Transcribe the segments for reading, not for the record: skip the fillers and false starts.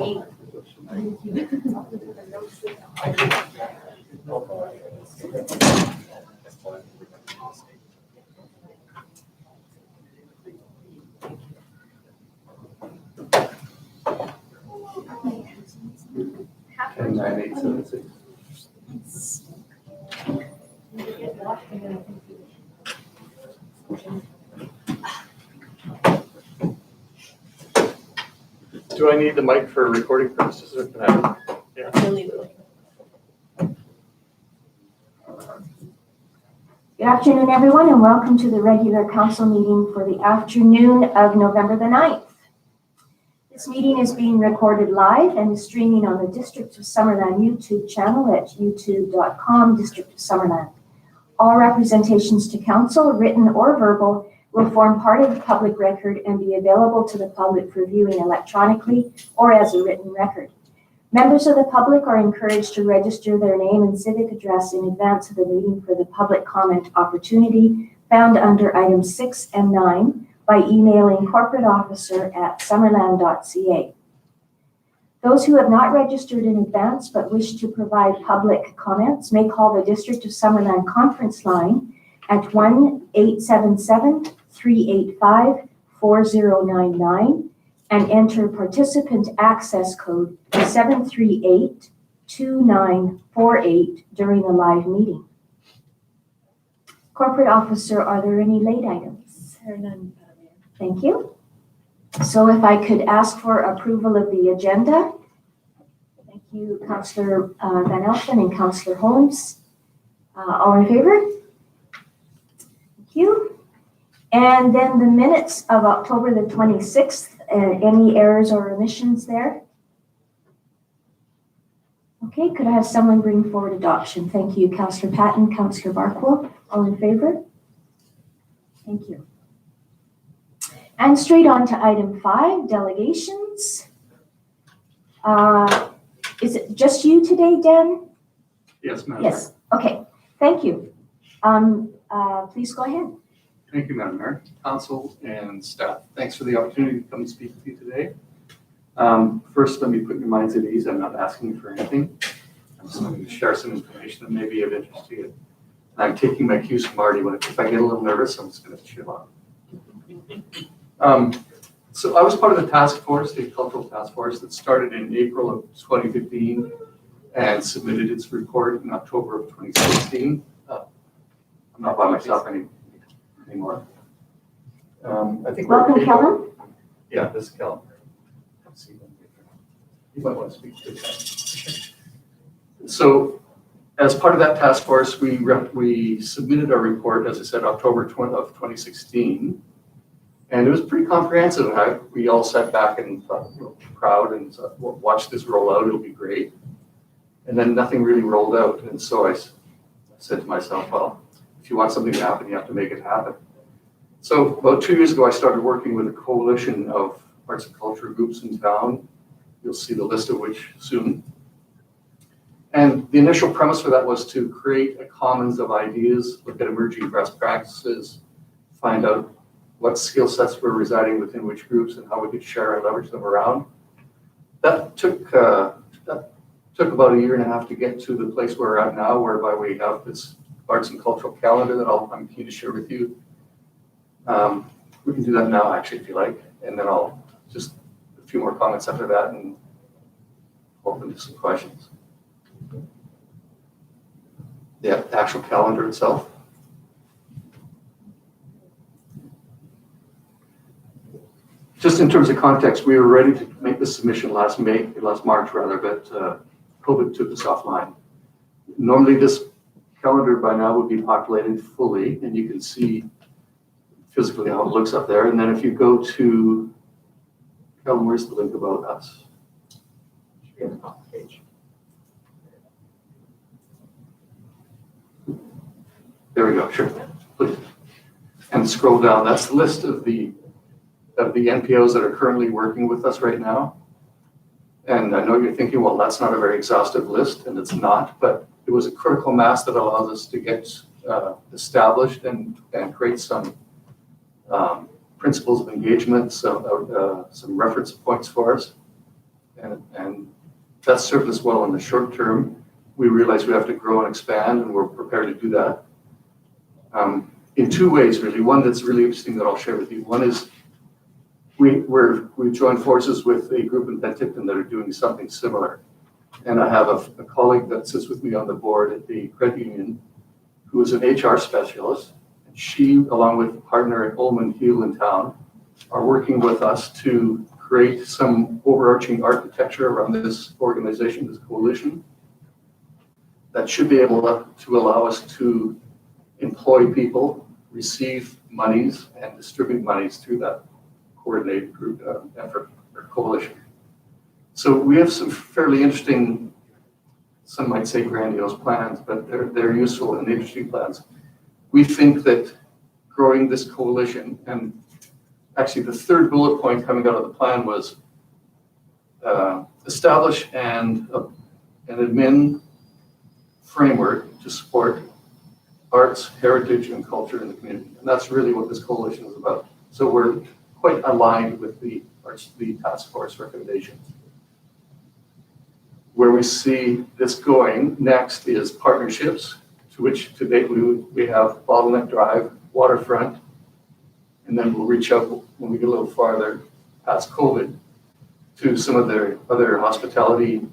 And 9876. Do I need the mic for recording purposes or can I? Yeah. Good afternoon, everyone, and welcome to the regular council meeting for the afternoon of November the 9th. This meeting is being recorded live and is streaming on the District of Summerland YouTube channel at youtube.com, District of Summerland. All representations to council, written or verbal, will form part of the public record and be available to the public for viewing electronically or as a written record. Members of the public are encouraged to register their name and civic address in advance of the meeting for the public comment opportunity found under items 6 and 9 by emailing corporateofficer@summerland.ca. Those who have not registered in advance but wish to provide public comments may call the District of Summerland conference line at 1-877-385-4099 and enter participant access code 738-2948 during the live meeting. Corporate Officer, are there any late items? There are none. Thank you. So if I could ask for approval of the agenda. Thank you, Councillor Van Elfen and Councillor Holmes. All in favor? Thank you. And then the minutes of October the 26th, any errors or omissions there? Okay, could I have someone bring forward adoption? Thank you, Councillor Patton, Councillor Barkwell. All in favor? Thank you. And straight on to item 5, delegations. Is it just you today, Dan? Yes, Madam Yes, okay, thank you. Please go ahead. Thank you, Madam Mayor, Council, and staff. Thanks for the opportunity to come and speak with you today. First, let me put your minds at ease. I'm not asking you for anything. I'm just going to share some information that may be of interest to you. I'm taking my cues from Marty. If I get a little nervous, I'm just going to chill out. So I was part of the task force, the cultural task force that started in April of 2015 and submitted its report in October of 2016. I'm not by myself anymore. I think Welcome, Kellen. Yeah, this is Kellen. You might want to speak to that. So as part of that task force, we submitted our report, as I said, October of 2016. And it was pretty comprehensive. We all sat back and thought, proud and thought, well, watch this roll out, it'll be great. And then nothing really rolled out. And so I said to myself, well, if you want something to happen, you have to make it happen. So about 2 years ago, I started working with a coalition of arts and culture groups in town. You'll see the list of which soon. And the initial premise for that was to create a commons of ideas, look at emerging best practices, find out what skill sets were residing within which groups and how we could share and leverage them around. That took about a year and a half to get to the place where we're at now, whereby we have this arts and cultural calendar that I'm keen to share with you. We can do that now, actually, if you like, and then I'll just a few more comments after that and open to some questions. The actual calendar itself. Just in terms of context, we were ready to make this submission last March rather, but COVID took us offline. Normally this calendar by now would be populated fully, and you can see physically how it looks up there. And then if you go to, Kellen, where's the link about us? Should be on the top of the page. There we go, sure, please. And scroll down, that's the list of the NPOs that are currently working with us right now. And I know you're thinking, well, that's not a very exhaustive list, and it's not, but it was a critical mass that allows us to get established and create some principles of engagement, some reference points for us. And that's served us well in the short term. We realize we have to grow and expand, and we're prepared to do that. In two ways, really. One that's really interesting that I'll share with you. One is we've joined forces with a group in Penticton that are doing something similar. And I have a colleague that sits with me on the board at the credit union who is an HR specialist. And she, along with a partner at Ullman Hugh in town, are working with us to create some overarching architecture around this organization, this coalition, that should be able to allow us to employ people, receive monies, and distribute monies through that coordinated group effort or coalition. So we have some fairly interesting, some might say grandiose plans, but they're useful and interesting plans. We think that growing this coalition, and actually the third bullet point coming out of the plan was establish an admin framework to support arts, heritage, and culture in the community. And that's really what this coalition is about. So we're quite aligned with the task force recommendations. Where we see this going next is partnerships, to which to date we have Bottleneck Drive, Waterfront, and then we'll reach out when we get a little farther past COVID to some of their other hospitality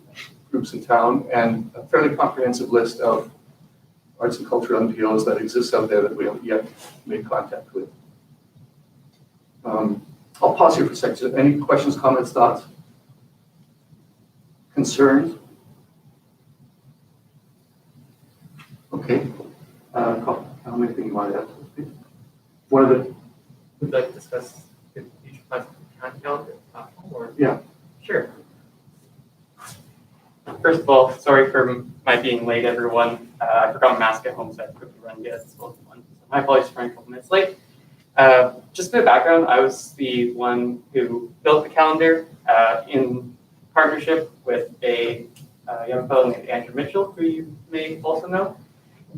groups in town, and a fairly comprehensive list of arts and cultural NPOs that exist out there that we haven't yet made contact with. I'll pause here for a second. Any questions, comments, thoughts? Concerns? Okay. How many things you want to add? One of the. Would like to discuss the future plans for the county calendar? Or? Yeah. Sure. First of all, sorry for my being late, everyone. I forgot my mask at home, so I quickly run and get it. So my apologies for running a couple minutes late. Just a bit of background, I was the one who built the calendar in partnership with a young fellow named Andrew Mitchell, who you may also know.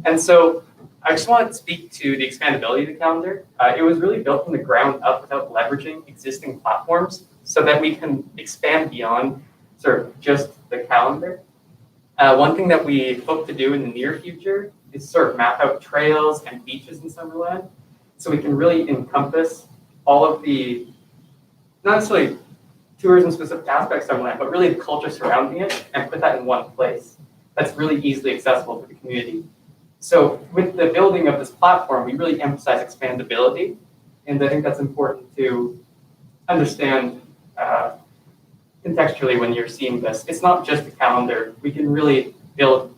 And so I just wanted to speak to the expandability of the calendar. It was really built from the ground up without leveraging existing platforms so that we can expand beyond sort of just the calendar. One thing that we hope to do in the near future is sort of map out trails and beaches in Summerland so we can really encompass all of the, not necessarily tourism specific aspects of Summerland, but really the culture surrounding it and put that in one place that's really easily accessible to the community. So with the building of this platform, we really emphasize expandability. And I think that's important to understand contextually when you're seeing this. It's not just a calendar. We can really build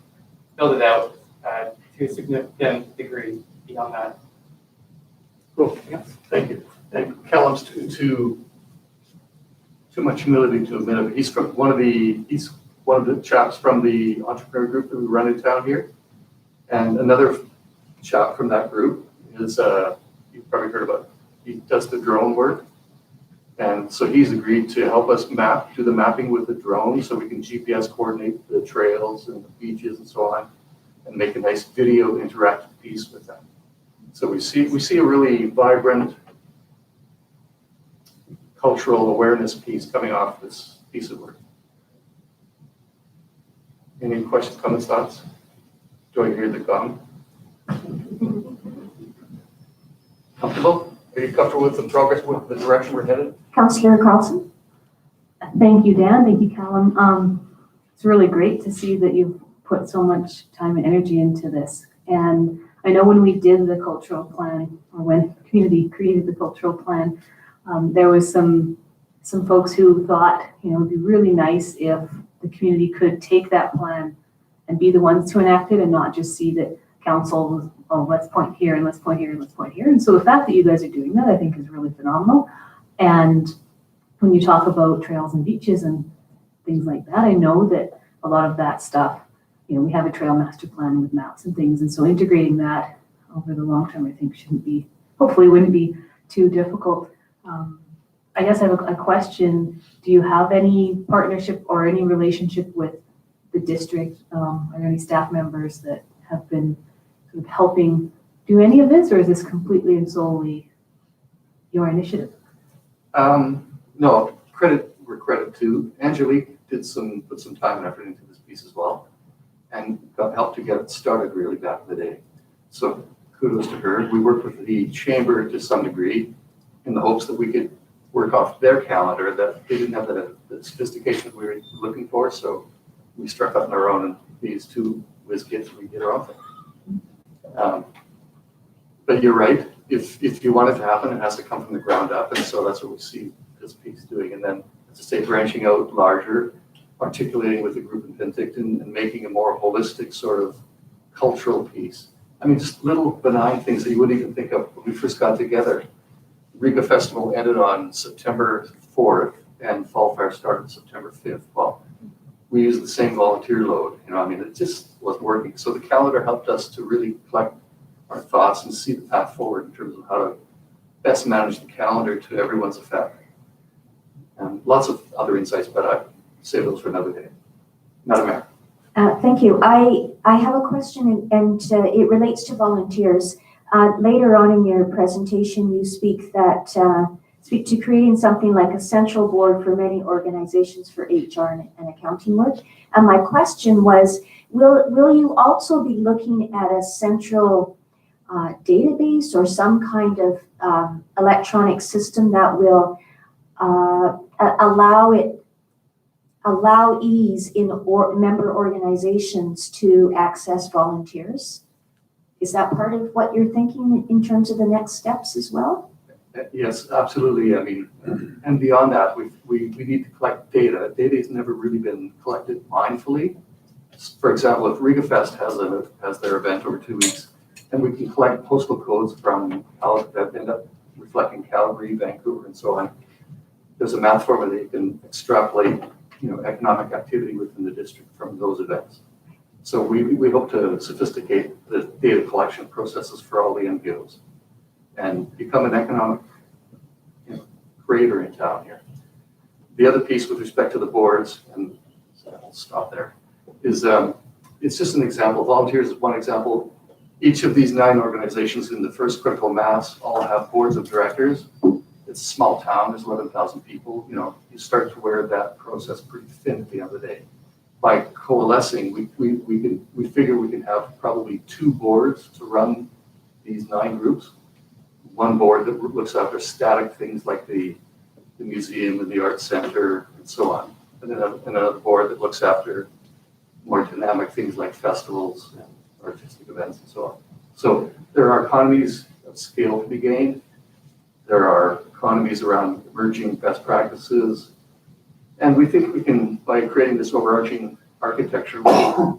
it out to a significant degree beyond that. Cool. Yes. Thank you. And Callum's too much humility to admit it. He's one of the chaps from the entrepreneur group that we run in town here. And another chap from that group is, you've probably heard about, he does the drone work. And so he's agreed to help us do the mapping with the drone so we can GPS coordinate the trails and the beaches and so on, and make a nice video interactive piece with them. So we see a really vibrant cultural awareness piece coming off this piece of work. Any questions, comments, thoughts? Do I hear the gong? Comfortable? Are you comfortable with the progress, with the direction we're headed? Councillor Carlson? Thank you, Dan. Thank you, Callum. It's really great to see that you've put so much time and energy into this. And I know when we did the cultural plan, or when the community created the cultural plan, there was some folks who thought, it would be really nice if the community could take that plan and be the ones to enact it and not just see that council was, oh, let's point here and let's point here and let's point here. And so the fact that you guys are doing that, I think is really phenomenal. And when you talk about trails and beaches and things like that, I know that a lot of that stuff, we have a trail master plan with maps and things. And so integrating that over the long term, I think hopefully wouldn't be too difficult. I guess I have a question. Do you have any partnership or any relationship with the district? Are there any staff members that have been sort of helping do any of this, or is this completely and solely your initiative? No, we're credit to Angelique put some time and effort into this piece as well, and got help to get it started really back in the day. So kudos to her. We worked with the chamber to some degree in the hopes that we could work off their calendar, that they didn't have the sophistication we were looking for. So we struck out on our own, and these two whiz kids, we get our own thing. But you're right. If you want it to happen, it has to come from the ground up. And so that's what we see this piece doing. And then, as I say, branching out larger, articulating with the group in Penticton and making a more holistic sort of cultural piece. I mean, just little benign things that you wouldn't even think of when we first got together. Riga Festival ended on September 4th and Fall Fair started September 5th. Well, we used the same volunteer load, I mean, it just wasn't working. So the calendar helped us to really collect our thoughts and see the path forward in terms of how to best manage the calendar to everyone's effect. And lots of other insights, but I save those for another day. Madam Mayor. Thank you. I have a question, and it relates to volunteers. Later on in your presentation, you speak to creating something like a central board for many organizations for HR and accounting work. And my question was, will you also be looking at a central database or some kind of electronic system that will allow ease in member organizations to access volunteers? Is that part of what you're thinking in terms of the next steps as well? Yes, absolutely. I mean, and beyond that, we need to collect data. Data has never really been collected mindfully. For example, if Riga Fest has their event over 2 weeks, and we can collect postal codes from that end up reflecting Calgary, Vancouver, and so on. There's a math formula that you can extrapolate, economic activity within the district from those events. So we hope to sophisticate the data collection processes for all the NPOs and become an economic creator in town here. The other piece with respect to the boards, and I'll stop there, is it's just an example. Volunteers is one example. Each of these 9 organizations in the first critical mass all have boards of directors. It's a small town, there's 11,000 people. You start to wear that process pretty thin at the end of the day. By coalescing, we figure we can have probably 2 boards to run these 9 groups. One board that looks after static things like the museum and the art center and so on. And then another board that looks after more dynamic things like festivals and artistic events and so on. So there are economies of scale to be gained. There are economies around emerging best practices. And we think we can, by creating this overarching architecture,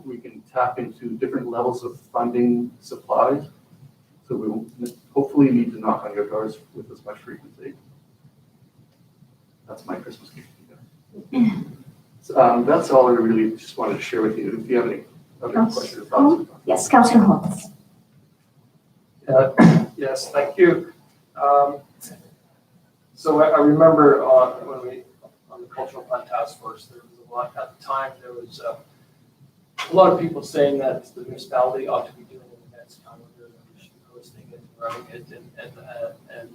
we can tap into different levels of funding supplies. So we will hopefully need to knock on your doors with as much frequency. That's my Christmas gift to you guys. So, that's all I really just wanted to share with you. If you have any other questions or thoughts. Yes, Councillor Holmes. Yes, thank you. So I remember on the Cultural Plan Task Force, there was a lot, at the time, there was a lot of people saying that the municipality ought to be doing an events calendar, and we should be hosting it and running it, and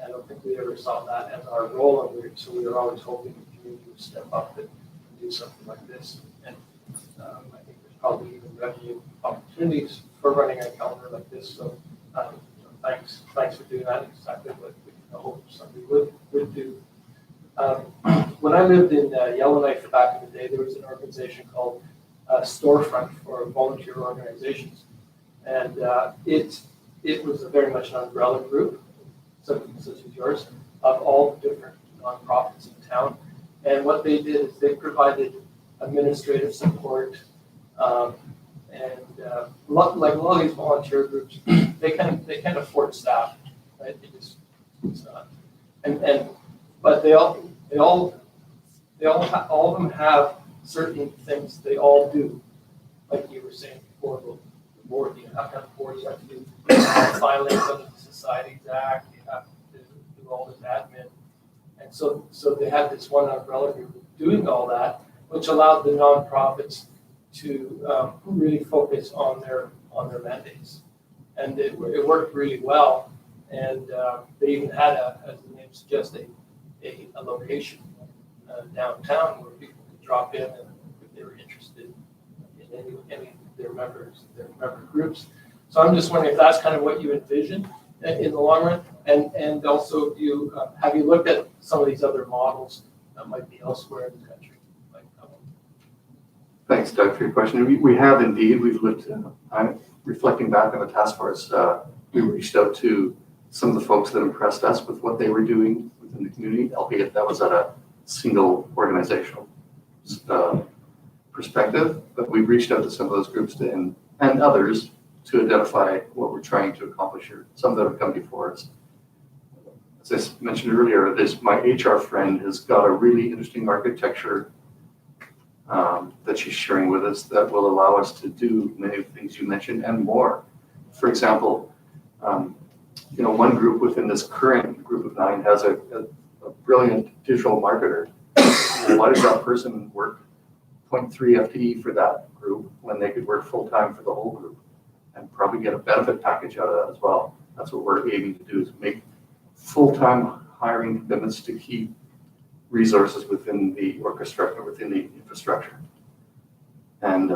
I don't think we ever saw that as our role, and so we were always hoping the community would step up and do something like this. And I think there's probably even revenue opportunities for running a calendar like this. So thanks for doing that. Exactly what I hope somebody would do. When I lived in Yellowknife back in the day, there was an organization called Storefront for volunteer organizations, and it was very much an umbrella group, such as yours, of all the different nonprofits in town. And what they did is they provided administrative support, and like a lot of these volunteer groups, they can't afford staff, right? It's not. But all of them have certain things they all do, like you were saying before, the board, you have to have boards, you have to do filings under the Societies Act, you have to do all this admin. And so they had this one umbrella group doing all that, which allowed the nonprofits to really focus on their mandates. And it worked really well. And they even had, as the name suggests, a location. downtown where people could drop in and if they were interested in any of their member groups. So I'm just wondering if that's kind of what you envision in the long run, and also have you looked at some of these other models that might be elsewhere in the country? Like, Thanks, Doug, for your question. We have indeed. We've looked. I'm reflecting back on the task force. We reached out to some of the folks that impressed us with what they were doing within the community, albeit that was at a single organizational perspective. But we've reached out to some of those groups and others to identify what we're trying to accomplish here. Some that have come before us. As I mentioned earlier, my HR friend has got a really interesting architecture that she's sharing with us that will allow us to do many of the things you mentioned and more. For example, one group within this current group of 9 has a brilliant digital marketer. Why does that person work 0.3 FTE for that group when they could work full-time for the whole group and probably get a benefit package out of that as well? That's what we're aiming to do, is make full-time hiring commitments to keep resources within the orchestra, within the infrastructure. And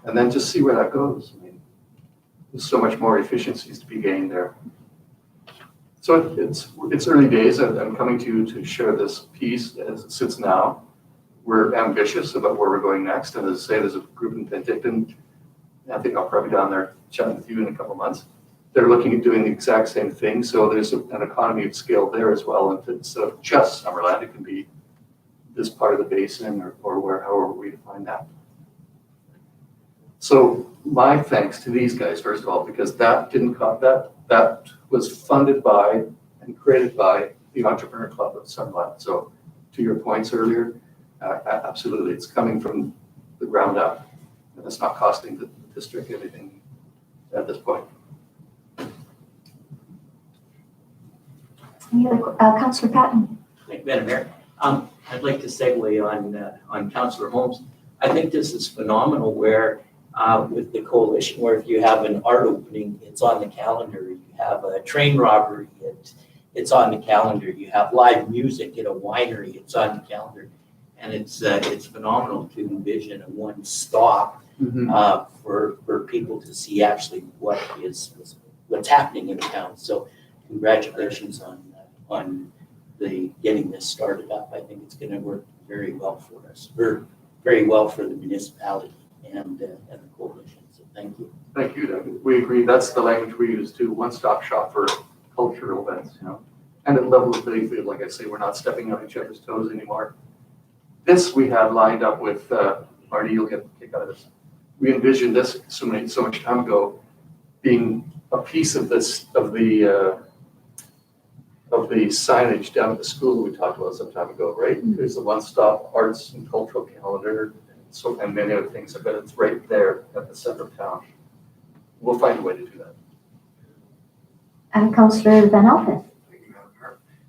then just see where that goes. I mean, there's so much more efficiencies to be gained there. So it's early days. I'm coming to you to share this piece as it sits now. We're ambitious about where we're going next. And as I say, there's a group in Penticton. I think I'll probably be down there chatting with you in a couple of months. They're looking at doing the exact same thing. So there's an economy of scale there as well. And instead of just Summerland, it can be this part of the basin or however we define that. So my thanks to these guys, first of all, because that was funded by and created by the Entrepreneur Club of Summerland. So to your points earlier, absolutely, it's coming from the ground up. And it's not costing the district anything at this point. Any other, Councillor Patton? Thank you, Madam Mayor. I'd like to segue on Councillor Holmes. I think this is phenomenal where with the coalition, where if you have an art opening, it's on the calendar. You have a train robbery, it's on the calendar. You have live music at a winery, it's on the calendar. And it's phenomenal to envision a one-stop for people to see actually what's happening in town. So congratulations on the getting this started up. I think it's going to work very well for us, or very well for the municipality and the coalition. So thank you. Thank you, Doug. We agree. That's the language we use too. One-stop shop for cultural events, And at level of playing field, like I say, we're not stepping on each other's toes anymore. This we had lined up with Marty. You'll get a kick out of this. We envisioned this so much time ago being a piece of the signage down at the school we talked about some time ago, right? There's the one-stop arts and cultural calendar, and many other things, but it's right there at the center of town. We'll find a way to do that. And Councillor Van Alphen?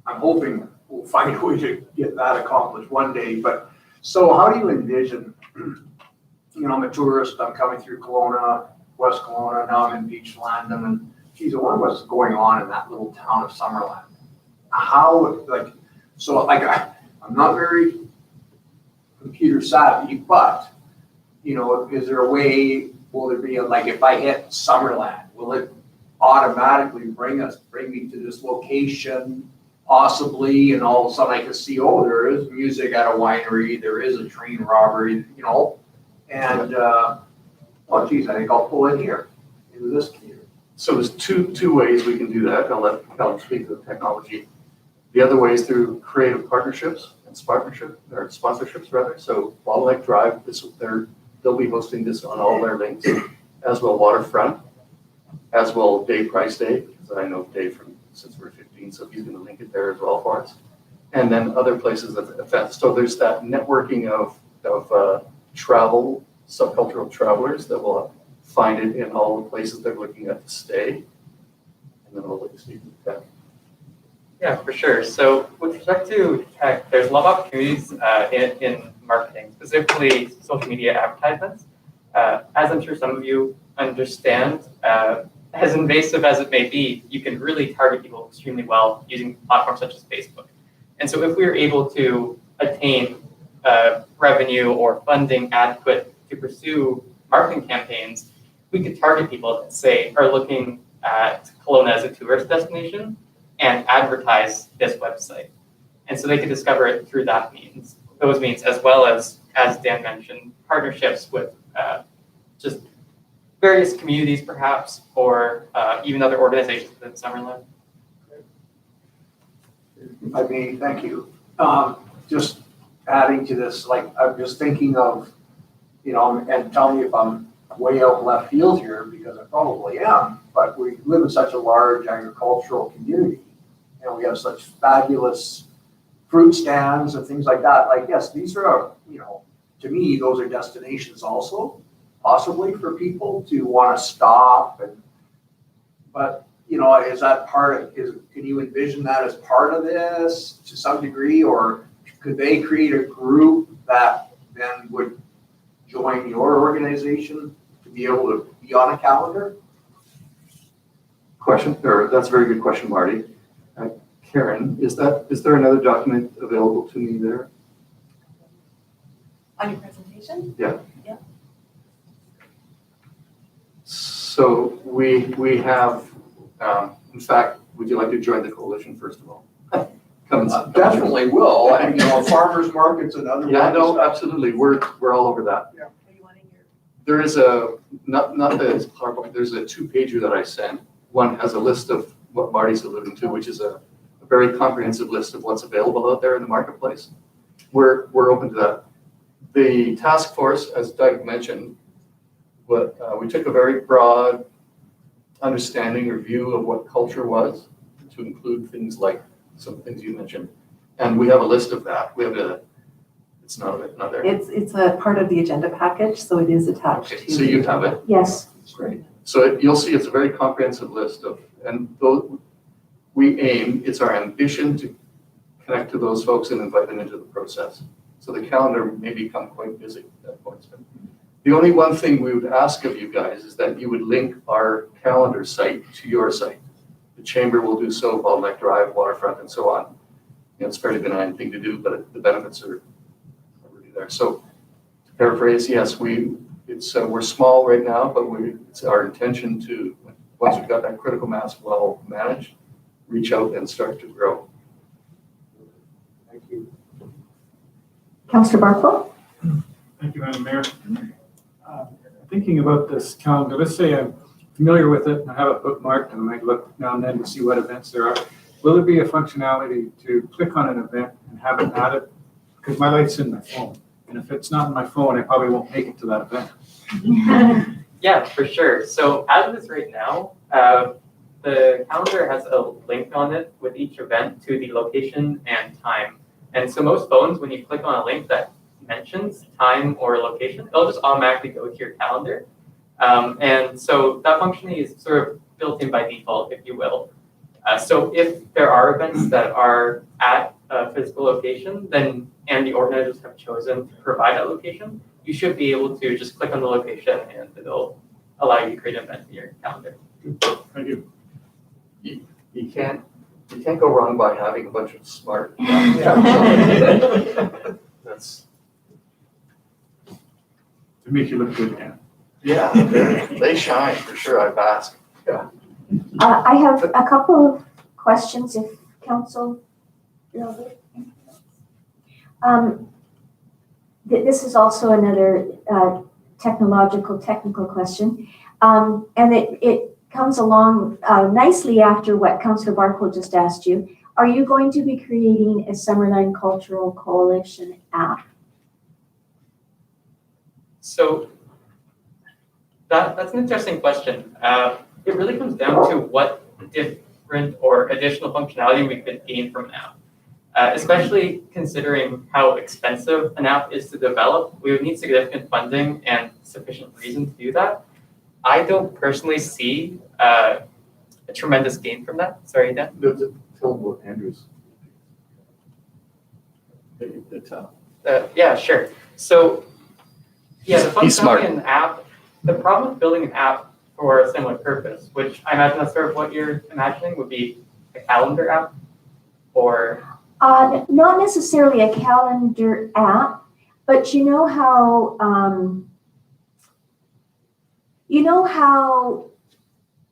I'm hoping we'll find a way to get that accomplished one day, but so how do you envision, I'm a tourist, I'm coming through Kelowna, West Kelowna, now I'm in Beach Landam, and geez, I wonder what's going on in that little town of Summerland. I'm not very computer savvy, but, is there a way, will there be if I hit Summerland, will it automatically bring me to this location, possibly, and all of a sudden I can see, there is music at a winery, there is a train robbery, and, I think I'll pull in here, into this community. So there's two ways we can do that. I'll let Callum speak to the technology. The other way is through creative partnerships and sponsorships rather. So Bottleneck Drive, they'll be hosting this on all their links, as well Waterfront, as well Dave Price Day, because I know Dave since we're 15, so he's going to link it there as well for us. And then other places at the event. So there's that networking of travel, subcultural travelers that will find it in all the places they're looking at to stay. And then I'll let you speak to that. Yeah, for sure. So with respect to tech, there's a lot of opportunities in marketing, specifically social media advertisements. As I'm sure some of you understand, as invasive as it may be, you can really target people extremely well using platforms such as Facebook. And so if we are able to attain revenue or funding adequate to pursue marketing campaigns, we could target people that say are looking at Kelowna as a tourist destination and advertise this website. And so they could discover it through those means, as well as Dan mentioned, partnerships with just various communities perhaps, or even other organizations within Summerland. I mean, thank you. Just adding to this, like, I'm just thinking of, you know, and tell me if I'm way out left field here, because I probably am, but we live in such a large agricultural community, and we have such fabulous fruit stands and things like that. Like, yes, these are, you know, to me, those are destinations also, possibly for people to want to stop but, you know, is that can you envision that as part of this to some degree, or could they create a group that then would join your organization to be able to be on a calendar? That's a very good question, Marty. Karen, is there another document available to me there? On your presentation? Yeah. Yeah. So we have, in fact, would you like to join the coalition first of all? Definitely will, and, you know, farmers markets and other. Yeah, no, absolutely. We're all over that. Are you wanting your? There is not that it's PowerPoint, there's a 2-pager that I sent. One has a list of what Marty's alluding to, which is a very comprehensive list of what's available out there in the marketplace. We're open to that. The task force, as Doug mentioned, we took a very broad understanding or view of what culture was, to include things like some things you mentioned. And we have a list of that. It's not there. It's a part of the agenda package, so it is attached Okay, to. so you have it. Yes. Great. So you'll see it's a very comprehensive list and it's our ambition to connect to those folks and invite them into the process. So the calendar may become quite busy at that point. The only one thing we would ask of you guys is that you would link our calendar site to your site. The chamber will do so, Bottleneck Drive, Waterfront, and so on. You know, it's a fairly benign thing to do, but the benefits are really there. So to paraphrase, yes, we're small right now, but it's our intention to, once we've got that critical mass well managed, reach out and start to grow. Thank you. Councillor Barco? Thank you, Madam Mayor. Thinking about this calendar, let's say I'm familiar with it and I have it bookmarked and I might look now and then to see what events there are. Will there be a functionality to click on an event and have it added? Because my light's in my phone. And if it's not in my phone, I probably won't make it to that event. Yeah, for sure. So as it is right now, the calendar has a link on it with each event to the location and time. And so most phones, when you click on a link that mentions time or location, it'll just automatically go to your calendar. And so that functionality is sort of built in by default, if you will. So if there are events that are at a physical location, then and the organizers have chosen to provide that location, you should be able to just click on the location and it'll allow you to create an event in your calendar. Thank you. You can't go wrong by having a bunch of smart. That's To make you look good, Dan. yeah. They shine for sure. I've asked. Yeah. I have a couple of questions if council. This is also another technical question. And it comes along nicely after what Councillor Barco just asked you. Are you going to be creating a Summerline Cultural Coalition app? So that's an interesting question. It really comes down to what different or additional functionality we could gain from an app. Especially considering how expensive an app is to develop, we would need significant funding and sufficient reason to do that. I don't personally see a tremendous gain from that. Sorry, Dan? Tell them what Andrew's. Yeah, sure. So, yeah, the He's smart. functionality in the app, the problem with building an app for a similar purpose, which I imagine that's sort of what you're imagining, would be a calendar app or... Not necessarily a calendar app. But you know how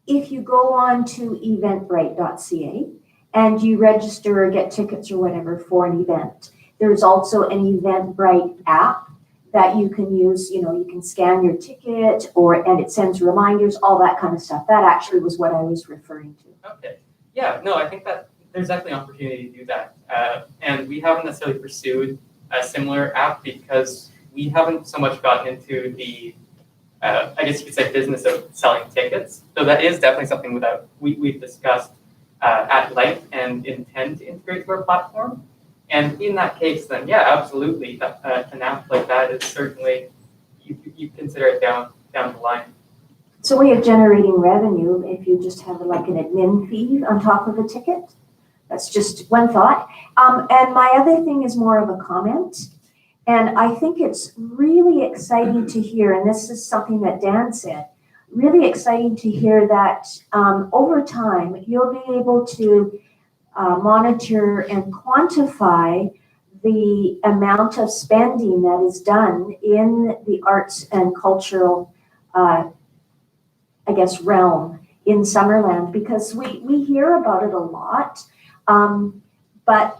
if you go on to eventbrite.ca and you register or get tickets or whatever for an event, there's also an Eventbrite app that you can use. You know, you can scan your ticket and it sends reminders, all that kind of stuff. That actually was what I was referring to. Okay. Yeah, no, I think that there's definitely an opportunity to do that. And we haven't necessarily pursued a similar app because we haven't so much gotten into the, I guess you could say, business of selling tickets. So that is definitely something that we've discussed at length and intend to integrate to our platform. And in that case, then, yeah, absolutely, an app like that is certainly, you consider it down the line. It's a way of generating revenue if you just have like an admin fee on top of a ticket. That's just one thought. And my other thing is more of a comment. And I think it's really exciting to hear, and this is something that Dan said, really exciting to hear that over time, you'll be able to monitor and quantify the amount of spending that is done in the arts and cultural realm in Summerland, because we hear about it a lot, but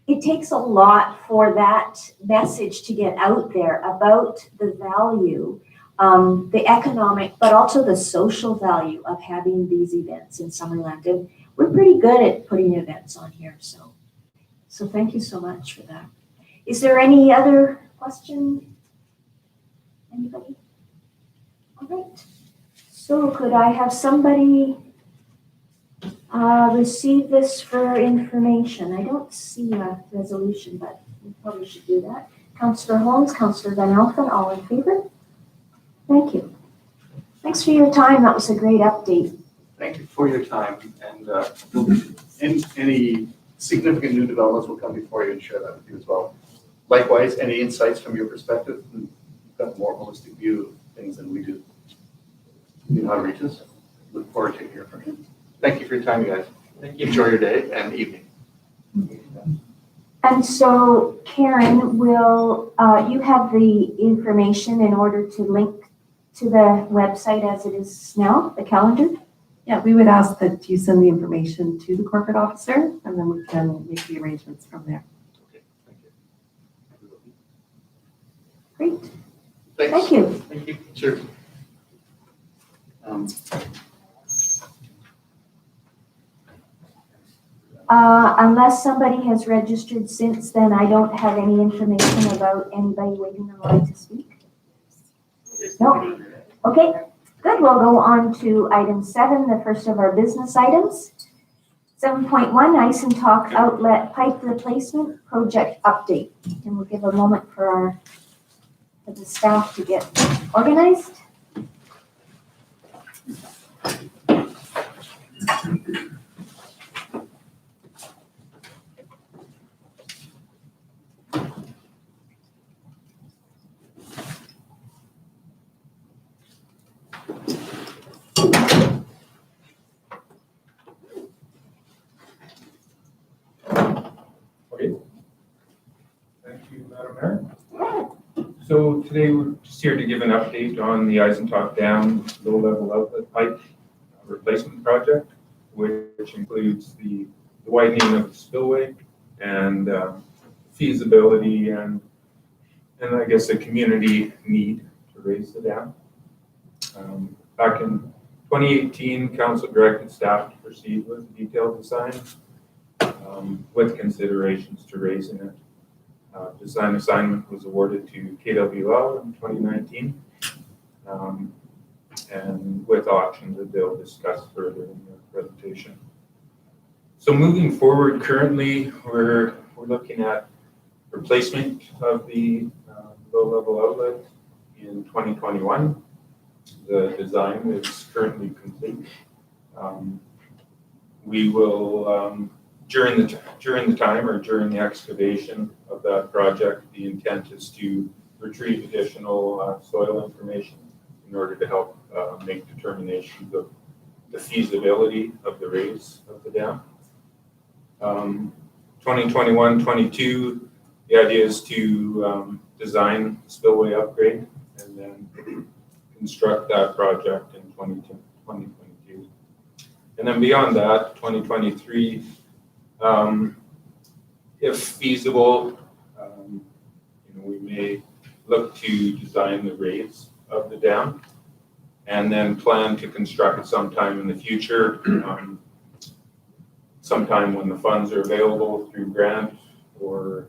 it takes a lot for that message to get out there about the value, the economic, but also the social value of having these events in Summerland. And we're pretty good at putting events on here, so thank you so much for that. Is there any other question? Anybody? All right. So could I have somebody receive this for information? I don't see a resolution, but we probably should do that. Councillor Holmes, Councillor Van Elfen, all in favor? Thank you. Thanks for your time. That was a great update. Thank you for your time, and any significant new developments will come before you and share that with you as well. Likewise, any insights from your perspective? You've got a more holistic view of things than we do. You know how to reach us. Look forward to hearing from you. Thank you for your time, you guys. Thank you. Enjoy your day and evening. And so, Karen, will you have the information in order to link to the website as it is now, the calendar? Yeah, we would ask that you send the information to the corporate officer, and then we can make the arrangements from there. Okay, thank you. Great. Thanks. Thank you. Thank you. Sure. Unless somebody has registered since then, I don't have any information about anybody waiting in line to speak. No. Okay, good. We'll go on to item 7, the first of our business items. 7.1, Ice and Talk Outlet Pipe Replacement Project Update. And we'll give a moment for the staff to get organized. Thank you, Madam Mayor. So today we're just here to give an update on the Eisentalk Dam low-level outlet pipe replacement project, which includes the widening of the spillway and feasibility and I guess a community need to raise the dam. Back in 2018, council directed staff to proceed with a detailed design with considerations to raising it. Design assignment was awarded to KWL in 2019, and with options that they'll discuss further in their presentation. So moving forward, currently we're looking at replacement of the low-level outlet in 2021. The design is currently complete. We will during the time or during the excavation of that project, the intent is to retrieve additional soil information in order to help make determinations of the feasibility of the raise of the dam. 2021-22 The idea is to design the spillway upgrade and then construct that project in 2022. And then beyond that, 2023, if feasible, we may look to design the raise of the dam and then plan to construct it sometime in the future, sometime when the funds are available through grant or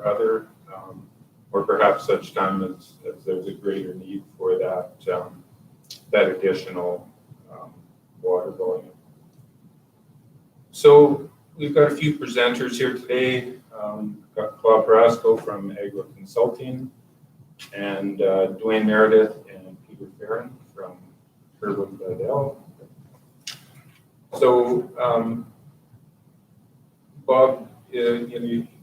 other, or perhaps such time as there's a greater need for that additional water volume. So we've got a few presenters here today. Got Claude Brasco from Agro Consulting, and Dwayne Meredith and Peter Farron from Irwin Vidal. So Bob,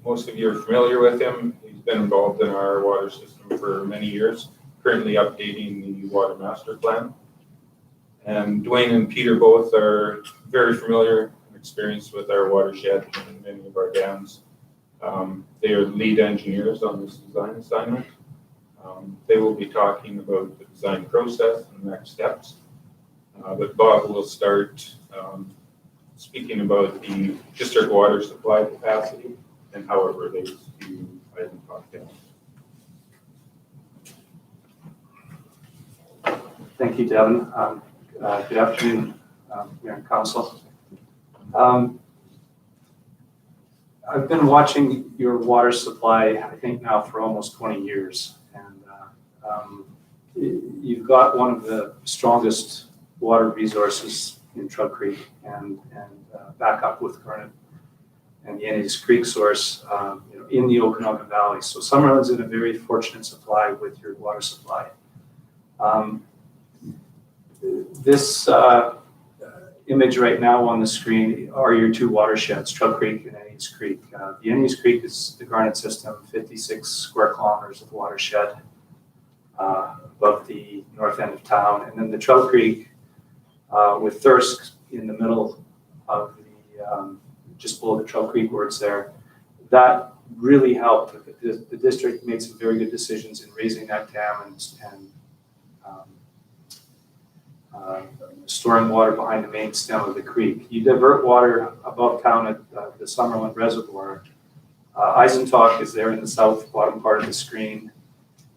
most of you are familiar with him. He's been involved in our water system for many years, currently updating the water master plan. And Dwayne and Peter both are very familiar and experienced with our watershed and many of our dams. They are lead engineers on this design assignment. They will be talking about the design process and the next steps. But Bob will start speaking about the district water supply capacity and how it relates to Eisenhower Dam. Thank you, Devin. Good afternoon, Mayor and Council. I've been watching your water supply, I think now for almost 20 years. And you've got one of the strongest water resources in Trout Creek and back up with Garnet and the Ennis Creek source in the Okanagan Valley. So Summerland's in a very fortunate supply with your water supply. This image right now on the screen are your two watersheds, Trout Creek and Ennis Creek. The Ennis Creek is the Garnet system, 56 square kilometers of watershed above the north end of town. And then the Trout Creek with Thirsk in the middle of the, just below the Trout Creek where it's there, that really helped. The district made some very good decisions in raising that dam and storing water behind the main stem of the creek. You divert water above town at the Summerland Reservoir. Eisentalk is there in the south bottom part of the screen.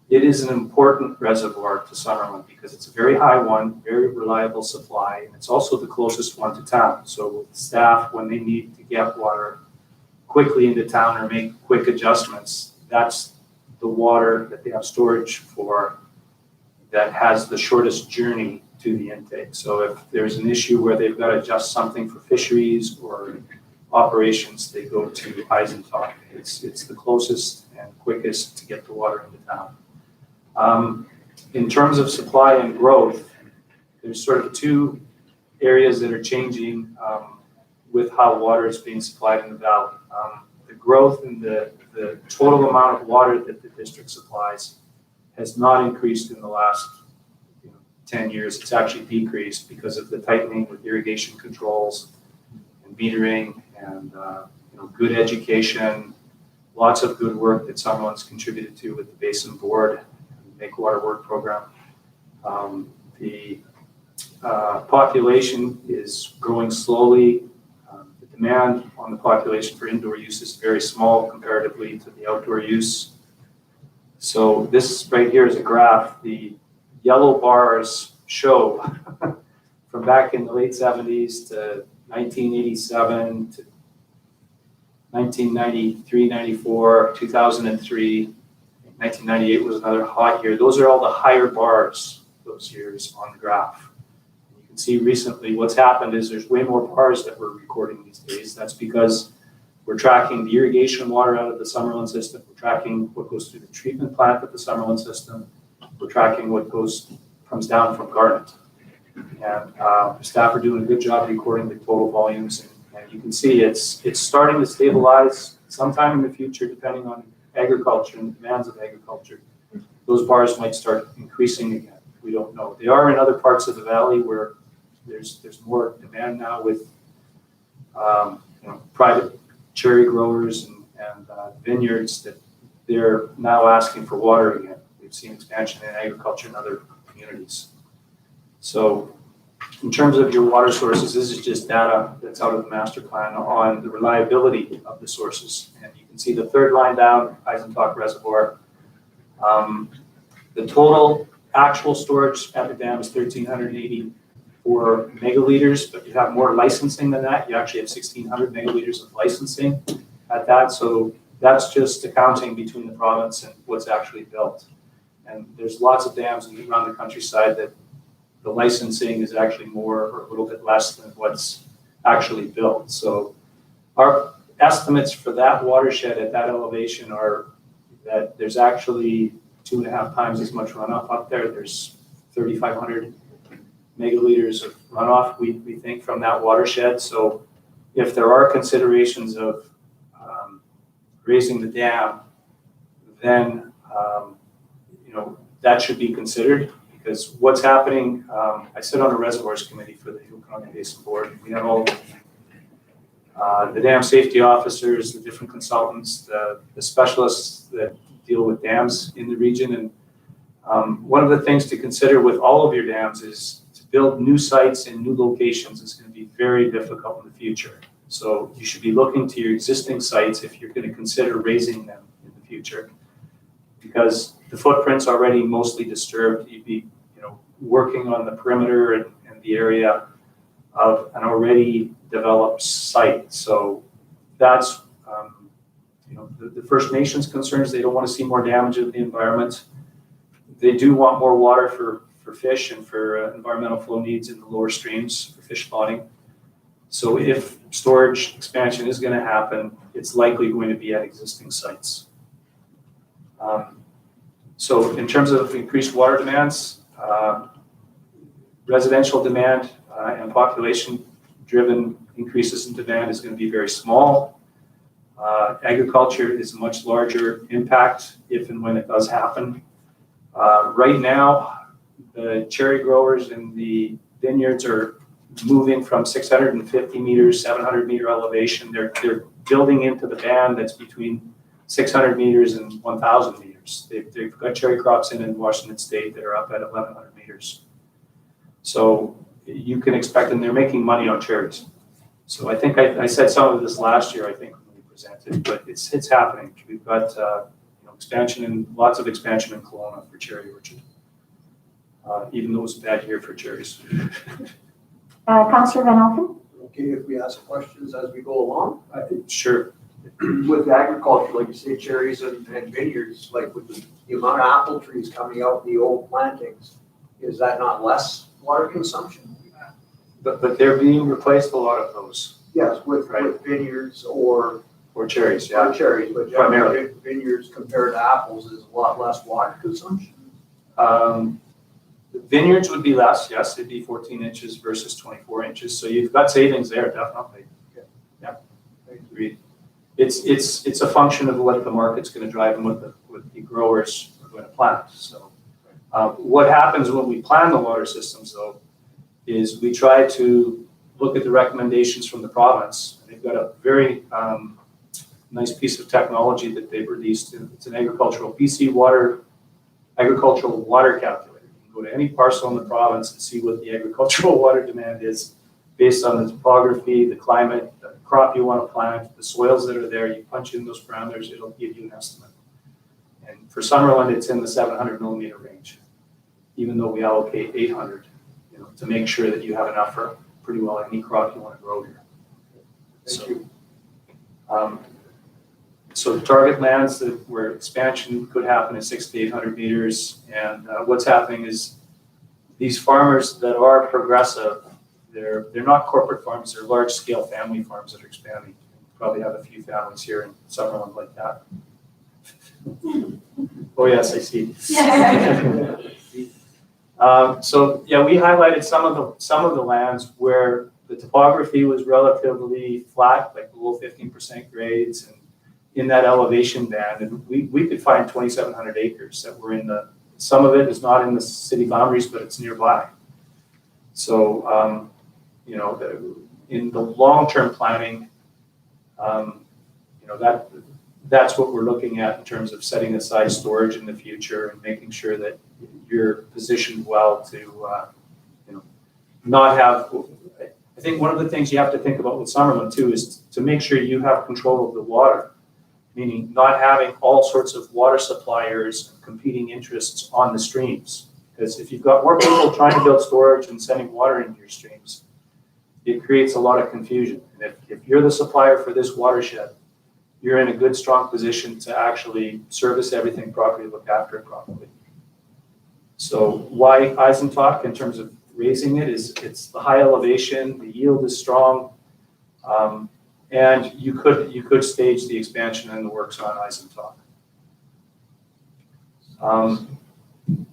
It is an important reservoir to Summerland because it's a very high one, very reliable supply, and it's also the closest one to town. So with staff, when they need to get water quickly into town or make quick adjustments, that's the water that they have storage for that has the shortest journey to the intake. So if there's an issue where they've got to adjust something for fisheries or operations, they go to Eisentalk. It's the closest and quickest to get the water into town. In terms of supply and growth, there's sort of two areas that are changing with how water is being supplied in the valley. The growth in the total amount of water that the district supplies has not increased in the last 10 years. It's actually decreased because of the tightening with irrigation controls and metering and good education, lots of good work that someone's contributed to with the Basin Board and the Make Water Work program. The population is growing slowly. The demand on the population for indoor use is very small comparatively to the outdoor use. So this right here is a graph. The yellow bars show from back in the late 70s to 1987 to 1993, 94, 2003, 1998 was another hot year. Those are all the higher bars those years on the graph. You can see recently what's happened is there's way more bars that we're recording these days. That's because we're tracking the irrigation water out of the Summerland system. We're tracking what goes through the treatment plant of the Summerland system. We're tracking what comes down from Garnet. And the staff are doing a good job recording the total volumes. And you can see it's starting to stabilize sometime in the future, depending on agriculture and the demands of agriculture. Those bars might start increasing again. We don't know. They are in other parts of the valley where there's more demand now with private cherry growers and vineyards that they're now asking for water again. We've seen expansion in agriculture in other communities. So in terms of your water sources, this is just data that's out of the master plan on the reliability of the sources. And you can see the third line down, Eisentalk Reservoir. The total actual storage at the dam is 1,384 megaliters, but you have more licensing than that. You actually have 1,600 megaliters of licensing at that. So that's just accounting between the province and what's actually built. And there's lots of dams around the countryside that the licensing is actually more or a little bit less than what's actually built. So our estimates for that watershed at that elevation are that there's actually 2.5 times as much runoff up there. There's 3,500 megaliters of runoff, we think, from that watershed. So if there are considerations of raising the dam, then that should be considered, because what's happening, I sit on the reservoirs committee for the Okanagan Basin Board. We have all the dam safety officers, the different consultants, the specialists that deal with dams in the region. And one of the things to consider with all of your dams is to build new sites in new locations is going to be very difficult in the future. So you should be looking to your existing sites if you're going to consider raising them in the future, because the footprint's already mostly disturbed. You'd be working on the perimeter and the area of an already developed site. So that's the First Nations concerns. They don't want to see more damage of the environment. They do want more water for fish and for environmental flow needs in the lower streams for fish spawning. So if storage expansion is going to happen, it's likely going to be at existing sites. So in terms of increased water demands, residential demand and population-driven increases in demand is going to be very small. Agriculture is a much larger impact if and when it does happen. Right now, the cherry growers in the vineyards are moving from 650 meters, 700 meter elevation. They're building into the band that's between 600 meters and 1,000 meters. They've got cherry crops in Washington State that are up at 1,100 meters. So you can expect, and they're making money on cherries. So I think I said some of this last year, I think, when we presented, but it's happening. We've got expansion and lots of expansion in Kelowna for cherry orchard, even though it's a bad year for cherries. Councillor Van Alphen? Okay, if we ask questions as we go along? Sure. With agriculture, like you say, cherries and vineyards, like with the amount of apple trees coming out in the old plantings, is that not less water consumption? But they're being replaced, a lot of those. Yes, with vineyards or cherries, yeah. Or cherries, but Primarily. Vineyards compared to apples is a lot less water consumption. The vineyards would be less, yes, it'd be 14 inches versus 24 inches. So you've got savings there, definitely. Yeah, I agree. It's a function of what the market's going to drive and what the growers are going to plant. So what happens when we plan the water systems, though, is we try to look at the recommendations from the province. They've got a very nice piece of technology that they've released. It's an agricultural agricultural water calculator. You can go to any parcel in the province and see what the agricultural water demand is based on the topography, the climate, the crop you want to plant, the soils that are there. You punch in those parameters, it'll give you an estimate. And for Summerland, it's in the 700 millimeter range, even though we allocate 800, to make sure that you have enough for pretty well any crop you want to grow here. Thank you. So the target lands where expansion could happen is 600 to 800 meters. And what's happening is these farmers that are progressive, they're not corporate farms, they're large scale family farms that are expanding. You probably have a few families here in Summerland like that. Oh yes, I see. So yeah, we highlighted some of the lands where the topography was relatively flat, like below 15% grades, and in that elevation band, and we could find 2,700 acres that were some of it is not in the city boundaries, but it's nearby. So, in the long-term planning, that's what we're looking at in terms of setting aside storage in the future and making sure that you're positioned well to, not have. I think one of the things you have to think about with Summerland too is to make sure you have control of the water, meaning not having all sorts of water suppliers and competing interests on the streams. Because if you've got more people trying to build storage and sending water into your streams, it creates a lot of confusion. And if you're the supplier for this watershed, you're in a good, strong position to actually service everything properly, look after it properly. So why Eisentalk in terms of raising it is it's the high elevation, the yield is strong, and you could stage the expansion and the works on Eisentalk. I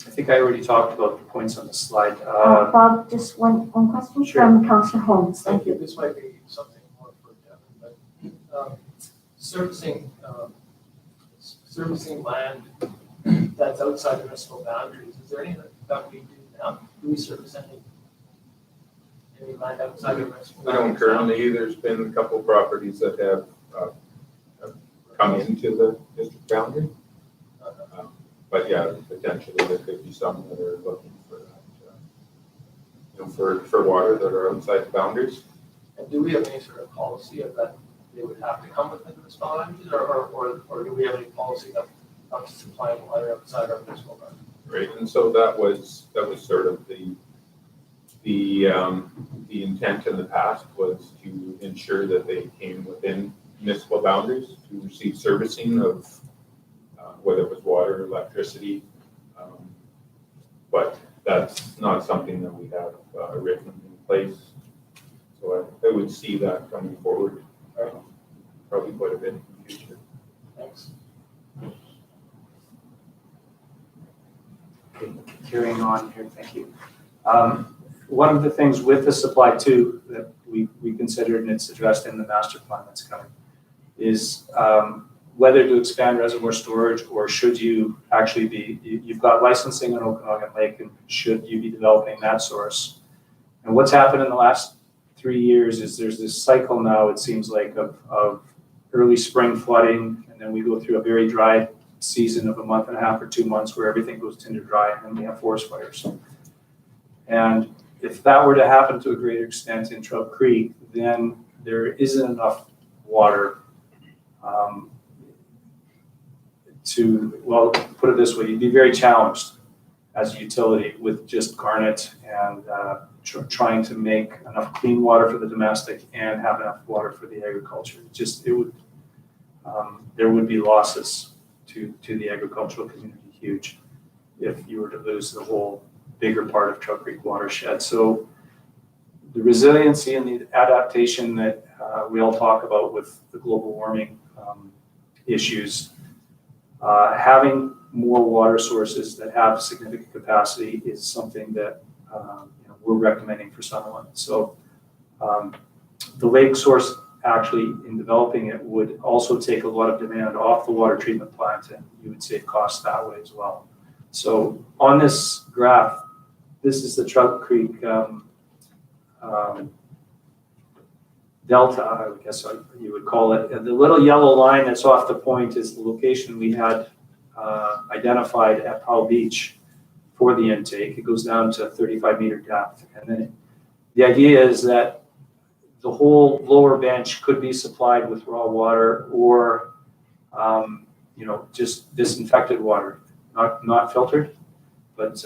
think I already talked about the points on the slide. Bob, just one question Sure. from Councillor Holmes. Thank you. This might be something more for Devin, but servicing land that's outside the municipal boundaries, is there anything that we do now? Do we service any land outside the municipal We boundaries? don't currently, there's been a couple properties that have come into the district boundary. But yeah, potentially there could be some that are looking for that, for water that are outside the boundaries. And do we have any sort of policy of that they would have to come within the municipal boundaries, or do we have any policy of supplying water outside our municipal boundaries? Right, and so that was sort of the intent in the past was to ensure that they came within municipal boundaries to receive servicing of whether it was water, electricity, but that's not something that we have written in place. So I would see that coming forward probably quite a bit in the future. Thanks. Okay, carrying on here, thank you. One of the things with the supply too that we considered, and it's addressed in the master plan that's coming, is whether to expand reservoir storage or should you actually be, you've got licensing on Okanagan Lake, and should you be developing that source? And what's happened in the last 3 years is there's this cycle now, it seems like, of early spring flooding, and then we go through a very dry season of a month and a half or 2 months where everything goes tinder dry, and then we have forest fires. And if that were to happen to a greater extent in Trout Creek, then there isn't enough water well, put it this way, you'd be very challenged as a utility with just Garnet and trying to make enough clean water for the domestic and have enough water for the agriculture. There would be losses to the agricultural community huge if you were to lose the whole bigger part of Trout Creek watershed. So the resiliency and the adaptation that we all talk about with the global warming issues, having more water sources that have significant capacity is something that we're recommending for Summerland. So the lake source actually in developing it would also take a lot of demand off the water treatment plant, and you would save costs that way as well. So on this graph, this is the Trout Creek delta, I guess you would call it. And the little yellow line that's off the point is the location we had identified at Powell Beach for the intake. It goes down to 35-meter depth. And then the idea is that the whole lower bench could be supplied with raw water or, just disinfected water, not filtered, but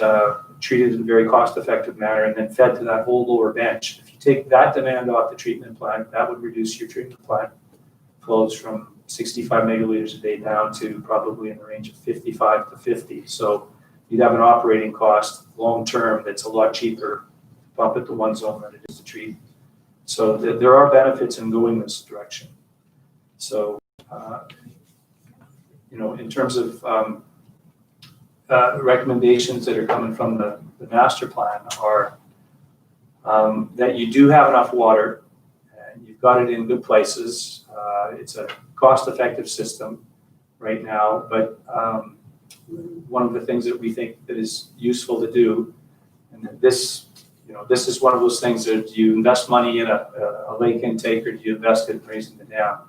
treated in a very cost-effective manner and then fed to that whole lower bench. If you take that demand off the treatment plant, that would reduce your treatment plant flows from 65 megaliters a day down to probably in the range of 55 to 50. So you'd have an operating cost long-term that's a lot cheaper to pump it to one zone than it is to treat. So there are benefits in going this direction. So, in terms of recommendations that are coming from the master plan are that you do have enough water and you've got it in good places. It's a cost-effective system right now, but one of the things that we think that is useful to do, and this is one of those things that do you invest money in a lake intake or do you invest it in raising the dam?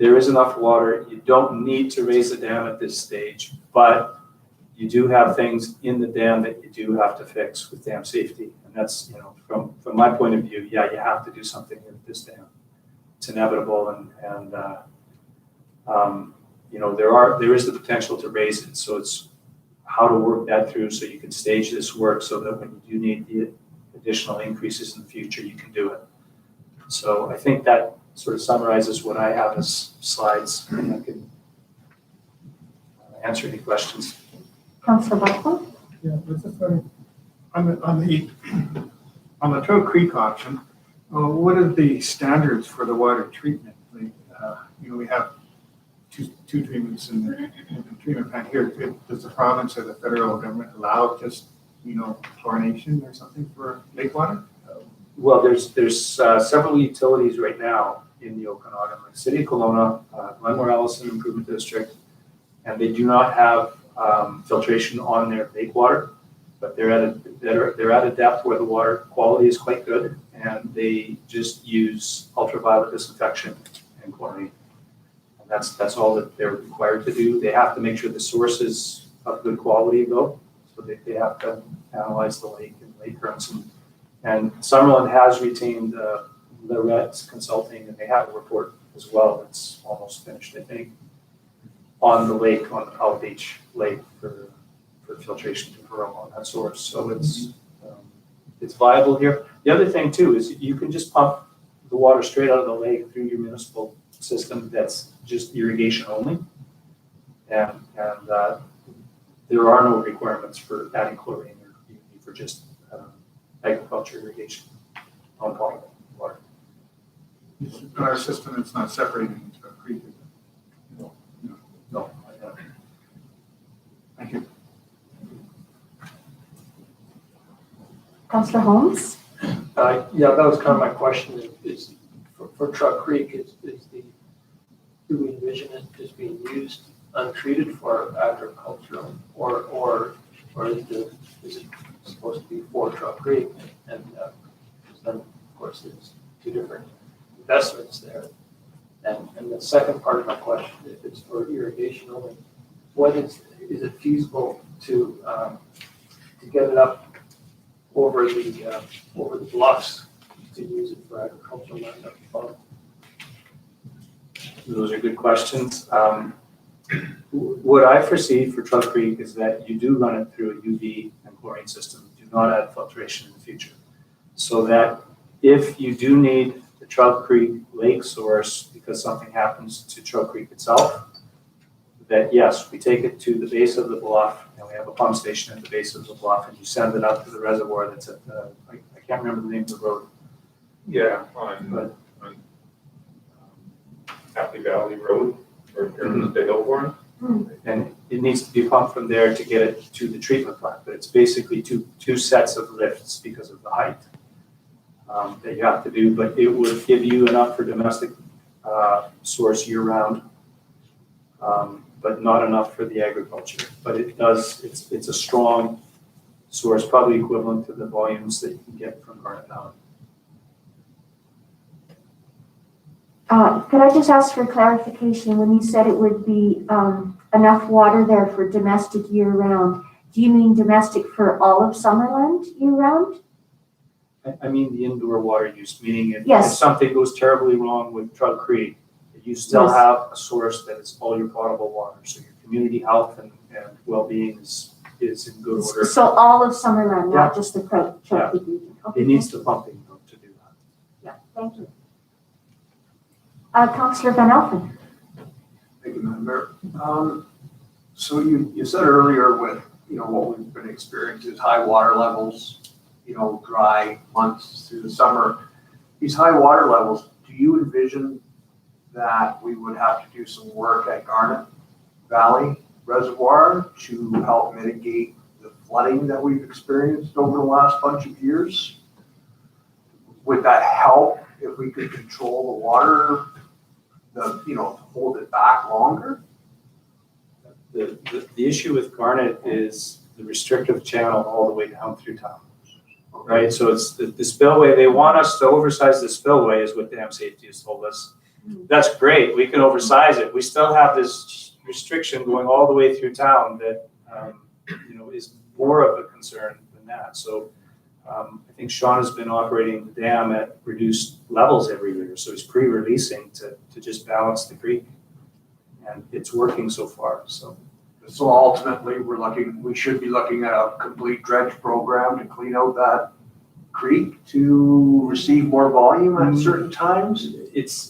there is enough water. You don't need to raise the dam at this stage, but you do have things in the dam that you do have to fix with dam safety. And that's, you know, from my point of view, yeah, you have to do something with this dam. It's inevitable, and you know, there is the potential to raise it. So it's how to work that through so you can stage this work so that when you do need the additional increases in the future, you can do it. So I think that sort of summarizes what I have as slides, and I can answer any questions. Councillor Buckland? Yeah, but just on the Trout Creek option, what are the standards for the water treatment? Like, you know, we have two treatments in the treatment plant here. Does the province or the federal government allow just, you know, chlorination or something for lake water? Well, there's several utilities right now in the Okanagan, like City of Kelowna, Glenmore Ellison Improvement District, and they do not have filtration on their lake water, but they're at a depth where the water quality is quite good, and they just use ultraviolet disinfection and chlorine. And that's all that they're required to do. They have to make sure the source is of good quality though, so they have to analyze the lake and lake currents. And Summerland has retained Lorette Consulting, and they have a report as well that's almost finished, I think, on the lake, on the Powell Beach Lake for filtration on that source. So it's viable here. The other thing too is you can just pump the water straight out of the lake through your municipal system that's just irrigation only. And there are no requirements for adding chlorine or for just agriculture irrigation on potable water. In our system, it's not separated into a creek, is it? No. Thank you. Councillor Holmes? Yeah, that was kind of my question, is for Trout Creek, do we envision it just being used untreated for agricultural, or is it supposed to be for Trout Creek? And then, of course, there's two different investments there. And the second part of my question, if it's for irrigation only, is it feasible to get it up over the bluffs to use it for agricultural land up above? Those are good questions. What I foresee for Trout Creek is that you do run it through a UV and chlorine system. Do not add filtration in the future. So that if you do need the Trout Creek lake source because something happens to Trout Creek itself, that yes, we take it to the base of the bluff, and we have a pump station at the base of the bluff, and you send it up to the reservoir that's at the, I can't remember the name of the road. Yeah, on Happy Valley Road, or the Hillborn. And it needs to be pumped from there to get it to the treatment plant, but it's basically two sets of lifts because of the height that you have to do, but it would give you enough for domestic source year-round, but not enough for the agriculture. But it does, it's a strong source, probably equivalent to the volumes that you can get from Garnet Valley. Could I just ask for clarification? When you said it would be enough water there for domestic year-round, do you mean domestic for all of Summerland year-round? I mean the indoor water use, meaning if Yes. something goes terribly wrong with Trout Creek, you still Yes. have a source that is all your potable water. So your community health and well-being is in good order. So all of Summerland, not Yeah. just the Trout Creek region? Okay, It needs the pumping though to do that. Yeah, thank you. Councillor Van Elfen? Thank you, Madam Mayor. So you said earlier with, you know, what we've been experiencing is high water levels, you know, dry months through the summer. These high water levels, do you envision that we would have to do some work at Garnet Valley Reservoir to help mitigate the flooding that we've experienced over the last bunch of years? Would that help if we could control the water, hold it back longer? The issue with Garnet is the restrictive channel all the way down through town. Right, so it's the spillway. They want us to oversize the spillway is what dam safety has told us. that's great, we can oversize it. We still have this restriction going all the way through town that, is more of a concern than that. So I think Sean has been operating the dam at reduced levels every year, so he's pre-releasing to just balance the creek. And it's working so far, so. So ultimately, we should be looking at a complete dredge program to clean out that creek to receive more volume at certain times? It's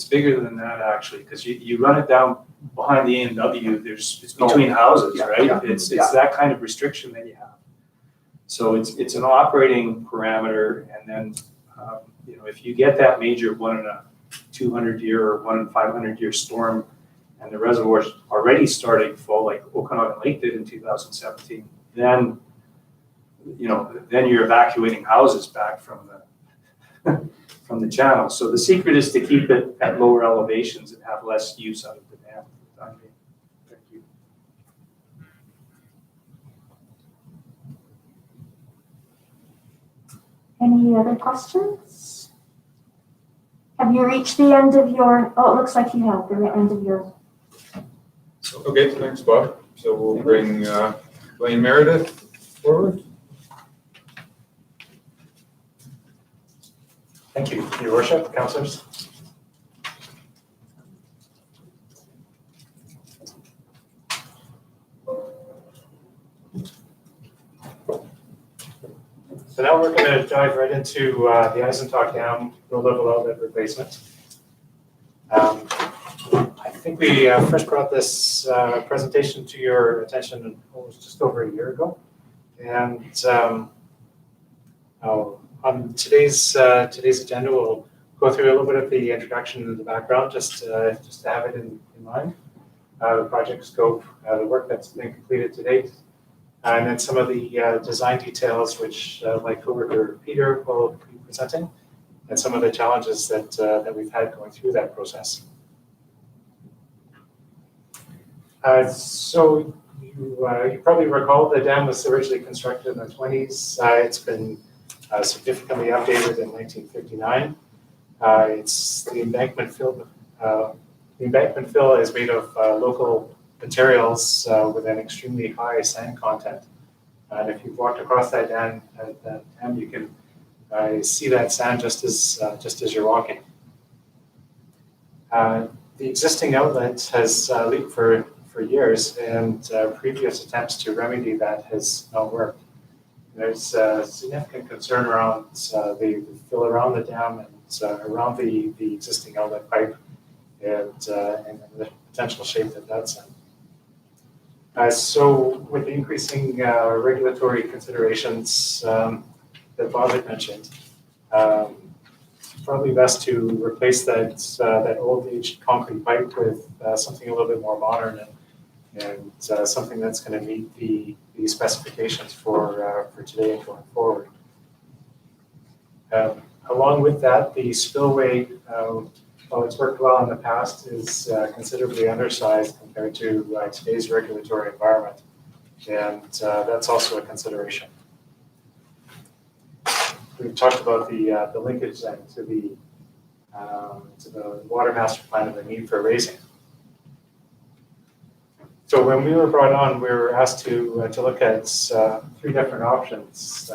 bigger than that actually, because you run it down behind the A&W, it's between houses, Yeah, right? yeah, It's yeah. that kind of restriction that you have. So it's an operating parameter, and then, if you get that major 1 in a 200 year or 1 in 500 year storm, and the reservoir's already starting full, like Okanagan Lake did in 2017, then you're evacuating houses back from the channel. So the secret is to keep it at lower elevations and have less use out of the dam. Thank you. Any other questions? Have you reached the end of your, oh, it looks like you have, the end of your, Okay, thanks, Bob. So we'll bring Blaine Meredith forward. Thank you, Your Worship, councillors. So now we're going to dive right into the Eisentalk Dam low-level outlet replacement. I think we first brought this presentation to your attention almost just over a year ago, and on today's agenda, we'll go through a little bit of the introduction and the background, just to have it in mind. The project scope, the work that's been completed to date, and then some of the design details, which my coworker Peter will be presenting, and some of the challenges that we've had going through that process. So you probably recall the dam was originally constructed in the 20s. It's been significantly updated in 1959. It's the embankment fill. The embankment fill is made of local materials with an extremely high sand content. And if you've walked across that dam, you can see that sand just as you're walking. The existing outlet has leaked for years, and previous attempts to remedy that has not worked. There's significant concern around the fill around the dam and around the existing outlet pipe and the potential shape that's in. So with the increasing regulatory considerations that Bob had mentioned, it's probably best to replace that old aged concrete pipe with something a little bit more modern and something that's going to meet the specifications for today and going forward. Along with that, the spillway, while it's worked well in the past, is considerably undersized compared to today's regulatory environment, and that's also a consideration. We've talked about the linkage then to the water master plan and the need for raising. So when we were brought on, we were asked to look at 3 different options.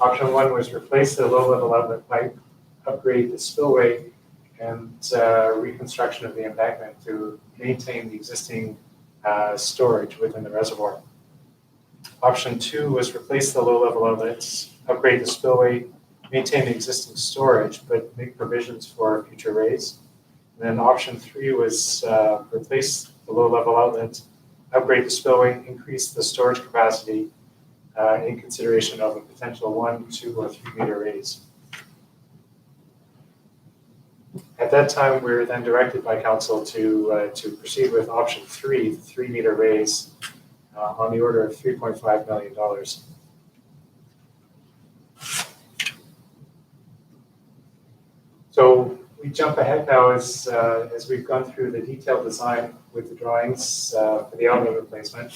Option 1 was replace the low-level outlet pipe, upgrade the spillway, and reconstruction of the embankment to maintain the existing storage within the reservoir. Option 2 was replace the low-level outlets, upgrade the spillway, maintain the existing storage, but make provisions for future raise. And then option 3 was replace the low-level outlet, upgrade the spillway, increase the storage capacity in consideration of a potential 1, 2, or 3 meter raise. At that time, we were then directed by council to proceed with option 3, 3 meter raise on the order of $3.5 million. So we jump ahead now as we've gone through the detailed design with the drawings for the outlet replacement.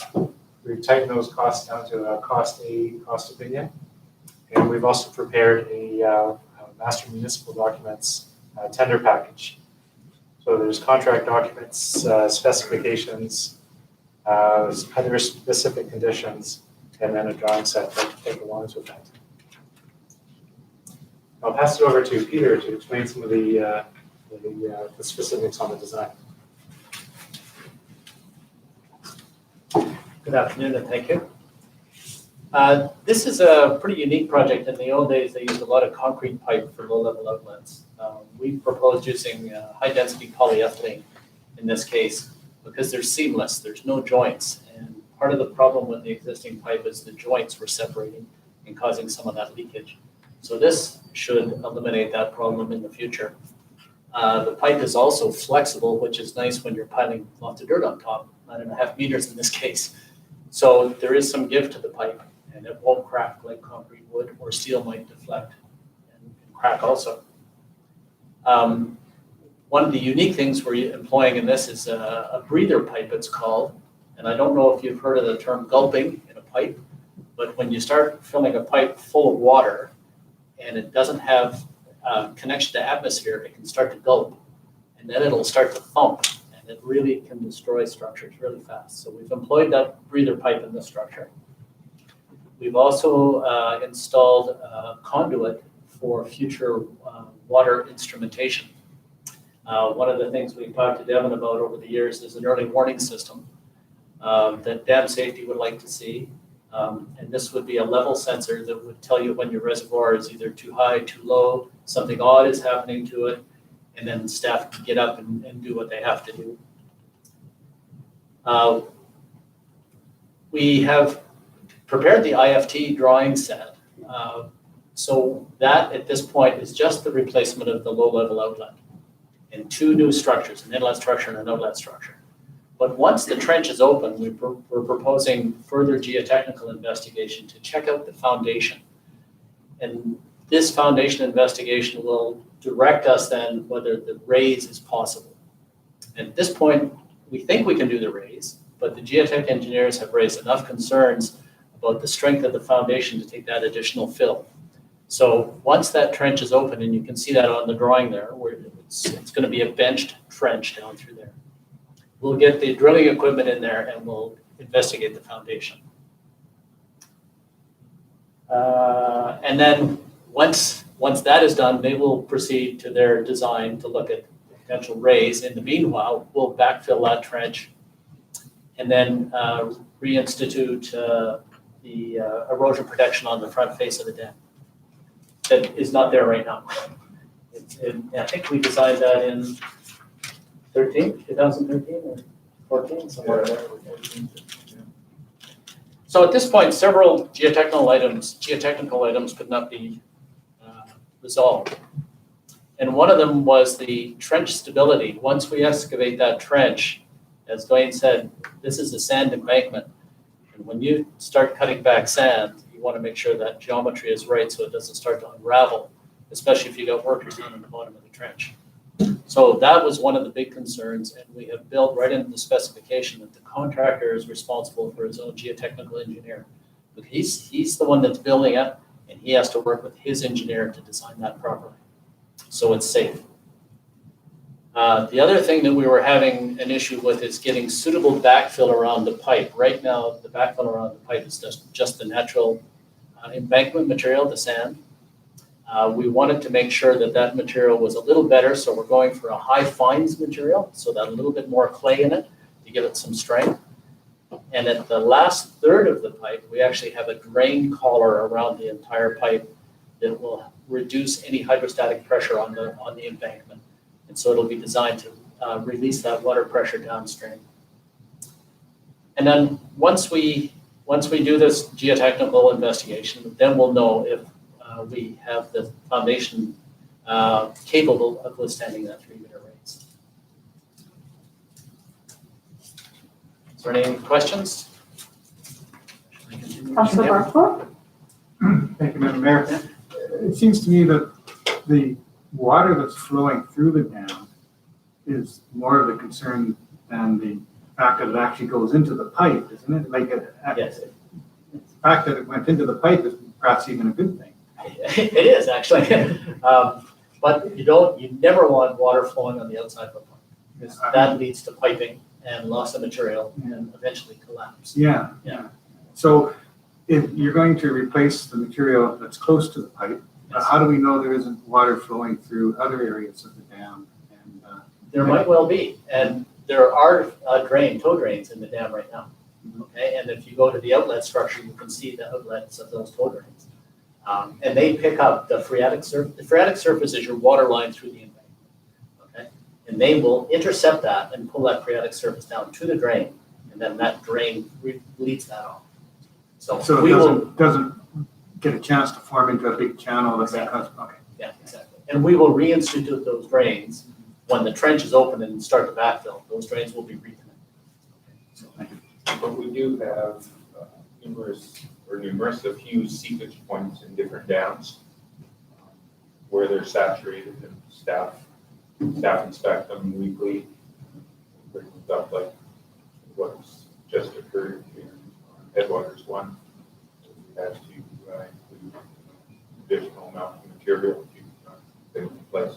We've tightened those costs down to a cost opinion, and we've also prepared a master municipal documents tender package. So there's contract documents, specifications, other specific conditions, and then a drawing set that take along with that. I'll pass it over to Peter to explain some of the specifics on the design. Good afternoon and thank you. This is a pretty unique project. In the old days, they used a lot of concrete pipe for low-level outlets. We proposed using high-density polyethylene in this case because they're seamless, there's no joints. And part of the problem with the existing pipe is the joints were separating and causing some of that leakage. So this should eliminate that problem in the future. The pipe is also flexible, which is nice when you're piling lots of dirt on top, 9.5 meters in this case. So there is some give to the pipe, and it won't crack like concrete would, or steel might deflect and crack also. One of the unique things we're employing in this is a breather pipe, it's called. And I don't know if you've heard of the term gulping in a pipe, but when you start filling a pipe full of water and it doesn't have connection to atmosphere, it can start to gulp, and then it'll start to thump. It really can destroy structures really fast. So we've employed that breather pipe in this structure. We've also installed a conduit for future water instrumentation. One of the things we've talked to Devin about over the years is an early warning system that dam safety would like to see. And this would be a level sensor that would tell you when your reservoir is either too high, too low, something odd is happening to it, and then staff can get up and do what they have to do. We have prepared the IFT drawing set. So that at this point is just the replacement of the low-level outlet and 2 new structures, an inlet structure and an outlet structure. But once the trench is open, we're proposing further geotechnical investigation to check out the foundation. And this foundation investigation will direct us then whether the raise is possible. And at this point, we think we can do the raise, but the geotech engineers have raised enough concerns about the strength of the foundation to take that additional fill. So once that trench is open, and you can see that on the drawing there, where it's going to be a benched trench down through there. We'll get the drilling equipment in there and we'll investigate the foundation. And then once that is done, they will proceed to their design to look at potential raise. In the meanwhile, we'll backfill that trench and then reinstitute the erosion protection on the front face of the dam. That is not there right now. I think we designed that in 2013 or 14, somewhere there. So at this point, several geotechnical items could not be resolved. And one of them was the trench stability. Once we excavate that trench, as Dwayne said, this is a sand embankment. And when you start cutting back sand, you want to make sure that geometry is right so it doesn't start to unravel, especially if you got workers down in the bottom of the trench. So that was one of the big concerns, and we have built right into the specification that the contractor is responsible for his own geotechnical engineer. But he's the one that's building it, and he has to work with his engineer to design that properly, so it's safe. The other thing that we were having an issue with is getting suitable backfill around the pipe. Right now, the backfill around the pipe is just the natural embankment material, the sand. We wanted to make sure that that material was a little better, so we're going for a high fines material, so that a little bit more clay in it to give it some strength. And at the last third of the pipe, we actually have a drain collar around the entire pipe that will reduce any hydrostatic pressure on the embankment. And so it'll be designed to release that water pressure downstream. And then once we do this geotechnical investigation, then we'll know if we have the foundation capable of withstanding that 3-meter raise. Is there any questions? Councilor Barfoot? Thank you, Madam Mayor. It seems to me that the water that's flowing through the dam is more of a concern than the fact that it actually goes into the pipe, isn't it? Like Yes. The fact that it went into the pipe is perhaps even a good thing. It is actually, but you never want water flowing on the outside of a pipe. because that leads to piping and loss of material and eventually collapse. Yeah, yeah. So if you're going to replace the material that's close to the pipe, how do we know there isn't water flowing through other areas of the dam? And There might well be, and there are tow drains in the dam right now. Okay, and if you go to the outlet structure, you can see the outlets of those tow drains. And they pick up the phreatic surface. The phreatic surface is your water line through the embankment. Okay, and they will intercept that and pull that phreatic surface down to the drain, and then that drain leads that off. So it doesn't get a chance to form into a big channel that's okay. Yeah, exactly. And we will reinstitute those drains when the trench is open and start to backfill. Those drains will be reconnected. But we do have a few seepage points in different dams where they're saturated, and staff inspect them weekly. Bring stuff like what's just occurred in Headwaters 1. We had to include additional amount of material to put in place.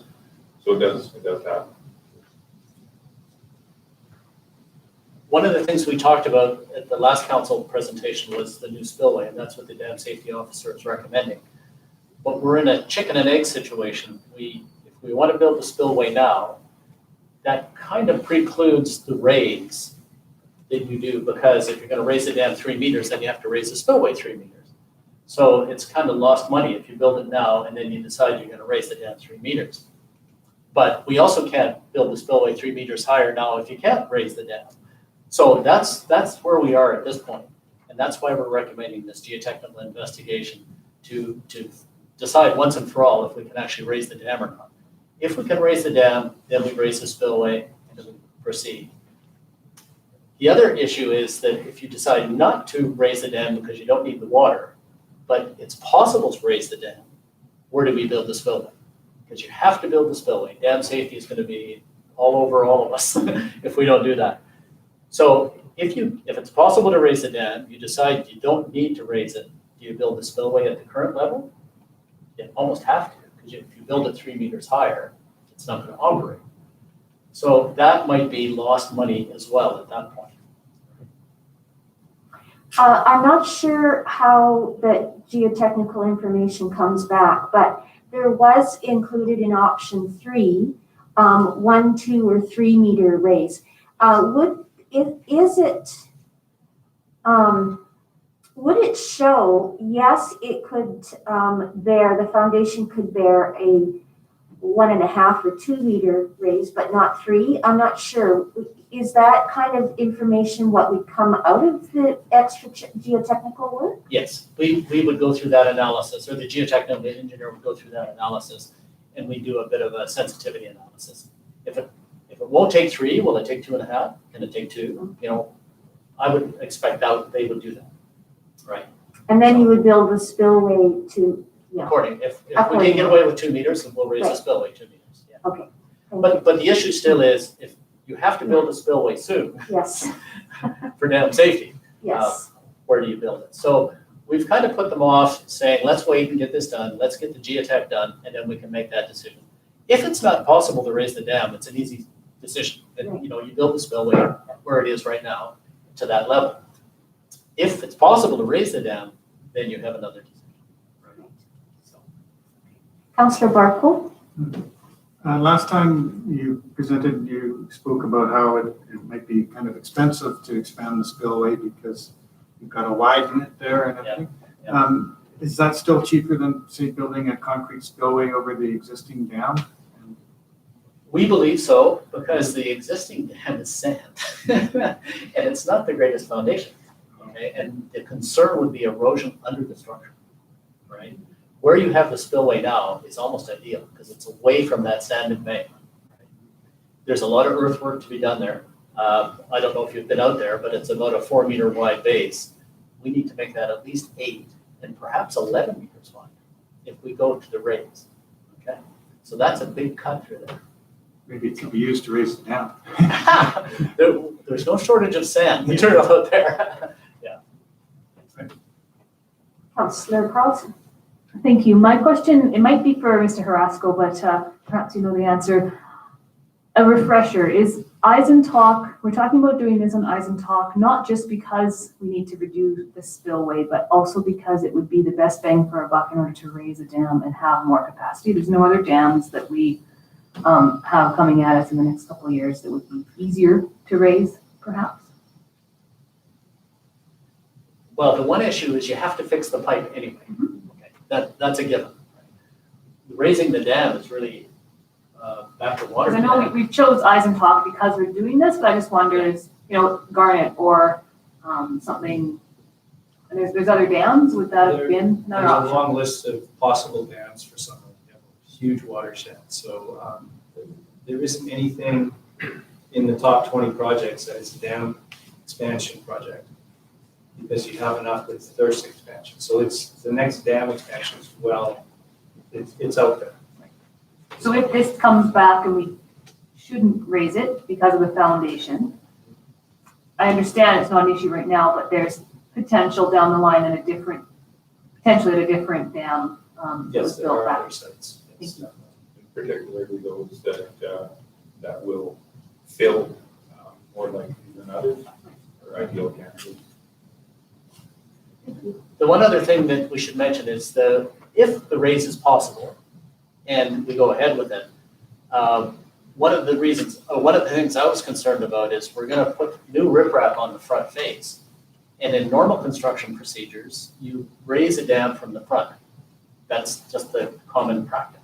So it does happen. One of the things we talked about at the last council presentation was the new spillway, and that's what the dam safety officer is recommending. But we're in a chicken and egg situation. If we want to build the spillway now, that kind of precludes the raise that you do, because if you're going to raise the dam 3 meters, then you have to raise the spillway 3 meters. So it's kind of lost money if you build it now and then you decide you're going to raise the dam 3 meters. But we also can't build the spillway 3 meters higher now if you can't raise the dam. So that's where we are at this point. And that's why we're recommending this geotechnical investigation to decide once and for all if we can actually raise the dam or not. If we can raise the dam, then we raise the spillway and then we proceed. The other issue is that if you decide not to raise the dam because you don't need the water, but it's possible to raise the dam, where do we build the spillway? Because you have to build the spillway. Dam safety is going to be all over all of us if we don't do that. So if it's possible to raise the dam, you decide you don't need to raise it, do you build the spillway at the current level? You almost have to, because if you build it 3 meters higher, it's not going to operate. So that might be lost money as well at that point. I'm not sure how the geotechnical information comes back, but there was included in option 3, 1, 2, or 3 meter raise. Would it show, yes, it could the foundation could bear a 1.5 or 2 meter raise, but not 3? I'm not sure. Is that kind of information what would come out of the extra geotechnical work? Yes, we would go through that analysis, or the geotechnical engineer would go through that analysis, and we do a bit of a sensitivity analysis. If it won't take 3, will it take 2.5? Can it take 2? I would expect that they would do that, right? And then you would build the spillway to, According, if we can get away with 2 meters, then we'll raise the spillway 2 meters. Yeah. Okay. But the issue still is, if you have to build a spillway soon Yes. for dam safety, Yes. where do you build it? So we've kind of put them off, saying, let's wait and get this done, let's get the geotech done, and then we can make that decision. If it's not possible to raise the dam, it's an easy decision. And, you build the spillway where it is right now to that level. If it's possible to raise the dam, then you have another decision. Councillor Barco? Last time you presented, you spoke about how it might be kind of expensive to expand the spillway because you've got to widen it there and everything. Yeah. Is that still cheaper than, say, building a concrete spillway over the existing dam? We believe so, because the existing dam is sand, and it's not the greatest foundation. Okay, and the concern would be erosion under the structure, right? Where you have the spillway now is almost ideal because it's away from that sand embankment. There's a lot of earthwork to be done there. I don't know if you've been out there, but it's about a 4 meter wide base. We need to make that at least 8 and perhaps 11 meters wide if we go to the raise. Okay, so that's a big cut through there. Maybe it could be used to raise the dam. There's no shortage of sand material out there. Yeah. Councillor Carlson? Thank you. My question, it might be for Mr. Harasco, but perhaps you know the answer. A refresher, is Eisentalk, we're talking about doing this on Eisentalk, not just because we need to reduce the spillway, but also because it would be the best bang for our buck in order to raise a dam and have more capacity. There's no other dams that we have coming at us in the next couple of years that would be easier to raise, perhaps. Well, the one issue is you have to fix the pipe anyway. Okay, that's a given. Raising the dam is really back to water. Because I know we chose Eisentalk because we're doing this, but I just wonder is, Garnet or something, and there's other dams, would that have been another There's a option? long list of possible dams for Summerland. We have a huge watershed, so there isn't anything in the top 20 projects that is a dam expansion project, because you have enough with thirst expansion. So it's the next dam expansion as well. It's out there. So if this comes back and we shouldn't raise it because of the foundation, I understand it's not an issue right now, but there's potential down the line at potentially at a different dam. Yes, there built are back. other sites. Yes. Particularly those that will fill more likely than others, or ideal candidates. The one other thing that we should mention is if the raise is possible and we go ahead with it, one of the things I was concerned about is we're gonna put new riprap on the front face. And in normal construction procedures, you raise a dam from the front. That's just the common practice.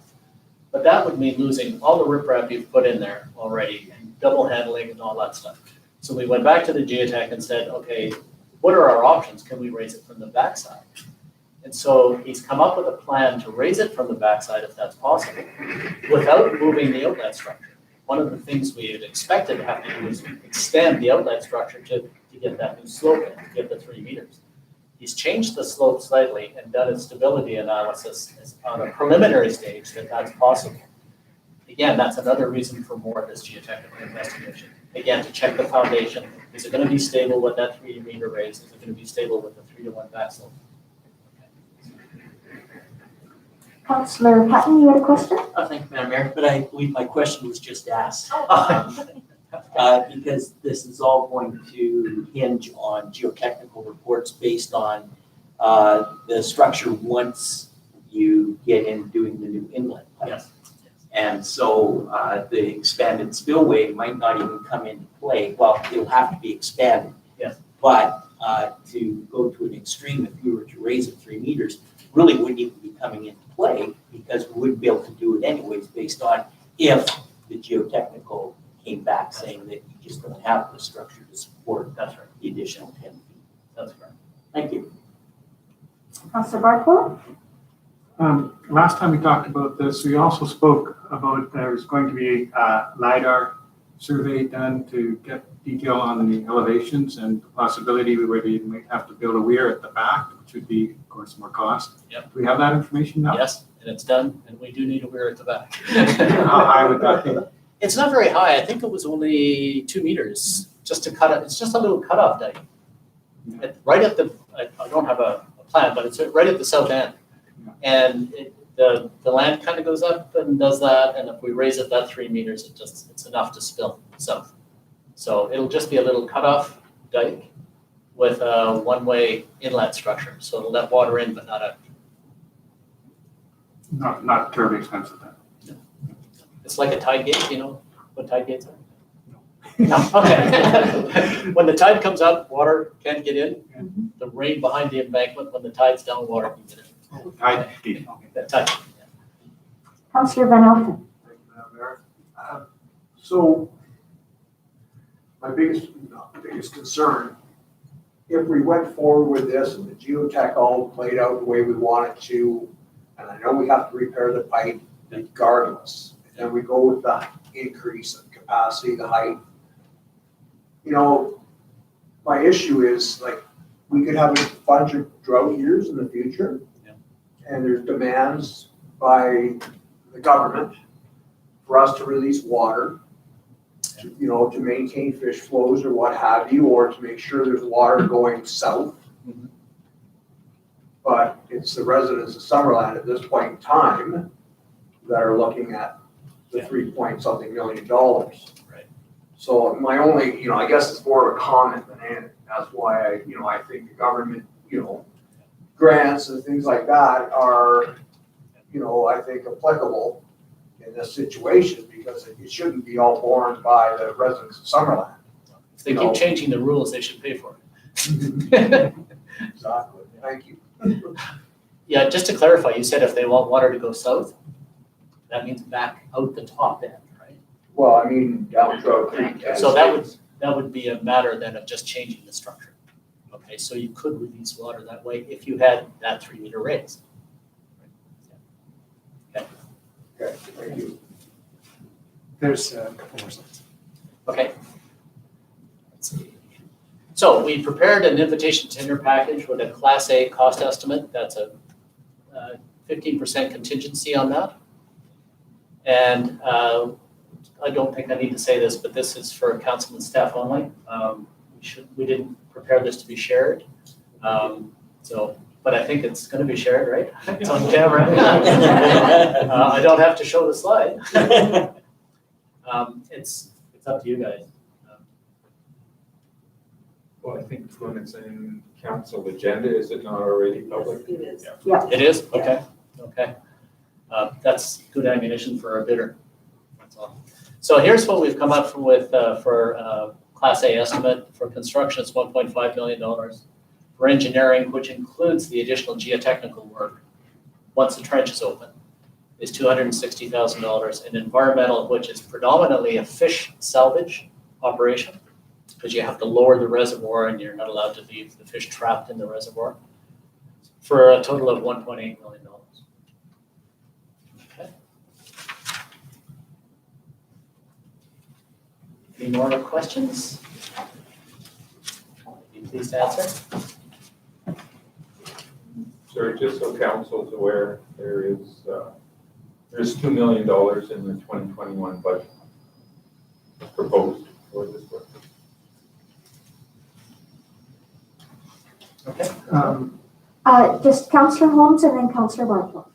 But that would mean losing all the riprap you've put in there already and double handling and all that stuff. So we went back to the geotech and said, okay, what are our options? Can we raise it from the backside? And so he's come up with a plan to raise it from the backside if that's possible, without moving the outlet structure. One of the things we had expected to have to do is extend the outlet structure to get that new slope in, to get the 3 meters. He's changed the slope slightly and done a stability analysis on a preliminary stage that that's possible. Again, that's another reason for more of this geotechnical investigation. Again, to check the foundation. Is it going to be stable with that 3 meter raise? Is it going to be stable with the 3-to-1 backslope? Councillor Patton, you had a question? Thank you, Madam Mayor, but I believe my question was just asked. Because this is all going to hinge on geotechnical reports based on the structure once you get in doing the new inlet pipe. Yes. And so the expanded spillway might not even come into play. Well, it'll have to be expanded. Yes. But to go to an extreme, if we were to raise it 3 meters, really wouldn't even be coming into play, because we wouldn't be able to do it anyways based on if the geotechnical came back saying that you just don't have the structure to support That's right. the additional 10 feet. That's correct. Thank you. Councillor Barco? Last time we talked about this, we also spoke about there's going to be a LiDAR survey done to get detail on the elevations and the possibility where we might have to build a weir at the back, which would be, of course, more cost. Yep. Do we have that information now? Yes, and it's done, and we do need a weir at the back. How high would that be? It's not very high. I think it was only 2 meters, just to cut it. It's just a little cutoff dike. Right at the, I don't have a plan, but it's right at the south end. And the land kind of goes up and does that, and if we raise it that 3 meters, it's enough to spill south. So it'll just be a little cutoff dike with a one-way inlet structure. So it'll let water in, but not out. Not terribly expensive then. It's like a tide gate, you know what tide gates are? No, okay. When the tide comes up, water can't get in. The rain behind the embankment, when the tide's down, water can get in. That tide. Councillor Van Elfen? Thank you, Madam Mayor. So my biggest concern, if we went forward with this and the geotech all played out the way we want it to, and I know we have to repair the pipe regardless, and then we go with the increase of capacity, the height. You know, my issue is, like, we could have a bunch of drought years in the future. Yeah. And there's demands by the government for us to release water, to maintain fish flows or what have you, or to make sure there's water going south. Mhm. But it's the residents of Summerland at this point in time that are looking at the $3 point something million. Right. So my only, I guess it's more of a comment than anything. That's why I think the government, grants and things like that are, I think applicable in this situation because it shouldn't be all borne by the residents of Summerland. If they keep changing the rules, they should pay for it. Exactly. Thank you. Yeah, just to clarify, you said if they want water to go south, that means back out the top end, right? Well, I mean, down Trout Creek. So that would be a matter then of just changing the structure. Okay, so you could release water that way if you had that 3-meter raise. Okay, thank you. There's a couple more slides. Okay. Let's see. So we prepared an invitation tender package with a Class A cost estimate. That's a 15% contingency on that. And I don't think I need to say this, but this is for council and staff only. We didn't prepare this to be shared. But I think it's going to be shared, right? It's on camera. I don't have to show the slide. It's up to you guys. Well, I think when it's in council agenda, is it not already public? It is. It is? Okay, okay. That's good ammunition for a bidder. That's all. So here's what we've come up with for Class A estimate. For construction, it's $1.5 million. For engineering, which includes the additional geotechnical work, once the trench is open, is $260,000. And environmental, which is predominantly a fish salvage operation, because you have to lower the reservoir and you're not allowed to leave the fish trapped in the reservoir, for a total of $1.8 million. Okay. Any more questions? Be pleased to answer. Sorry, just so council's aware, there's $2 million in the 2021 budget proposed for this work. Okay. Just Councillor Holmes and then Councillor Bartle.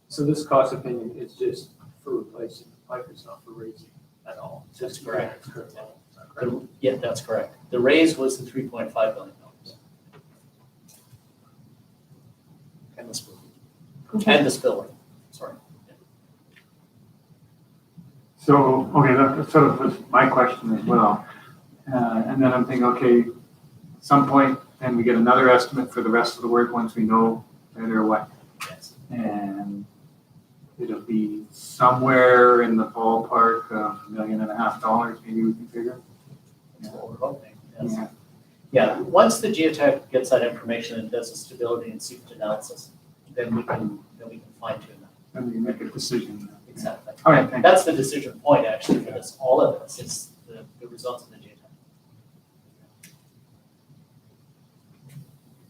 So this cost opinion is just for replacing the pipe, it's not for raising at all. It's just Correct. current level. Is that correct? Yeah, that's correct. The raise was the $3.5 million. And the spillway. And the spillway, sorry. So, okay, that sort of was my question as well. And then I'm thinking, okay, at some point, then we get another estimate for the rest of the work once we know better what. Yes. And it'll be somewhere in the ballpark of $1.5 million, maybe we can figure. That's what we're hoping, yes. Yeah. Yeah, once the geotech gets that information and does a stability and seepage analysis, then we can fine tune that. And we make a decision. Exactly. All right, thanks. That's the decision point actually for this, all of this, is the results of the geotech.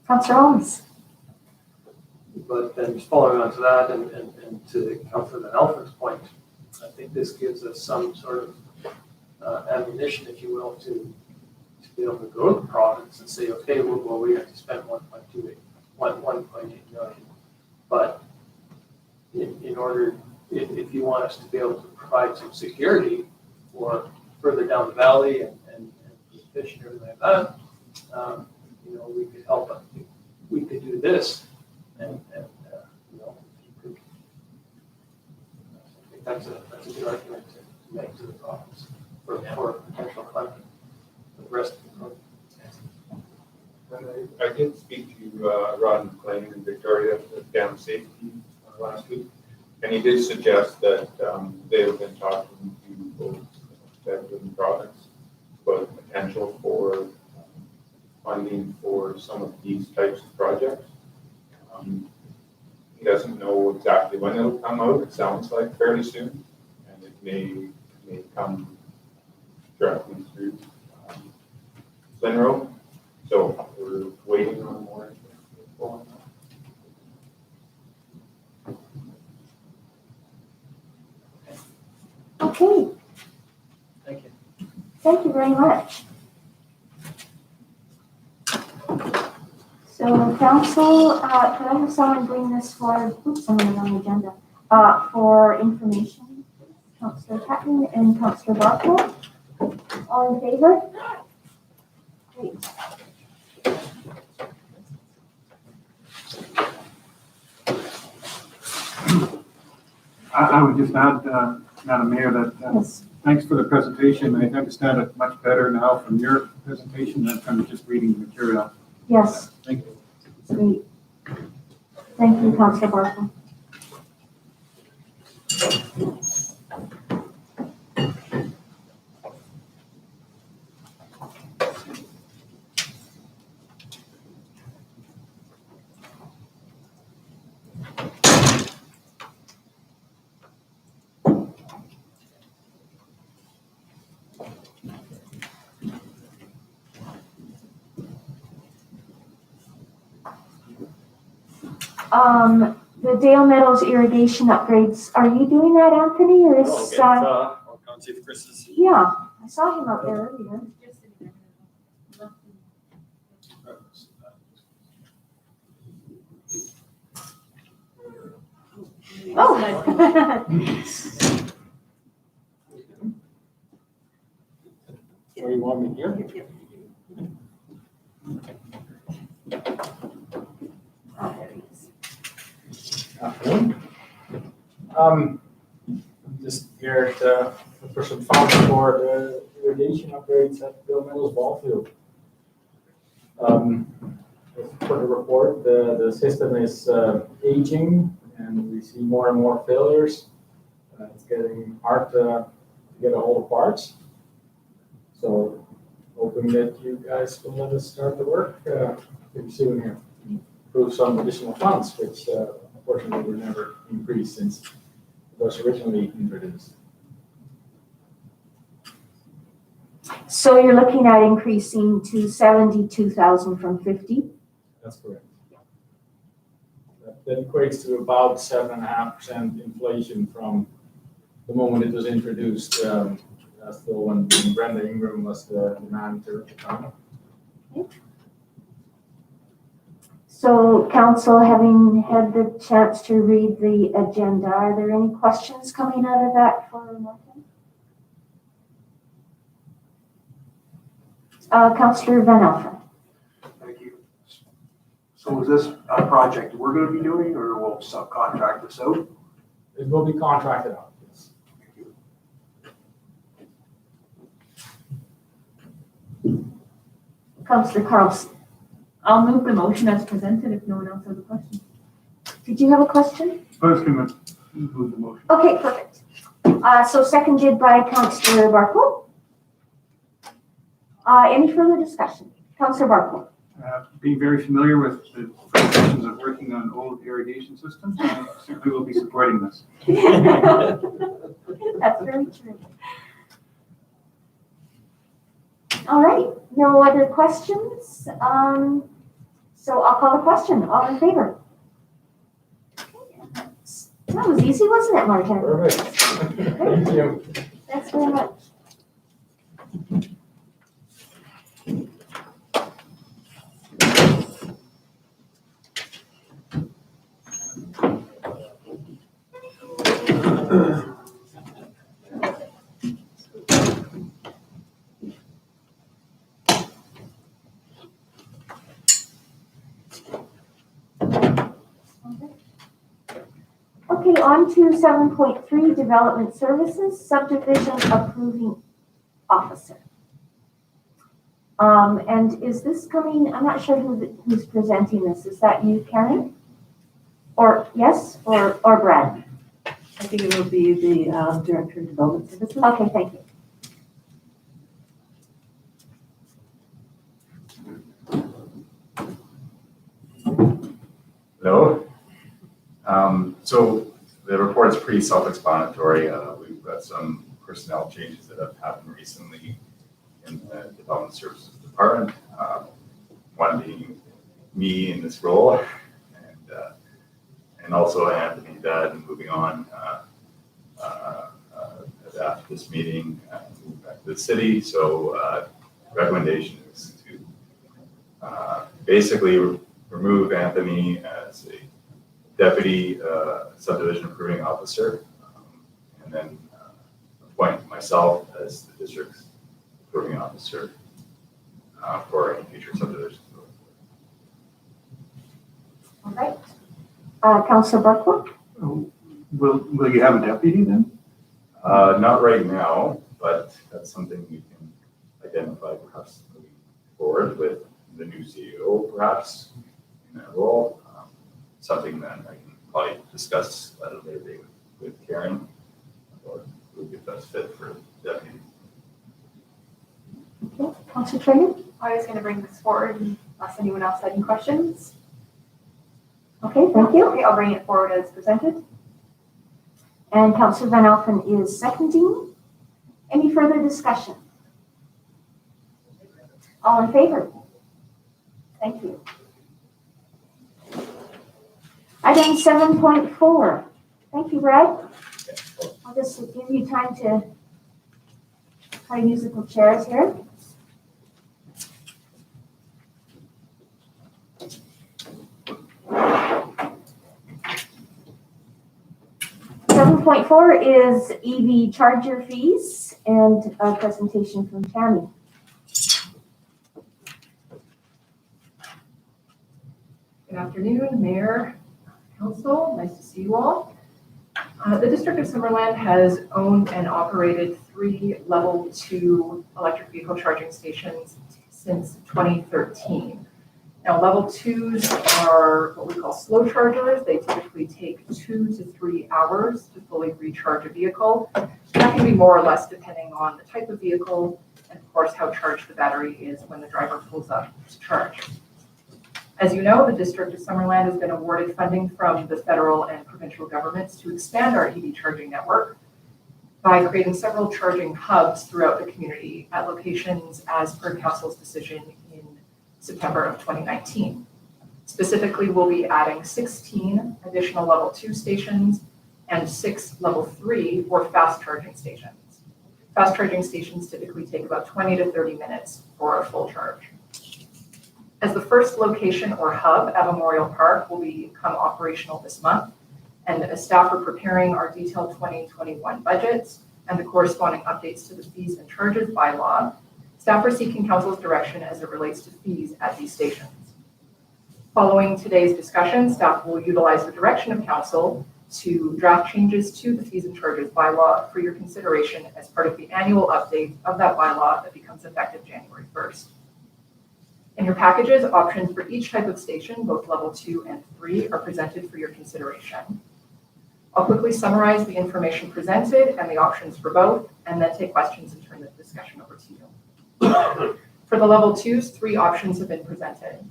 Councillor Holmes. But then just following on to that and to Councillor Van Elfen's point, I think this gives us some sort of ammunition, if you will, to be able to go to the province and say, okay, well, we have to spend 1.8 million. But in order, if you want us to be able to provide some security for further down the valley and fish and everything like that, we could help. We could do this, and you could. I think that's a good argument to make to the province for potential funding for the rest of the program. And I did speak to Rod McLean in Victoria at Dam Safety last week, and he did suggest that they have been talking to both federal and province about the potential for funding for some of these types of projects. He doesn't know exactly when it'll come out. It sounds like fairly soon, and it may come directly through Glenroe. So we're waiting on more info on that. Okay, Thank you. thank you very much. So council, could I have someone bring this forward, oops, I'm on the agenda, for information? Councillor Patton and Councillor Bartle. All in favor? Great. I would just add, Madam Mayor, that Yes. thanks for the presentation. I understand it much better now from your presentation than from just reading the material. Yes. Thank you. Great. Thank you, Councillor Barkle. The Dale Meadows irrigation upgrades, are you doing that, Anthony, or is, I'll go and see if Chris is. yeah, I saw him out there earlier. Oh. Where you want me here? Oh, there he is. Afternoon. I'm just here to for some funds for the irrigation upgrades at Bill Meadows ball field. For the report, the system is aging and we see more and more failures. It's getting hard to get a hold of parts. So hoping that you guys will let us start the work pretty soon here. Approve some additional funds, which unfortunately were never increased since it was originally introduced. So you're looking at increasing to 72,000 from 50? That's correct. That equates to about 7.5% inflation from the moment it was introduced. Still when Brenda Ingram was the manager at the time. So council, having had the chance to read the agenda, are there any questions coming out of that for Martin? Councillor Van Elfen. Thank you. So is this a project we're gonna be doing, or we'll subcontract this out? It will be contracted out, yes. Councillor Carlson. I'll move the motion as presented if no one else has a question. Did you have a question? I was going to move the motion. Okay, perfect. So seconded by Councillor Barkle. Any further discussion? Councillor Barkle. Being very familiar with the frustrations of working on old irrigation systems, I certainly will be supporting this. That's very true. All right, no other questions? So I'll call the question. All in favor? That was easy, wasn't it, Martin? Perfect. Thank you. Thanks very much. Okay, on to 7.3, Development Services, Subdivision Approving Officer. And is this coming, I'm not sure who's presenting this. Is that you, Karen? Or, yes, or Brad? I think it will be the Director of Development Services. Okay, thank you. Hello. So the report is pretty self-explanatory. We've got some personnel changes that have happened recently in the Development Services Department. One being me in this role, and also Anthony Dunn moving on after this meeting, moving back to the city. So recommendation is to basically remove Anthony as a deputy subdivision approving officer, and then appoint myself as the district's approving officer for any future subdivisions. All right. Councillor Barkwood? Will you have a deputy then? Not right now, but that's something we can identify perhaps moving forward with the new CEO perhaps in that role. Something that I can probably discuss at a later date with Karen, or who would be best fit for deputy. Okay, Councillor Traigan? I was going to bring this forward unless anyone else had any questions. Okay, thank you. Okay, I'll bring it forward as presented. And Councillor Van Alphen is seconding. Any further discussion? All in favor? Thank you. Item 7.4. Thank you, Brad. I'll just give you time to play musical chairs here. Seven point four is EV charger fees and a presentation from Tammy. Good afternoon, Mayor, Council, nice to see you all. The District of Summerland has owned and operated 3 level 2 electric vehicle charging stations since 2013. Now, level 2s are what we call slow chargers. They typically take 2 to 3 hours to fully recharge a vehicle. That can be more or less depending on the type of vehicle and, of course, how charged the battery is when the driver pulls up to charge. As you know, the District of Summerland has been awarded funding from the federal and provincial governments to expand our EV charging network by creating several charging hubs throughout the community at locations as per Council's decision in September of 2019. Specifically, we'll be adding 16 additional level 2 stations and 6 level 3 or fast charging stations. Fast charging stations typically take about 20 to 30 minutes for a full charge. As the first location or hub at Memorial Park will become operational this month, and as staff are preparing our detailed 2021 budgets and the corresponding updates to the fees and charges bylaw, staff are seeking Council's direction as it relates to fees at these stations. Following today's discussion, staff will utilize the direction of Council to draft changes to the fees and charges bylaw for your consideration as part of the annual update of that bylaw that becomes effective January 1st. In your packages, options for each type of station, both level 2 and 3, are presented for your consideration. I'll quickly summarize the information presented and the options for both, and then take questions and turn the discussion over to you. For the level 2s, 3 options have been presented.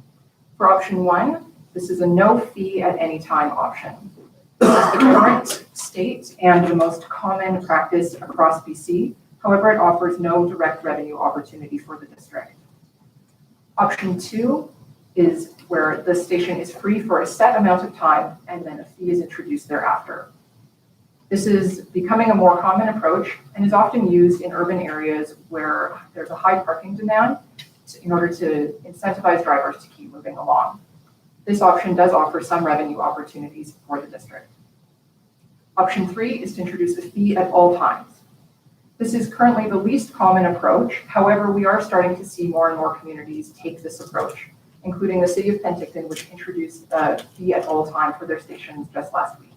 For option 1, this is a no fee at any time option. This is the current state and the most common practice across BC. However, it offers no direct revenue opportunity for the district. Option 2 is where the station is free for a set amount of time and then a fee is introduced thereafter. This is becoming a more common approach and is often used in urban areas where there's a high parking demand in order to incentivize drivers to keep moving along. This option does offer some revenue opportunities for the district. Option 3 is to introduce a fee at all times. This is currently the least common approach. However, we are starting to see more and more communities take this approach, including the City of Penticton, which introduced a fee at all time for their stations just last week.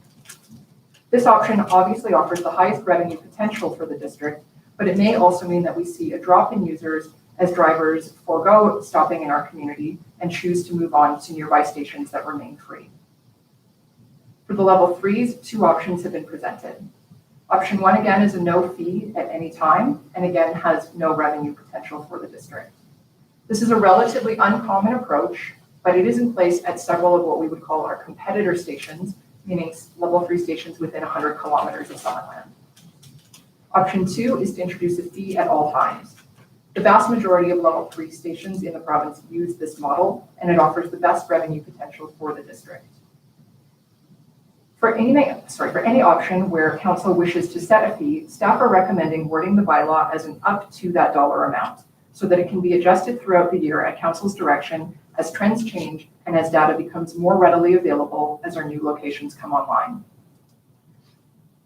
This option obviously offers the highest revenue potential for the district, but it may also mean that we see a drop in users as drivers forego stopping in our community and choose to move on to nearby stations that remain free. For the level 3s, 2 options have been presented. Option 1 again is a no fee at any time and again has no revenue potential for the district. This is a relatively uncommon approach, but it is in place at several of what we would call our competitor stations, meaning level 3 stations within 100 kilometers of Summerland. Option 2 is to introduce a fee at all times. The vast majority of level 3 stations in the province use this model, and it offers the best revenue potential for the district. For any option where council wishes to set a fee, staff are recommending wording the bylaw as an up to that dollar amount so that it can be adjusted throughout the year at council's direction as trends change and as data becomes more readily available as our new locations come online.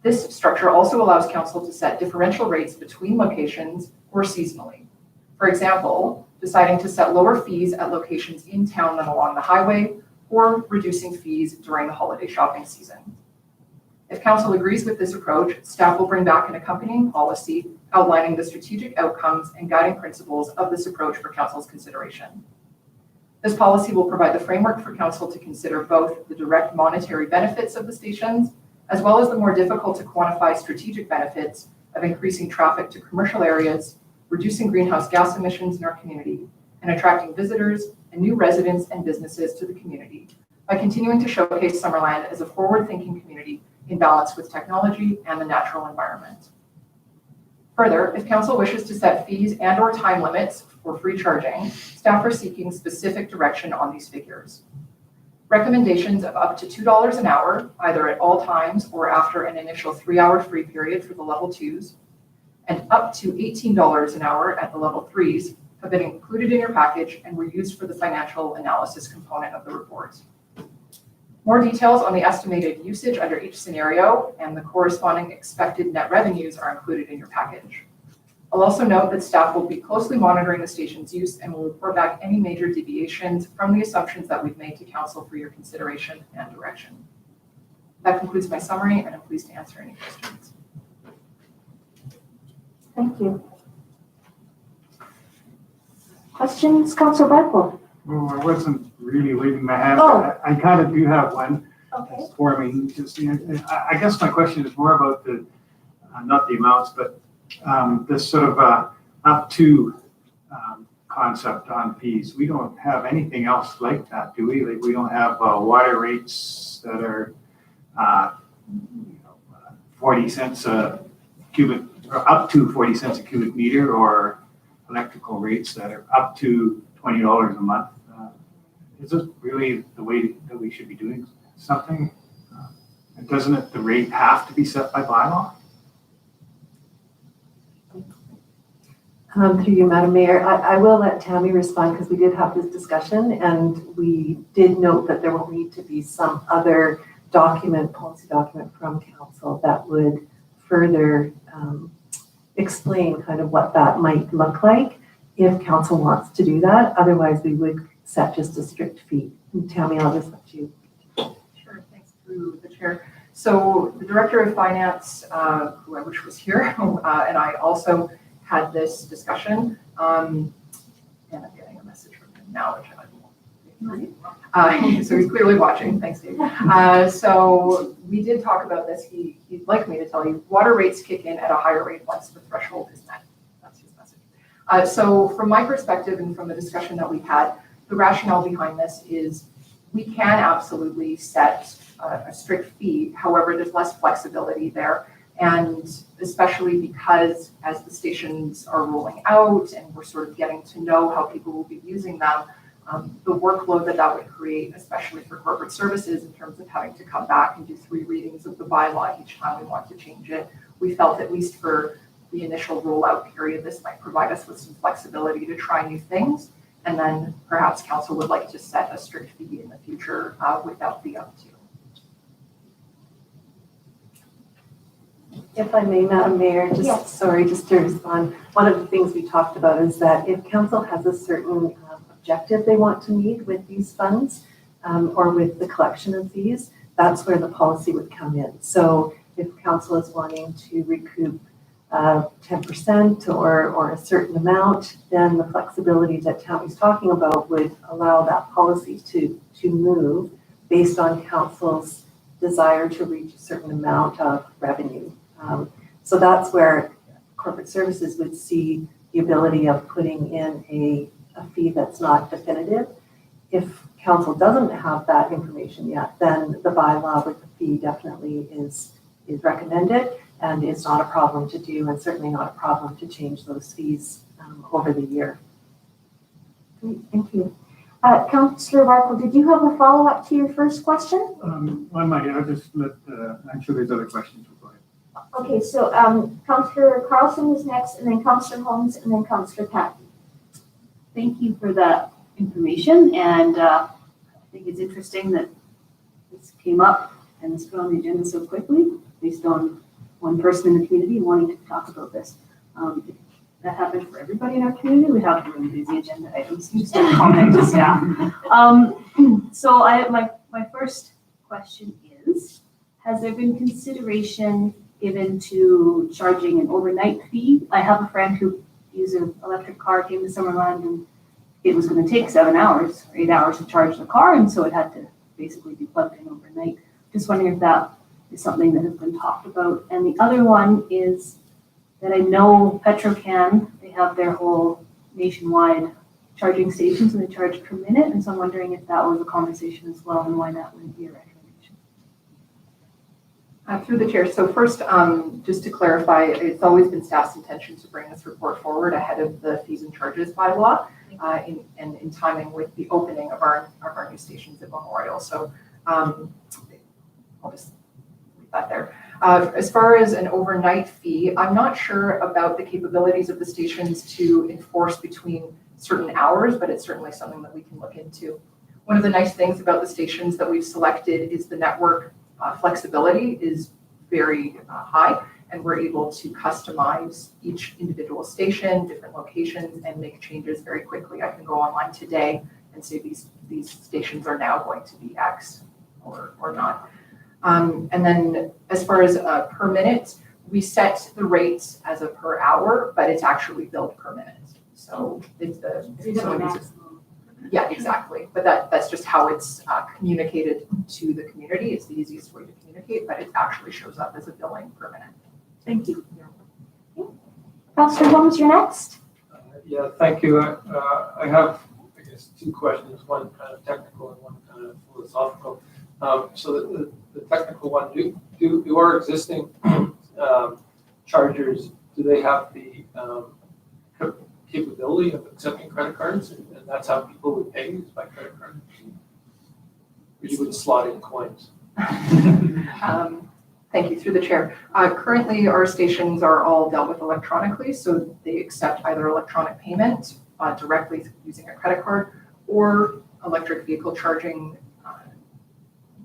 This structure also allows council to set differential rates between locations or seasonally. For example, deciding to set lower fees at locations in town than along the highway, or reducing fees during the holiday shopping season. If council agrees with this approach, staff will bring back an accompanying policy outlining the strategic outcomes and guiding principles of this approach for council's consideration. This policy will provide the framework for council to consider both the direct monetary benefits of the stations, as well as the more difficult to quantify strategic benefits of increasing traffic to commercial areas, reducing greenhouse gas emissions in our community, and attracting visitors and new residents and businesses to the community by continuing to showcase Summerland as a forward-thinking community in balance with technology and the natural environment. Further, if council wishes to set fees and/or time limits for free charging, staff are seeking specific direction on these figures. Recommendations of up to $2 an hour, either at all times or after an initial 3-hour free period for the level 2s, and up to $18 an hour at the level 3s have been included in your package and were used for the financial analysis component of the report. More details on the estimated usage under each scenario and the corresponding expected net revenues are included in your package. I'll also note that staff will be closely monitoring the station's use and will report back any major deviations from the assumptions that we've made to council for your consideration and direction. That concludes my summary, and I'm pleased to answer any questions. Thank you. Questions, Councillor Bradford? Well, I wasn't really waving my hand, Oh. but I kind of do have one Okay. for me. Just, I guess my question is more about the, not the amounts, but this sort of up to concept on fees. We don't have anything else like that, do we? Like, we don't have water rates that are 40 cents a cubic, or up to 40 cents a cubic meter, or electrical rates that are up to $20 a month. Is this really the way that we should be doing something? And doesn't the rate have to be set by bylaw? Through you, Madam Mayor, I will let Tammy respond because we did have this discussion and we did note that there will need to be some other document, policy document from council that would further explain kind of what that might look like if council wants to do that. Otherwise, we would set just a strict fee. And Tammy, I'll just let you. Sure, thanks through the chair. So the Director of Finance, who I wish was here, and I also had this discussion, and I'm getting a message from him now, which I won't. So he's clearly watching. Thanks, Dave. So we did talk about this. He'd like me to tell you, water rates kick in at a higher rate once the threshold is met. That's his message. So from my perspective and from the discussion that we've had, the rationale behind this is we can absolutely set a strict fee. However, there's less flexibility there. And especially because as the stations are rolling out and we're sort of getting to know how people will be using them, the workload that would create, especially for corporate services in terms of having to come back and do 3 readings of the bylaw each time we want to change it, we felt at least for the initial rollout period, this might provide us with some flexibility to try new things. And then perhaps council would like to set a strict fee in the future without the up to. If I may, Madam Mayor, Yes. just to respond. One of the things we talked about is that if council has a certain objective they want to meet with these funds or with the collection of these, that's where the policy would come in. So if council is wanting to recoup 10% or a certain amount, then the flexibility that Tammy's talking about would allow that policy to move based on council's desire to reach a certain amount of revenue. So that's where corporate services would see the ability of putting in a fee that's not definitive. If council doesn't have that information yet, then the bylaw with the fee definitely is recommended, and it's not a problem to do, and certainly not a problem to change those fees over the year. Great, thank you. Councillor Barkle, did you have a follow-up to your first question? I might, I'll just let, I'm sure there's other questions. Okay, so Councillor Carlson is next, and then Councillor Holmes, and then Councillor Patten. Thank you for that information, and I think it's interesting that this came up and it's put on the agenda so quickly based on one person in the community wanting to talk about this. I that happen for everybody in our community. We have really busy agenda items, just a comment to staff. So my first question is, has there been consideration given to charging an overnight fee? I have a friend who used an electric car, came to Summerland, and it was going to take 7 hours or 8 hours to charge the car, and so it had to basically be plugged in overnight. Just wondering if that is something that has been talked about. And the other one is that I know Petrocan, they have their whole nationwide charging stations and they charge per minute, and so I'm wondering if that was a conversation as well and why that wouldn't be a recommendation. Through the chair. So first, just to clarify, it's always been staff's intention to bring this report forward ahead of the fees and charges bylaw, in timing with the opening of our new stations at Memorial. So I'll just leave that there. As far as an overnight fee, I'm not sure about the capabilities of the stations to enforce between certain hours, but it's certainly something that we can look into. One of the nice things about the stations that we've selected is the network flexibility is very high, and we're able to customize each individual station, different locations, and make changes very quickly. I can go online today and say these stations are now going to be X or not. And then as far as per minute, we set the rates as a per hour, but it's actually billed per minute. So it's yeah, exactly. But that's just how it's communicated to the community. It's the easiest way to communicate, but it actually shows up as a billing per minute. Thank you. Councillor Holmes, you're next. Yeah, thank you. I have, I guess, two questions, one kind of technical and one kind of philosophical. So the technical one, do our existing chargers, do they have the capability of accepting credit cards, and that's how people would pay is by credit card? Or you would slot in coins? Thank you, through the chair. Currently, our stations are all dealt with electronically, so they accept either electronic payment directly using a credit card, or electric vehicle charging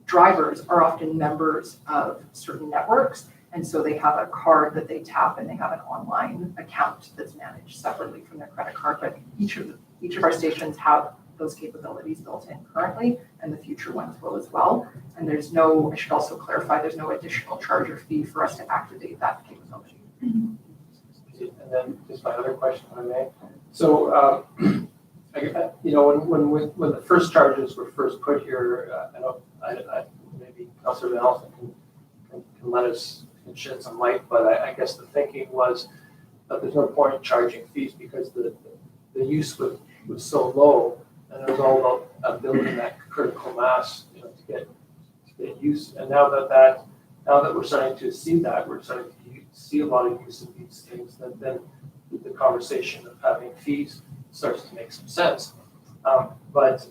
drivers are often members of certain networks, and so they have a card that they tap and they have an online account that's managed separately from their credit card. But each of our stations have those capabilities built in currently, and the future ones will as well. And there's no, I should also clarify, there's no additional charge or fee for us to activate that capability. And then just my other question, if I may. So, when the first charges were first put here, maybe Councilor Nelson can let us shed some light, but I guess the thinking was that there's no point in charging fees because the use was so low, and it was all about building that critical mass, to get use. And now that we're starting to see that, we're starting to see a lot of use of these things, then the conversation of having fees starts to make some sense. But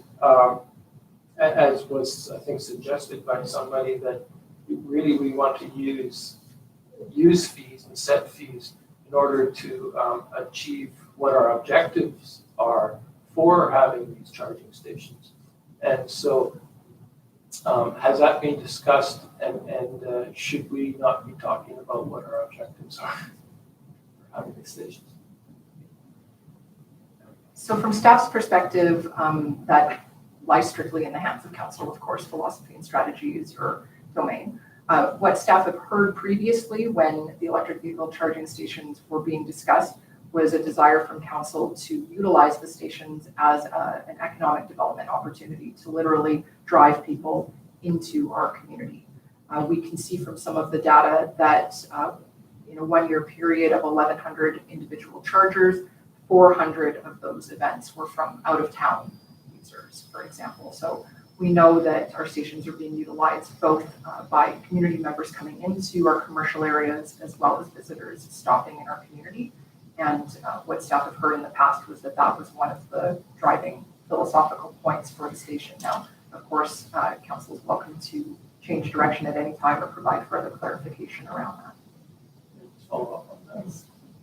as was, I think, suggested by somebody, that really we want to use fees and set fees in order to achieve what our objectives are for having these charging stations. And so has that been discussed, and should we not be talking about what our objectives are for having these stations? So from staff's perspective, that lies strictly in the hands of council. Of course, philosophy and strategy is your domain. What staff have heard previously when the electric vehicle charging stations were being discussed was a desire from council to utilize the stations as an economic development opportunity to literally drive people into our community. We can see from some of the data that in a 1 year period of 1,100 individual chargers, 400 of those events were from out of town users, for example. So we know that our stations are being utilized both by community members coming into our commercial areas as well as visitors stopping in our community. And what staff have heard in the past was that was one of the driving philosophical points for the station. Now, of course, council is welcome to change direction at any time or provide further clarification around that. Just follow up on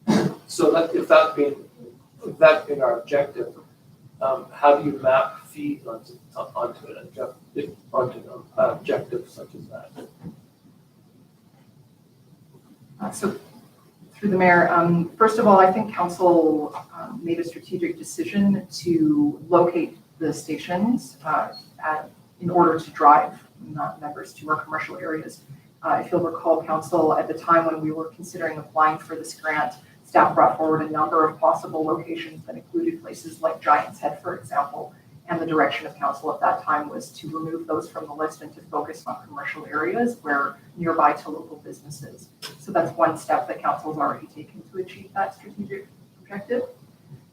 that. So if that being our objective, how do you map fees onto an objective such as that? So Through the mayor, first of all, I think council made a strategic decision to locate the stations in order to drive members to our commercial areas. If you'll recall, council, at the time when we were considering applying for this grant, staff brought forward a number of possible locations that included places like Giant's Head, for example, and the direction of council at that time was to remove those from the list and to focus on commercial areas where nearby to local businesses. So that's one step that council has already taken to achieve that strategic objective.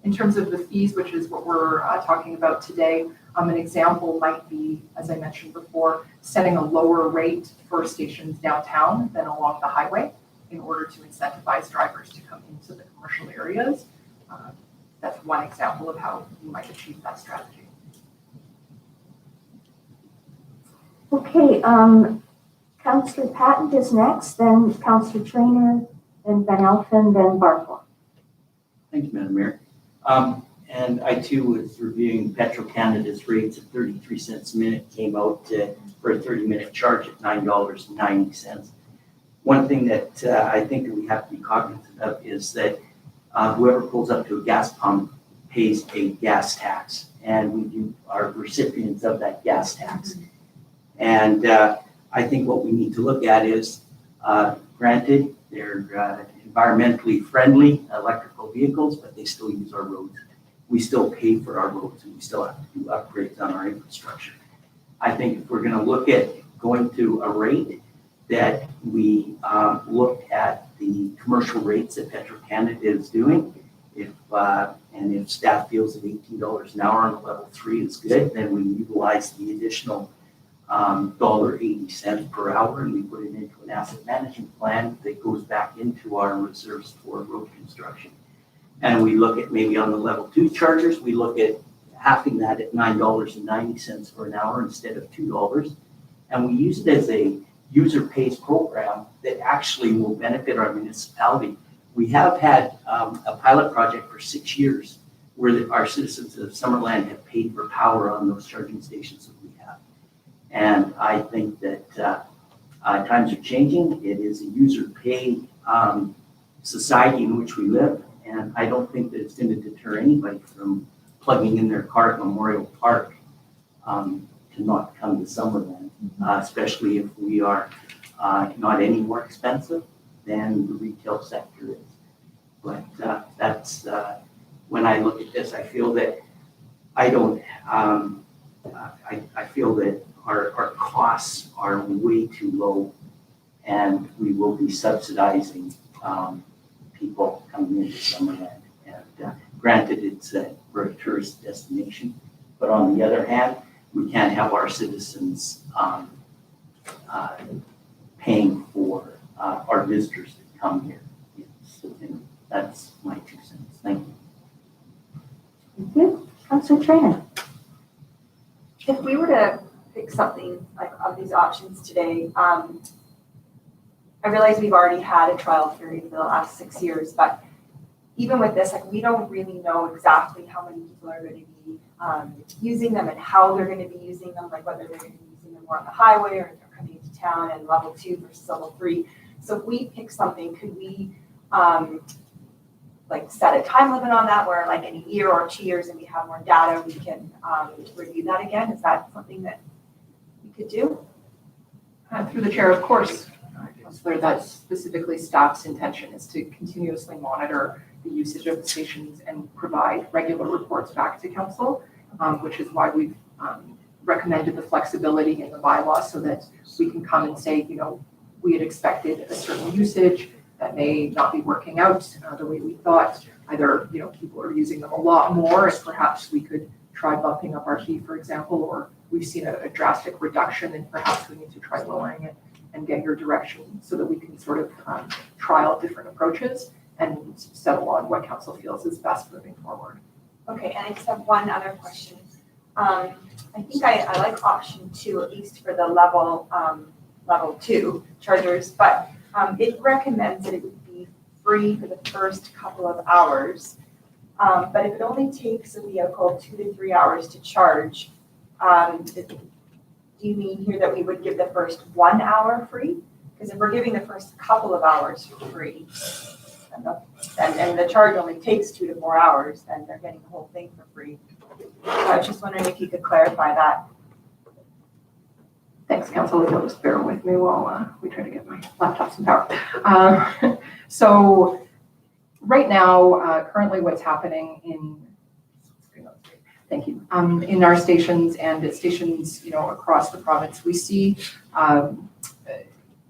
In terms of the fees, which is what we're talking about today, an example might be, as I mentioned before, setting a lower rate for stations downtown than along the highway in order to incentivize drivers to come into the commercial areas. That's one example of how you might achieve that strategy. Okay, Councillor Patton is next, then Councillor Trainer, then Van Elfen, then Barkle. Thank you, Madam Mayor. And I too was reviewing Petro-Canada's rates at 33 cents a minute, came out for a 30-minute charge at $9.90. One thing that I think that we have to be cognizant of is that whoever pulls up to a gas pump pays a gas tax, and we are recipients of that gas tax. And I think what we need to look at is, granted, they're environmentally friendly electrical vehicles, but they still use our roads. We still pay for our roads, and we still have to do upgrades on our infrastructure. I think if we're going to look at going to a rate that we look at the commercial rates that Petro-Canada is doing, and if staff feels that $18 an hour on a level 3 is good, then we utilize the additional $1.80 per hour, and we put it into an asset management plan that goes back into our reserves for road construction. And we look at maybe on the level 2 chargers, we look at halving that at $9.90 for an hour instead of $2. And we use it as a user pays program that actually will benefit our municipality. We have had a pilot project for 6 years where our citizens of Summerland have paid for power on those charging stations that we have. And I think that times are changing. It is a user pay society in which we live. And I don't think that it's going to deter anybody from plugging in their car at Memorial Park to not come to Summerland, especially if we are not any more expensive than the retail sector is. But that's, when I look at this, I feel that I feel that our costs are way too low, and we will be subsidizing people coming into Summerland. And granted, we're a tourist destination, but on the other hand, we can't have our citizens paying for our visitors to come here. And that's my 2 cents. Thank you. Thank you. Councillor Trainer. If we were to pick something like of these options today, I realize we've already had a trial period for the last 6 years, but even with this, like, we don't really know exactly how many people are going to be using them and how they're going to be using them, like whether they're going to be using them more on the highway or if they're coming into town, and level 2 versus level 3. So if we pick something, could we like set a time limit on that where like in a year or 2 years and we have more data, we can review that again? Is that something that we could do? Through the chair, of course. Councillor, that's specifically staff's intention, is to continuously monitor the usage of the stations and provide regular reports back to council, which is why we've recommended the flexibility in the bylaw so that we can come and say, you know, we had expected a certain usage that may not be working out the way we thought. Either, you know, people are using them a lot more and perhaps we could try bumping up our fee, for example, or we've seen a drastic reduction and perhaps we need to try lowering it and get your direction so that we can sort of trial different approaches and settle on what council feels is best moving forward. Okay, and I just have one other question. I think I like option 2, at least for the level 2 chargers, but it recommends that it would be free for the first couple of hours. But if it only takes a vehicle 2 to 3 hours to charge, do you mean here that we would give the first 1 hour free? Because if we're giving the first couple of hours free, and the charge only takes 2 to 4 hours, then they're getting the whole thing for free. So I was just wondering if you could clarify that. Thanks, Council. If you'll just bear with me while we try to get my laptop some power. So right now, currently what's happening thank you, in our stations and at stations, across the province, we see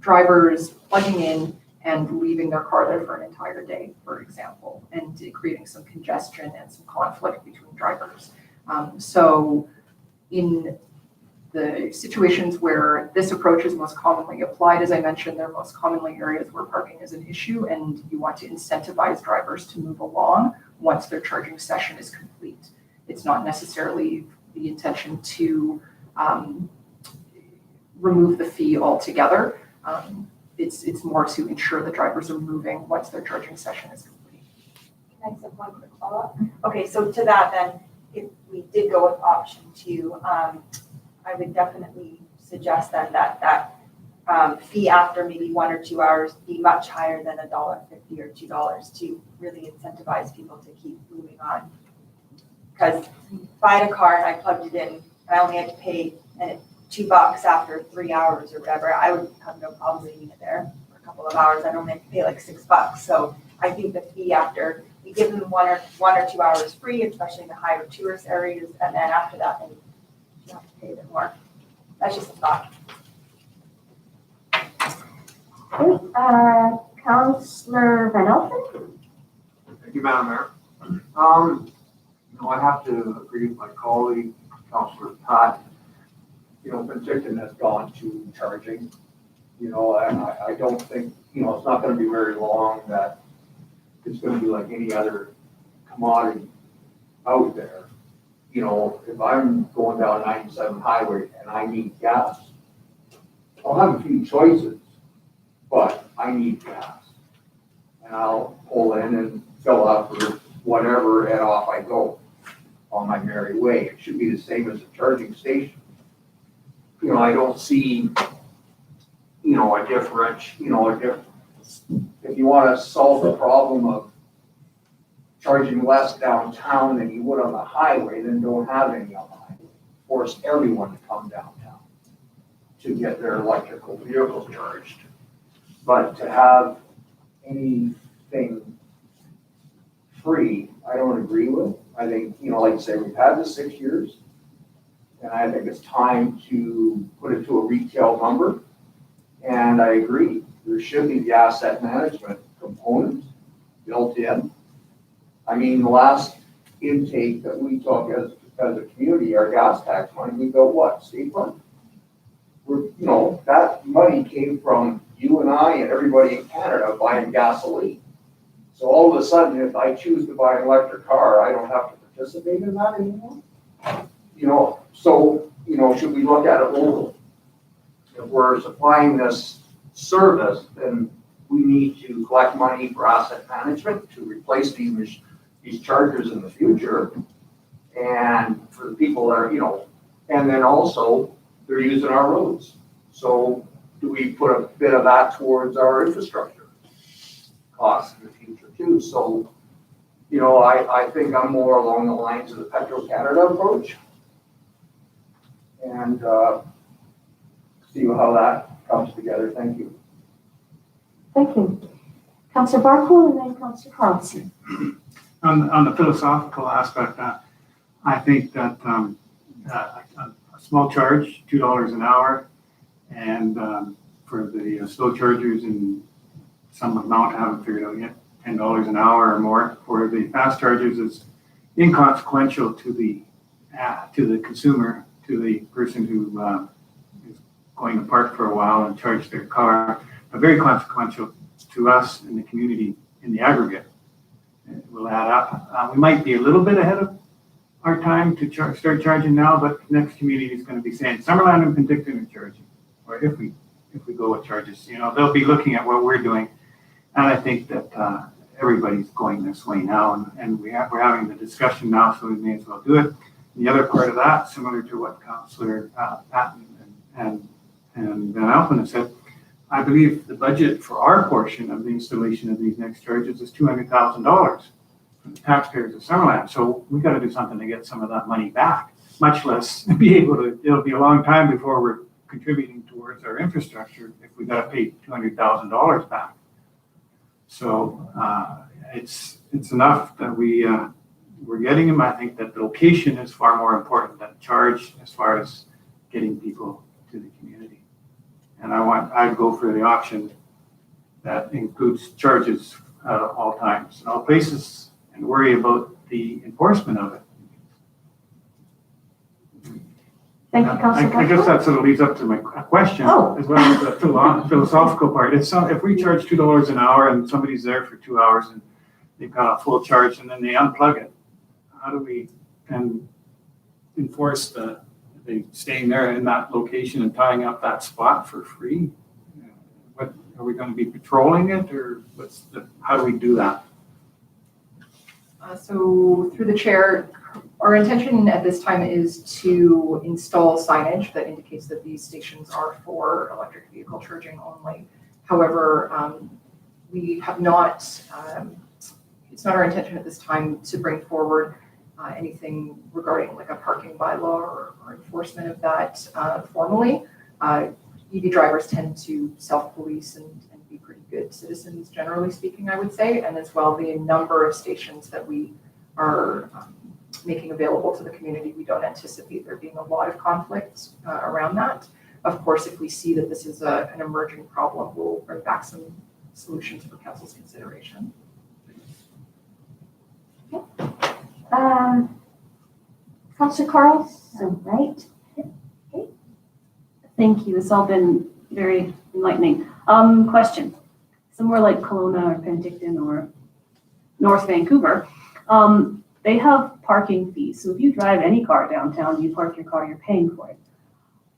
drivers plugging in and leaving their car there for an entire day, for example, and creating some congestion and some conflict between drivers. So in the situations where this approach is most commonly applied, as I mentioned, they're most commonly areas where parking is an issue, and you want to incentivize drivers to move along once their charging session is complete. It's not necessarily the intention to remove the fee altogether. It's more to ensure the drivers are moving once their charging session is complete. Can I just have one quick follow-up? Okay, so to that then, if we did go with option 2, I would definitely suggest then that fee after maybe 1 or 2 hours be much higher than $1.50 or $2 to really incentivize people to keep moving on. Because if I had a car and I plugged it in, I only had to pay $2 after 3 hours or whatever, I would have no problem leaving it there for a couple of hours. I'd only have to pay like $6. So I think the fee after we give them 1 or 2 hours free, especially in the higher tourist areas, and then after that, then you have to pay a bit more. That's just a thought. Okay, Councillor Van Elfen? Thank you, Madam Mayor. I have to agree with my colleague, Councillor Pat. Penticton has gone to charging. I don't think, it's not going to be very long that it's going to be like any other commodity out there. If I'm going down 97 highway and I need gas, I'll have a few choices, but I need gas. And I'll pull in and fill up for whatever, and off I go on my merry way. It should be the same as a charging station. I don't see, a difference, if you want to solve the problem of charging less downtown than you would on the highway, then don't have any on the highway. Force everyone to come downtown to get their electrical vehicles charged. But to have anything free, I don't agree with. I think, like I say, we've had this 6 years, and I think it's time to put it to a retail number. And I agree, there should be the asset management component built in. I mean, the last intake that we took as a community, our gas tax money, we built what, state fund? That money came from you and I and everybody in Canada buying gasoline. So all of a sudden, if I choose to buy an electric car, I don't have to participate in that anymore. Should we look at it locally? If we're supplying this service, then we need to collect money for asset management to replace these chargers in the future. And for the people that are, and then also they're using our roads. So do we put a bit of that towards our infrastructure costs in the future too? So, I think I'm more along the lines of the Petro-Canada approach. And see how that comes together. Thank you. Thank you. Councillor Barkle and then Councillor Carlson. On the philosophical aspect, I think that a small charge, $2 an hour, and for the slow chargers and some amount I haven't figured out yet, $10 an hour or more. For the fast chargers is inconsequential to the consumer, to the person who is going to park for a while and charge their car, but very consequential to us in the community in the aggregate. It will add up. We might be a little bit ahead of our time to start charging now, but the next community is going to be saying Summerland and Penticton are charging, or if we go with charges, they'll be looking at what we're doing, and I think that everybody's going this way now, and we're having the discussion now, so we may as well do it. The other part of that, similar to what Councillor Patton and Van Alphen have said, I believe the budget for our portion of the installation of these next charges is $200,000 from the taxpayers of Summerland. So we got to do something to get some of that money back, much less be able to, it'll be a long time before we're contributing towards our infrastructure if we got to pay $200,000 back. So it's enough that we're getting them. I think that the location is far more important than charge as far as getting people to the community. And I'd go for the option that includes charges at all times and all places and worry about the enforcement of it. Thank you, Councilor. I guess that sort of leads up to my question, as well as the philosophical part. If we charge $2 an hour and somebody's there for 2 hours and they've got a full charge and then they unplug it, how do we enforce they staying there in that location and tying up that spot for free? What are we going to be patrolling it, or how do we do that? So through the chair, our intention at this time is to install signage that indicates that these stations are for electric vehicle charging only. However, we have not, it's not our intention at this time to bring forward anything regarding like a parking bylaw or enforcement of that formally. EV drivers tend to self-police and be pretty good citizens, generally speaking, I would say, and as well the number of stations that we are making available to the community, we don't anticipate there being a lot of conflict around that. Of course, if we see that this is an emerging problem, we'll bring back some solutions for council's consideration. Councilor Carlson, right? Okay. Thank you. It's all been very enlightening. Question. Somewhere like Kelowna or Penticton or North Vancouver, they have parking fees. So if you drive any car downtown, you park your car, you're paying for it.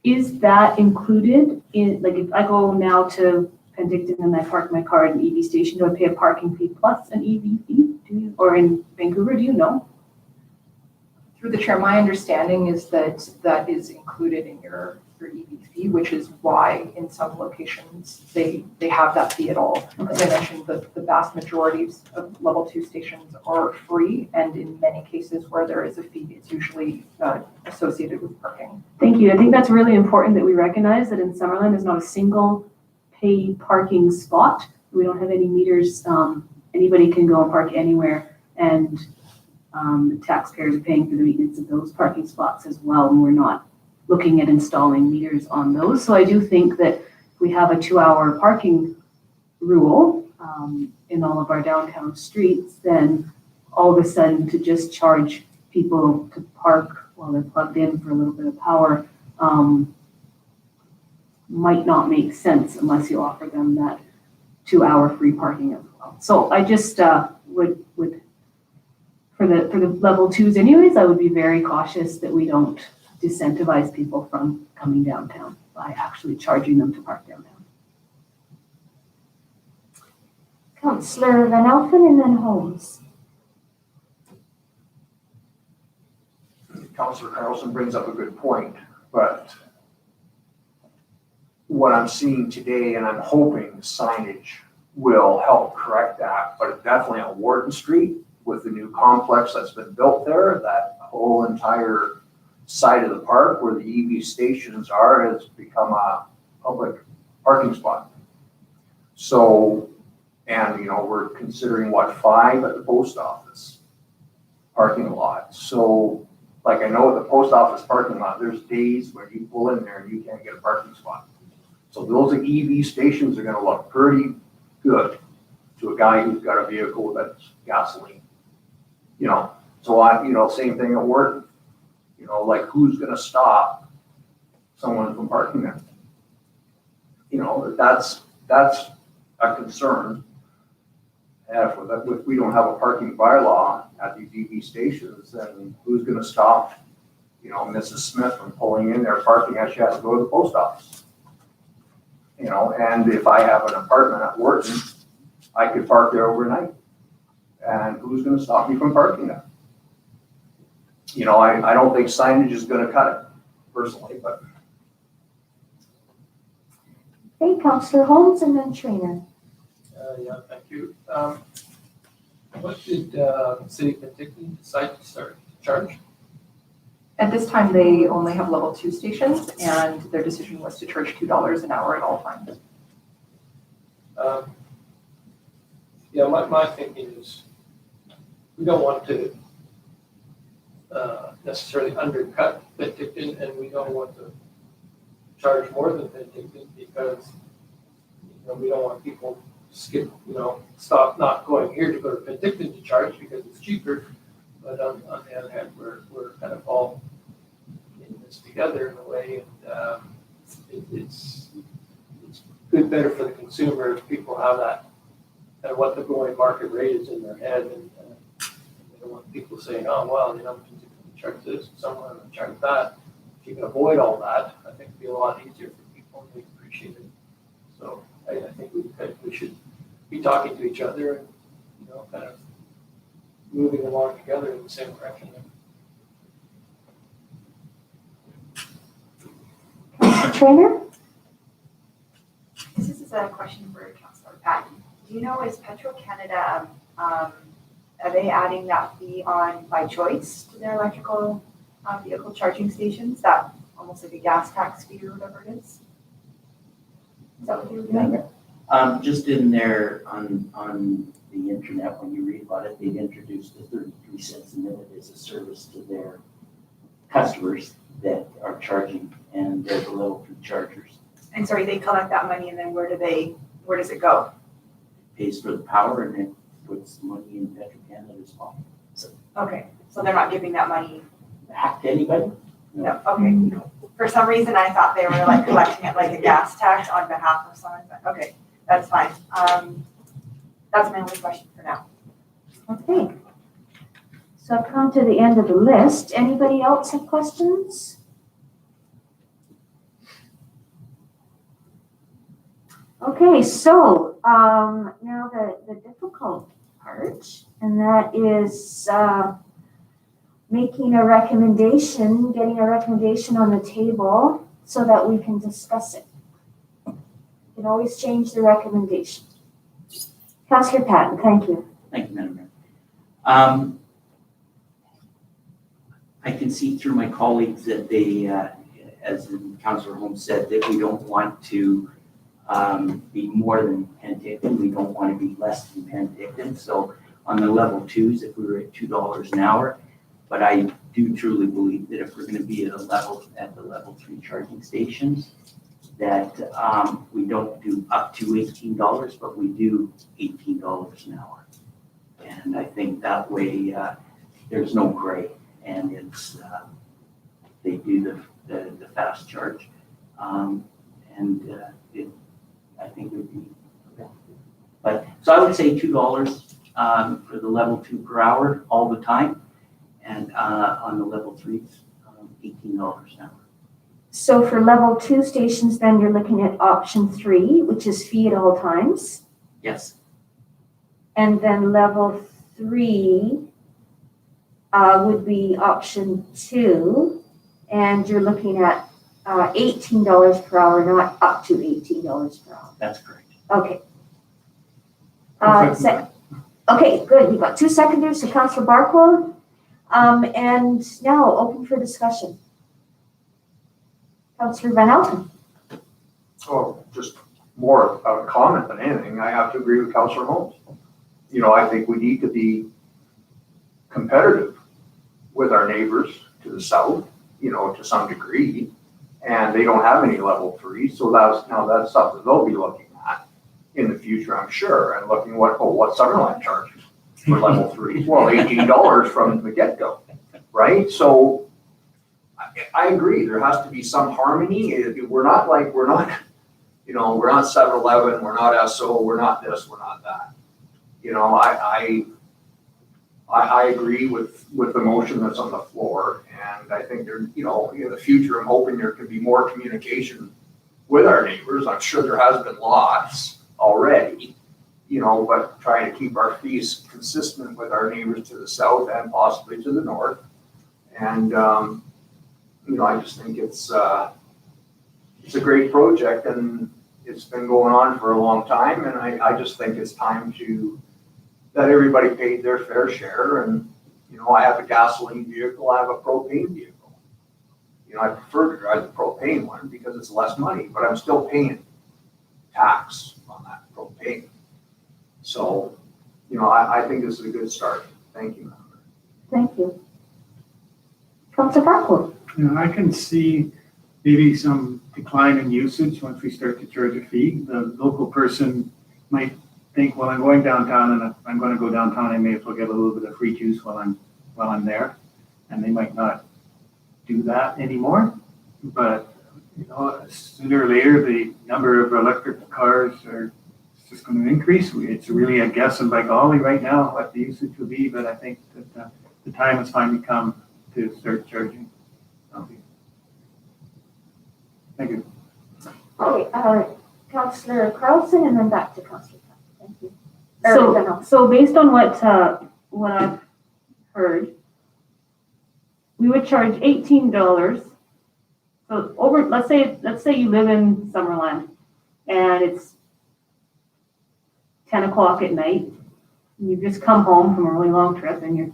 Is that included in, like if I go now to Penticton and I park my car at an EV station, do I pay a parking fee plus an EV fee? Or in Vancouver, do you know? Through the chair, my understanding is that that is included in your EV fee, which is why in some locations they have that fee at all. As I mentioned, the vast majority of level 2 stations are free, and in many cases where there is a fee, it's usually associated with parking. Thank you. I think that's really important that we recognize that in Summerland there's not a single pay parking spot. We don't have any meters. Anybody can go and park anywhere, and taxpayers are paying for the maintenance of those parking spots as well, and we're not looking at installing meters on those. So I do think that if we have a 2-hour parking rule in all of our downtown streets, then all of a sudden to just charge people to park while they're plugged in for a little bit of power might not make sense unless you offer them that 2-hour free parking as well. So I just would for the level 2s anyways, I would be very cautious that we don't disincentivize people from coming downtown by actually charging them to park downtown. Councillor Van Elfen and then Holmes. Councillor Carlson brings up a good point, but what I'm seeing today, and I'm hoping signage will help correct that, but definitely on Wharton Street with the new complex that's been built there, that whole entire side of the park where the EV stations are has become a public parking spot. So, and we're considering 5 at the post office parking lot. So, like I know at the post office parking lot, there's days where you pull in there and you can't get a parking spot. So those EV stations are going to look pretty good to a guy who's got a vehicle that's gasoline. So same thing at work. Like who's going to stop someone from parking there? That's a concern. And if we don't have a parking bylaw at these EV stations, then who's going to stop, Mrs. Smith from pulling in there, parking as she has to go to the post office? And if I have an apartment at Wharton, I could park there overnight. And who's going to stop me from parking there? I don't think signage is going to cut it, personally, but. Okay, Councillor Holmes and then Trainer. Yeah, thank you. What did City of Penticton decide to start to charge? At this time, they only have level 2 stations, and their decision was to charge $2 an hour at all times. Yeah, my thinking is we don't want to necessarily undercut Penticton, and we don't want to charge more than Penticton because we don't want people skip, stop not going here to go to Penticton to charge because it's cheaper. But on the other hand, we're kind of all in this together in a way, and it's good, better for the consumer if people have that kind of what the going market rate is in their head, and they don't want people saying, oh well, Penticton charge this, someone will charge that. If you can avoid all that, I think it'd be a lot easier for people and they appreciate it. So I think we should be talking to each other and kind of moving along together in the same direction. Trainer? This is a question for Councillor Patton. Do you know, is Petro-Canada, are they adding that fee on by choice to their electrical vehicle charging stations? That almost like a gas tax fee or whatever it is? Is that what they were doing? Just in there on the internet, when you read about it, they've introduced the 33 cents a minute as a service to their customers that are charging, and they're the level 2 chargers. And sorry, they collect that money and then where does it go? Pays for the power and it puts money in Petro-Canada as well. Okay, so they're not giving that money? Back to anybody? No, okay. For some reason, I thought they were like collecting it like a gas tax on behalf of someone, but okay, that's fine. That's my only question for now. Okay. So I've come to the end of the list. Anybody else have questions? Okay, so now the difficult part, and that is making a recommendation, getting a recommendation on the table so that we can discuss it. You can always change the recommendation. Councillor Patton, thank you. Thank you, Madam Mayor. I can see through my colleagues that they, as Councillor Holmes said, that we don't want to be more than Penticton. We don't want to be less than Penticton. So on the level 2s, if we were at $2 an hour, but I do truly believe that if we're going to be at the level 3 charging stations, that we don't do up to $18, but we do $18 an hour. And I think that way there's no gray, and it's they do the fast charge, I think it would be okay. But so I would say $2 for the level 2 per hour all the time, and on the level 3s, $18 an hour. So for level 2 stations, then you're looking at option 3, which is fee at all times. Yes. And then level 3 would be option 2, and you're looking at $18 per hour, not up to $18 per hour. That's correct. Okay. Okay, good. We've got 2 seconders, so Councillor Barcode. And now open for discussion. Councillor Van Elton. Oh, just more of a comment than anything. I have to agree with Councillor Holmes. I think we need to be competitive with our neighbors to the south, to some degree. And they don't have any level 3, so that's something they'll be looking at in the future, I'm sure, and looking what Summerline charges for level 3s. Well, $18 from the get-go, right? So I agree. There has to be some harmony. We're not 7-Eleven, we're not Esso, we're not this, we're not that. I agree with the motion that's on the floor, and I think there, in the future, I'm hoping there can be more communication with our neighbors. I'm sure there has been lots already, but trying to keep our fees consistent with our neighbors to the south and possibly to the north. And I just think it's a great project, and it's been going on for a long time, and I just think it's time that everybody paid their fair share. And, you know, I have a gasoline vehicle, I have a propane vehicle. You know, I prefer to drive the propane one because it's less money, but I'm still paying tax on that propane. So, you know, I think this is a good start. Thank you. Thank you. Councilor Parkwood. You know, I can see maybe some decline in usage once we start to charge a fee. The local person might think, well, I'm going downtown, and if I'm going to go downtown, I may as well get a little bit of free juice while I'm there, and they might not do that anymore. But you know, sooner or later, the number of electric cars are just going to increase. It's really a guess and by golly right now what the usage will be, but I think that the time has finally come to start charging. Thank you. Okay, Councilor Carlson, and then back to Councilor. Thank you. So based on what I've heard, we would charge $18. So let's say you live in Summerland and it's 10 o'clock at night, and you've just come home from a really long trip, and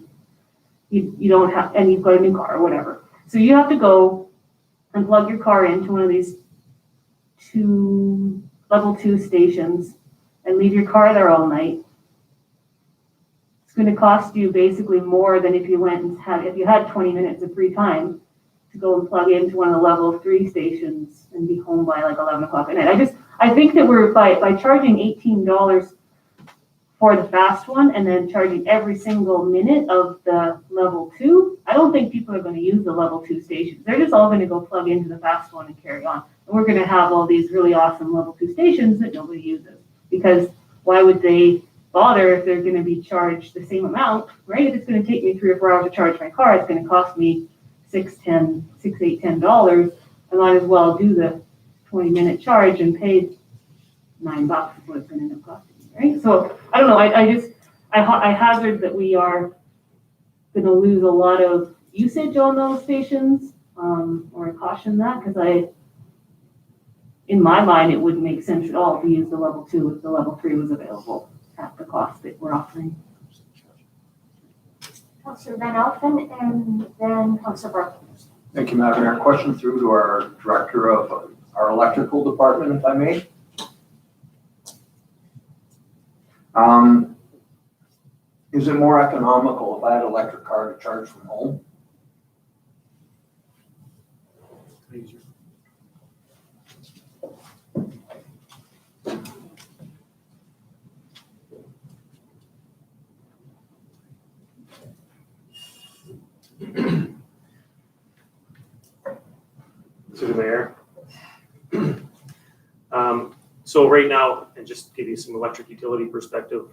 you don't have, and you've got a new car or whatever. So you have to go and plug your car into one of these level 2 stations and leave your car there all night. It's going to cost you basically more than if you went and if you had 20 minutes of free time to go and plug into one of the level 3 stations and be home by like 11 o'clock at night. I think that we're by charging $18 for the fast one and then charging every single minute of the level 2, I don't think people are going to use the level 2 stations. They're just all going to go plug into the fast one and carry on. And we're going to have all these really awesome level 2 stations that nobody uses, because why would they bother if they're going to be charged the same amount, right? If it's going to take me 3 or 4 hours to charge my car, it's going to cost me $10. I might as well do the 20-minute charge and pay $9 what it's going to end up costing me, right? So I don't know. I hazard that we are going to lose a lot of usage on those stations, or I caution that, because in my mind, it wouldn't make sense at all to use the level 2 if the level 3 was available at the cost that we're offering. Councilor Van Alphen, and then Councilor Barton. Thank you, Madam Mayor. Question through to our director of our electrical department, if I may. Is it more economical if I had an electric car to charge from home? To the mayor. So right now, and just to give you some electric utility perspective,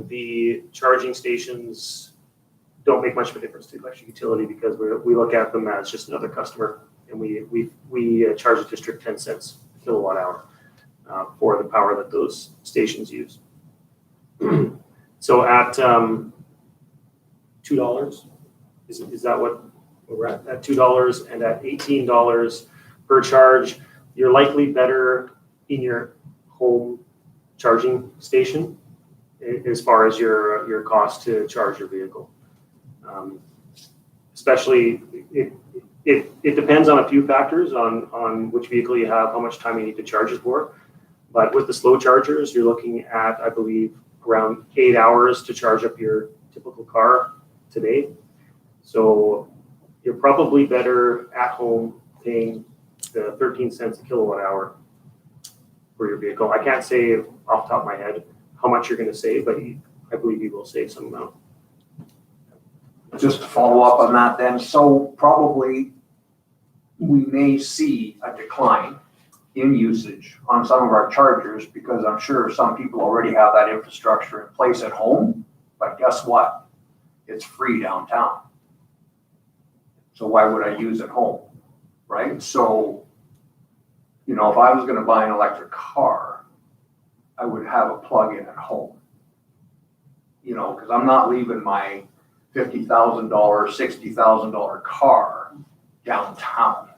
the charging stations don't make much of a difference to electric utility because we look at them as just another customer, and we charge the district 10 cents a kilowatt hour for the power that those stations use. So at $2, is that what we're at $2, and at $18 per charge, you're likely better in your home charging station as far as your cost to charge your vehicle. Especially, it depends on a few factors on which vehicle you have, how much time you need to charge it for. But with the slow chargers, you're looking at, I believe, around 8 hours to charge up your typical car today. So you're probably better at home paying the 13 cents a kilowatt hour for your vehicle. I can't say off the top of my head how much you're going to save, but I believe you will save some amount. Just to follow up on that then, so probably we may see a decline in usage on some of our chargers because I'm sure some people already have that infrastructure in place at home, but guess what? It's free downtown. So why would I use it home, right? So, you know, if I was going to buy an electric car, I would have a plug-in at home, you know, because I'm not leaving my $50,000, $60,000 car downtown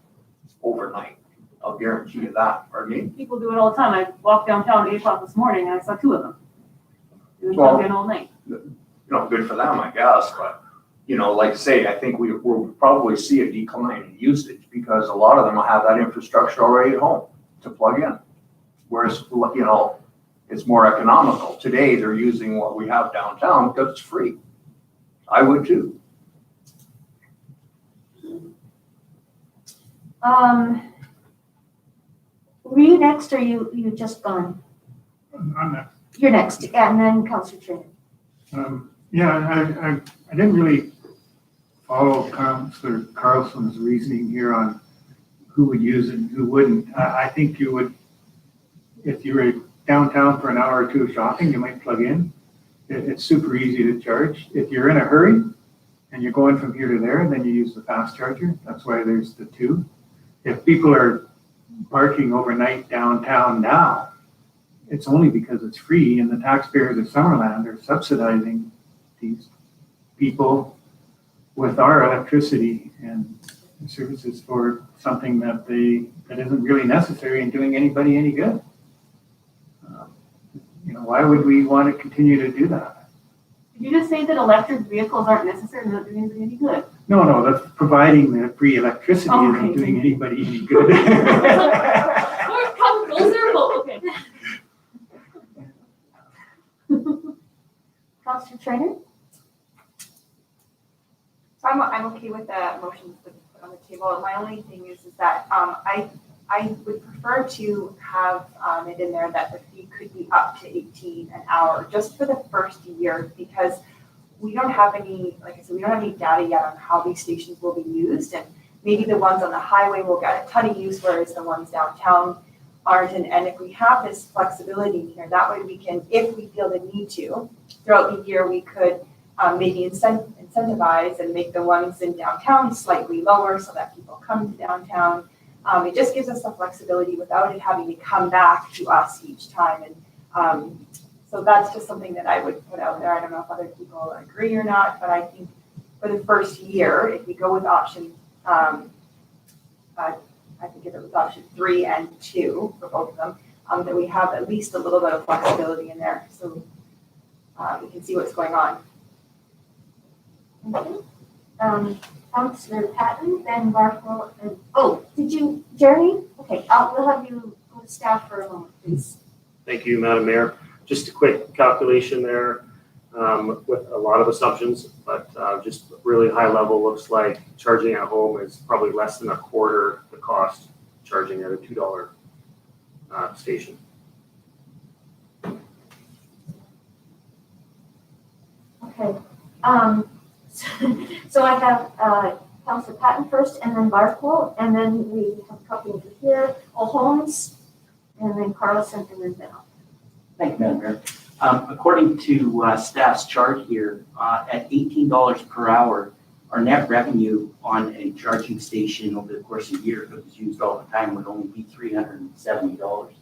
overnight. I'll guarantee you that, pardon me? People do it all the time. I walked downtown at 8 o'clock this morning and I saw 2 of them. They were Well- plugged in all night. You know, good for them, I guess, but, you know, like I say, I think we'll probably see a decline in usage because a lot of them will have that infrastructure already at home to plug in. Whereas, you know, it's more economical. Today, they're using what we have downtown because it's free. I would too. Were you next or you just gone? I'm not. You're next, and then Councillor Trainer. Yeah, I didn't really follow Councillor Carlson's reasoning here on who would use it and who wouldn't. I think you would, if you were downtown for an hour or two of shopping, you might plug in. It's super easy to charge. If you're in a hurry and you're going from here to there, then you use the fast charger. That's why there's the 2. If people are parking overnight downtown now, it's only because it's free and the taxpayers of Summerland are subsidizing these people with our electricity and services for something that isn't really necessary and doing anybody any good. You know, why would we want to continue to do that? Did you just say that electric vehicles aren't necessary and not doing anybody any good? No, that's providing the free electricity Oh, isn't okay. doing anybody any good. Full circle, okay. Councillor Trainer? So I'm okay with the motions that we put on the table. My only thing is that I would prefer to have it in there that the fee could be up to 18 an hour just for the first year because we don't have any, like I said, we don't have any data yet on how these stations will be used. And maybe the ones on the highway will get a ton of use, whereas the ones downtown aren't. And if we have this flexibility here, that way we can, if we feel the need to, throughout the year, we could maybe incentivize and make the ones in downtown slightly lower so that people come to downtown. It just gives us the flexibility without it having to come back to us each time. And so that's just something that I would put out there. I don't know if other people agree or not, but I think for the first year, if we go with option, I think if it was option 3 and 2 for both of them, that we have at least a little bit of flexibility in there so we can see what's going on. Okay. Councillor Patton, then Barkwell, and, did you, Jeremy? Okay, we'll have you go to staff for a moment, please. Thank you, Madam Mayor. Just a quick calculation there with a lot of assumptions, but just really high level looks like charging at home is probably less than a quarter the cost charging at a $2 station. Okay. So I have Councillor Patton first, and then Barkwell, and then we have a couple over here, Holmes, and then Carlson, and then Bell. Thank you, Madam Mayor. According to staff's chart here, at $18 per hour, our net revenue on a charging station over the course of a year, if it was used all the time, would only be $370.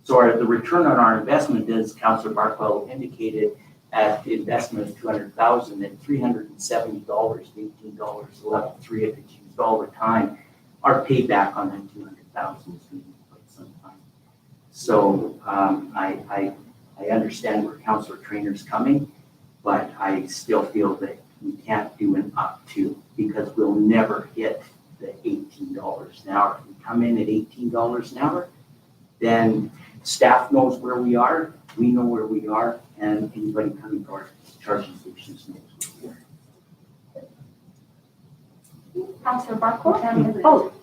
So the return on our investment, as Councillor Barkwell indicated, at the investment of $200,000 at $370, $18 level 3 if it's used all the time, our payback on that $200,000 is going to be quite some time. So I understand where Councillor Trainer's coming, but I still feel that we can't do an up to because we'll never hit the $18 an hour. If we come in at $18 an hour, then staff knows where we are, we know where we are, and anybody coming to our charging stations knows where we are. Councillor Barkwell, and then both.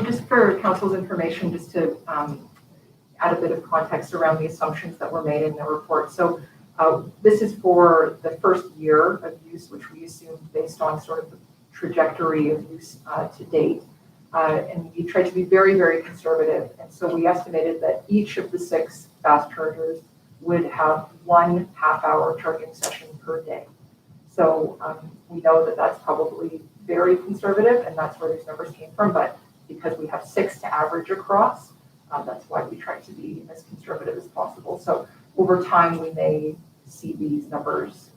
Just for council's information, just to add a bit of context around the assumptions that were made in the report. So this is for the first year of use, which we assumed based on sort of the trajectory of use to date. And we tried to be very, very conservative. And so we estimated that each of the 6 fast chargers would have 1 half-hour charging session per day. So we know that that's probably very conservative, and that's where these numbers came from. But because we have 6 to average across, that's why we try to be as conservative as possible. So over time, we may see these numbers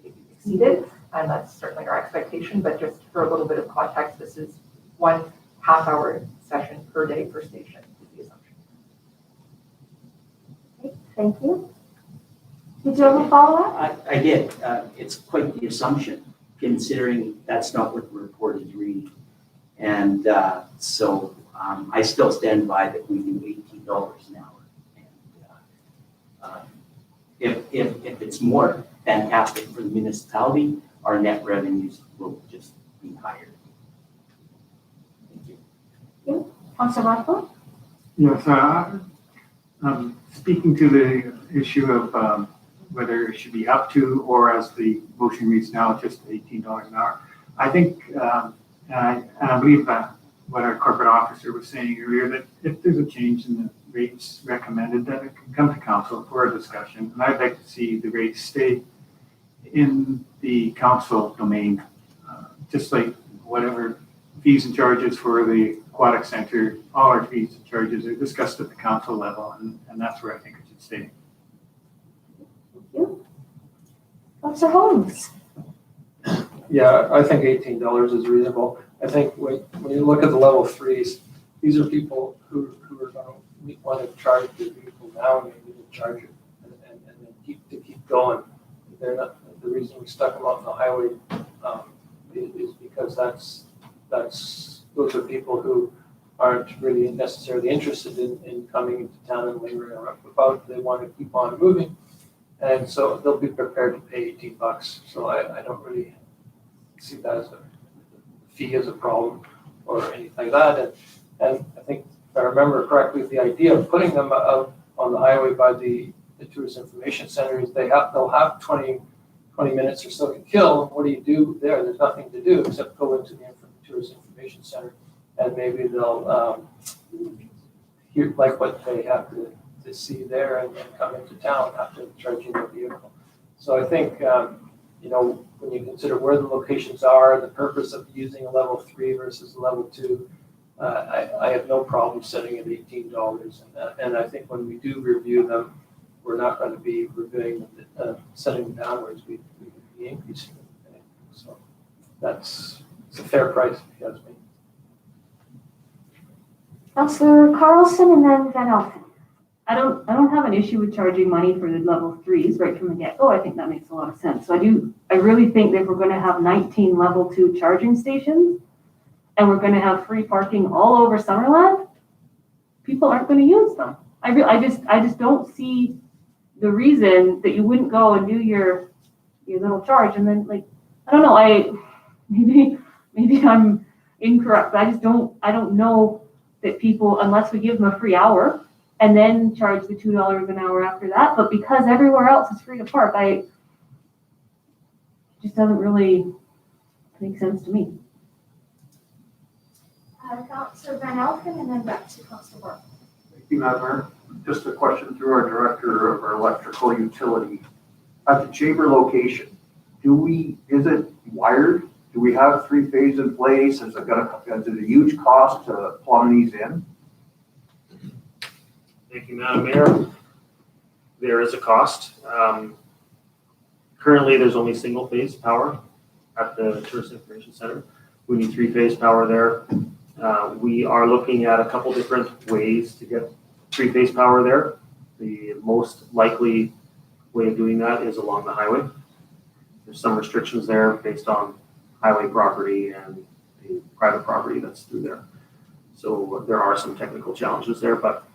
exceeded, and that's certainly our expectation. But just for a little bit of context, this is 1 half-hour session per day per station is the assumption. Okay, thank you. Did you have a follow-up? I did. It's quite the assumption, considering that's not what the report is reading. And so I still stand by that we do $18 an hour. And if it's more, fantastic for the municipality, our net revenues will just be higher. Thank you. Councilor Rothwell? Yes, speaking to the issue of whether it should be up to, or as the motion reads now, just $18 an hour. I think, and I believe what our corporate officer was saying earlier, that if there's a change in the rates recommended, that it can come to council for a discussion. And I'd like to see the rates stay in the council domain, just like whatever fees and charges for the aquatic center, all our fees and charges are discussed at the council level, and that's where I think it should stay. Thank you. Councilor Holmes? Yeah, I think $18 is reasonable. I think when you look at the level 3s, these are people who are going to want to charge the vehicle now and maybe to charge it and then keep going. They're not, the reason we stuck them out on the highway is because those are people who aren't really necessarily interested in coming into town and lingering about. They want to keep on moving, and so they'll be prepared to pay $18. So I don't really see that as a fee as a problem or anything like that. And I think if I remember correctly, the idea of putting them out on the highway by the tourist information center is they'll have 20 minutes or so to kill. What do you do there? There's nothing to do except go into the tourist information center, and maybe they'll hear like what they have to see there and come into town after charging their vehicle. So I think when you consider where the locations are, the purpose of using a level 3 versus a level 2, I have no problem setting it $18. And I think when we do review them, we're not going to be reviewing setting them downwards. We would be increasing them. So it's a fair price, if you ask me. Councilor Carlson and then Van Elfen. I don't have an issue with charging money for the level 3s right from the get-go. I think that makes a lot of sense. So I really think that if we're going to have 19 level 2 charging stations and we're going to have free parking all over Summerland, people aren't going to use them. I just don't see the reason that you wouldn't go and do your little charge and then I don't know, maybe I'm incorrect, but I don't know that people, unless we give them a free hour and then charge the $2 an hour after that, but because everywhere else is free to park, it just doesn't really make sense to me. Councilor Van Elfen and then back to Councilor Bork. Thank you, Madam Mayor. Just a question through our director of our electrical utility. At the chamber location, is it wired? Do we have 3-phase in place? Is it a huge cost to plumb these in? Thank you, Madam Mayor. There is a cost. Currently, there's only single-phase power at the Tourist Information Center. We need 3-phase power there. We are looking at a couple different ways to get 3-phase power there. The most likely way of doing that is along the highway. There's some restrictions there based on highway property and the private property that's through there. So there are some technical challenges there, but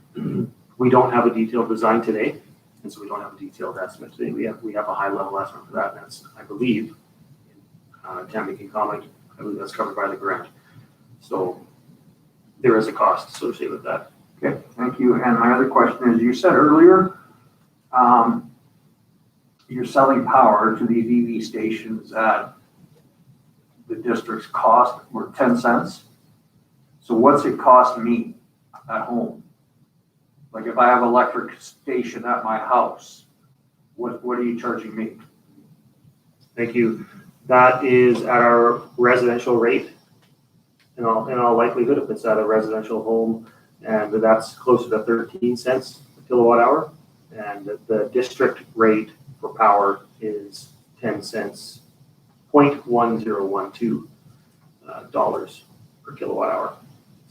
we don't have a detailed design today, and so we don't have a detailed estimate today. We have a high-level estimate for that, and that's, I believe, Tammy can comment, I believe that's covered by the grant. So there is a cost associated with that. Okay, thank you. And my other question is, you said earlier, you're selling power to these EV stations at the district's cost were 10 cents. So what's it cost me at home? Like if I have an electric station at my house, what are you charging me? Thank you. That is at our residential rate. In all likelihood, if it's at a residential home, and that's closer to 13 cents per kilowatt hour. And the district rate for power is 10 cents, 0.1012 dollars per kilowatt hour.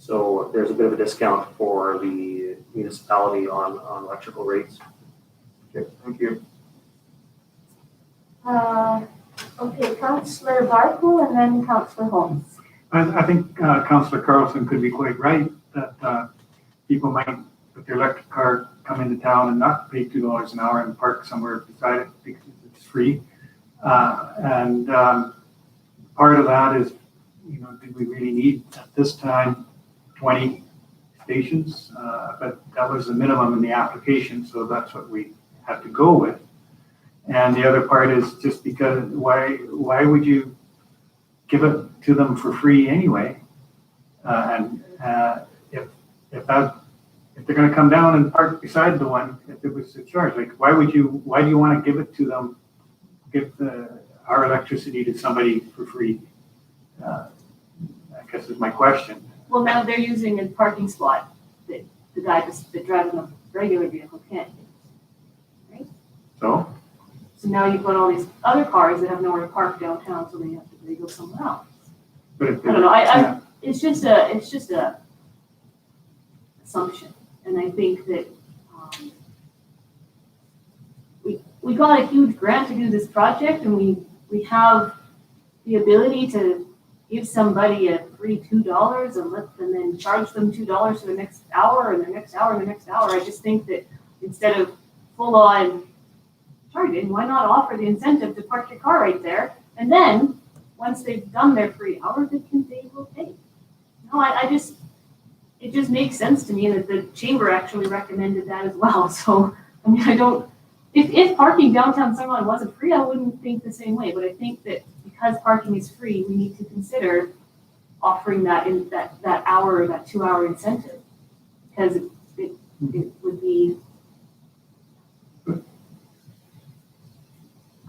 So there's a bit of a discount for the municipality on electrical rates. Okay, thank you. Okay, Councillor Barkle and then Councillor Holmes. I think Councillor Carlson could be quite right that people might, with their electric car, come into town and not pay $2 an hour and park somewhere beside it because it's free. And part of that is, you know, did we really need at this time 20 stations? But that was the minimum in the application, so that's what we had to go with. And the other part is just because why would you give it to them for free anyway? If they're going to come down and park beside the one, if it was a charge, like why do you want to give it to them, give our electricity to somebody for free? I guess is my question. Well, now they're using a parking spot that the guy that drives a regular vehicle can't use, right? So So now you've got all these other cars that have nowhere to park downtown, so they go somewhere else. but I don't know, it's just a assumption, and I think that we got a huge grant to do this project, and we have the ability to give somebody a free $2 and then charge them $2 for the next hour and the next hour and the next hour. I just think that instead of full on charging, why not offer the incentive to park your car right there, and then once they've done their free hour, they will pay. No, it just makes sense to me that the chamber actually recommended that as well. So, I mean, if parking downtown Summerline wasn't free, I wouldn't think the same way. But I think that because parking is free, we need to consider offering that in that hour or that 2 hour incentive, because it would be.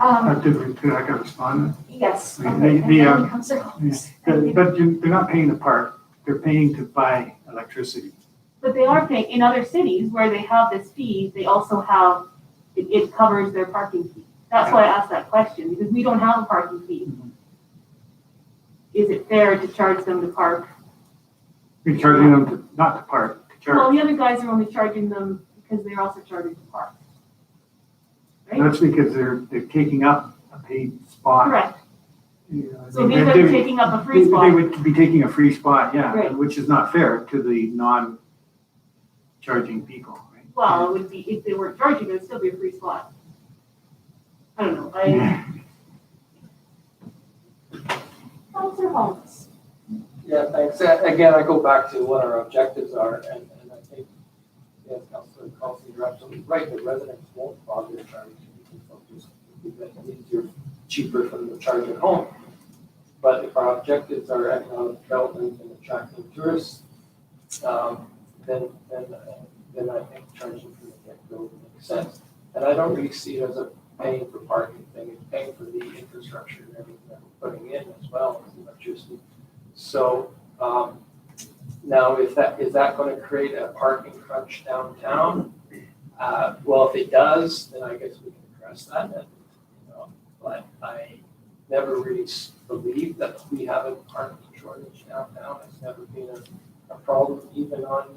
Did I get responded? Yes. Okay, Okay. Councillor Holmes. But they're not paying to park, they're paying to buy electricity. But they are paying, in other cities where they have this fee, they also have, it covers their parking fee. That's why I asked that question, because we don't have a parking fee. Mhm. Is it fair to charge them to park? You're charging them not to park, to Well, charge. the other guys are only charging them because they're also charging to park. Right? That's because they're taking up a paid spot. Correct. You know, So these are taking up a free They spot. would be taking a free spot, yeah, Right. which is not fair to the non-charging people, right? Well, it would be, if they weren't charging, it would still be a free spot. I don't know, Councillor Holmes. Yeah, thanks. Again, I go back to what our objectives are, and I think, yes, Councilor Carlson, you're absolutely right, the residents won't bother to charge because they'll just keep it easier, cheaper for them to charge at home. But if our objectives are economic development and attracting tourists, then I think charging for the get-go makes sense. And I don't really see it as a paying for parking thing, it's paying for the infrastructure and everything that we're putting in as well as electricity. So now is that going to create a parking crunch downtown? Well, if it does, then I guess we can address that. And, but I never really believed that we have a parking shortage downtown. It's never been a problem, even on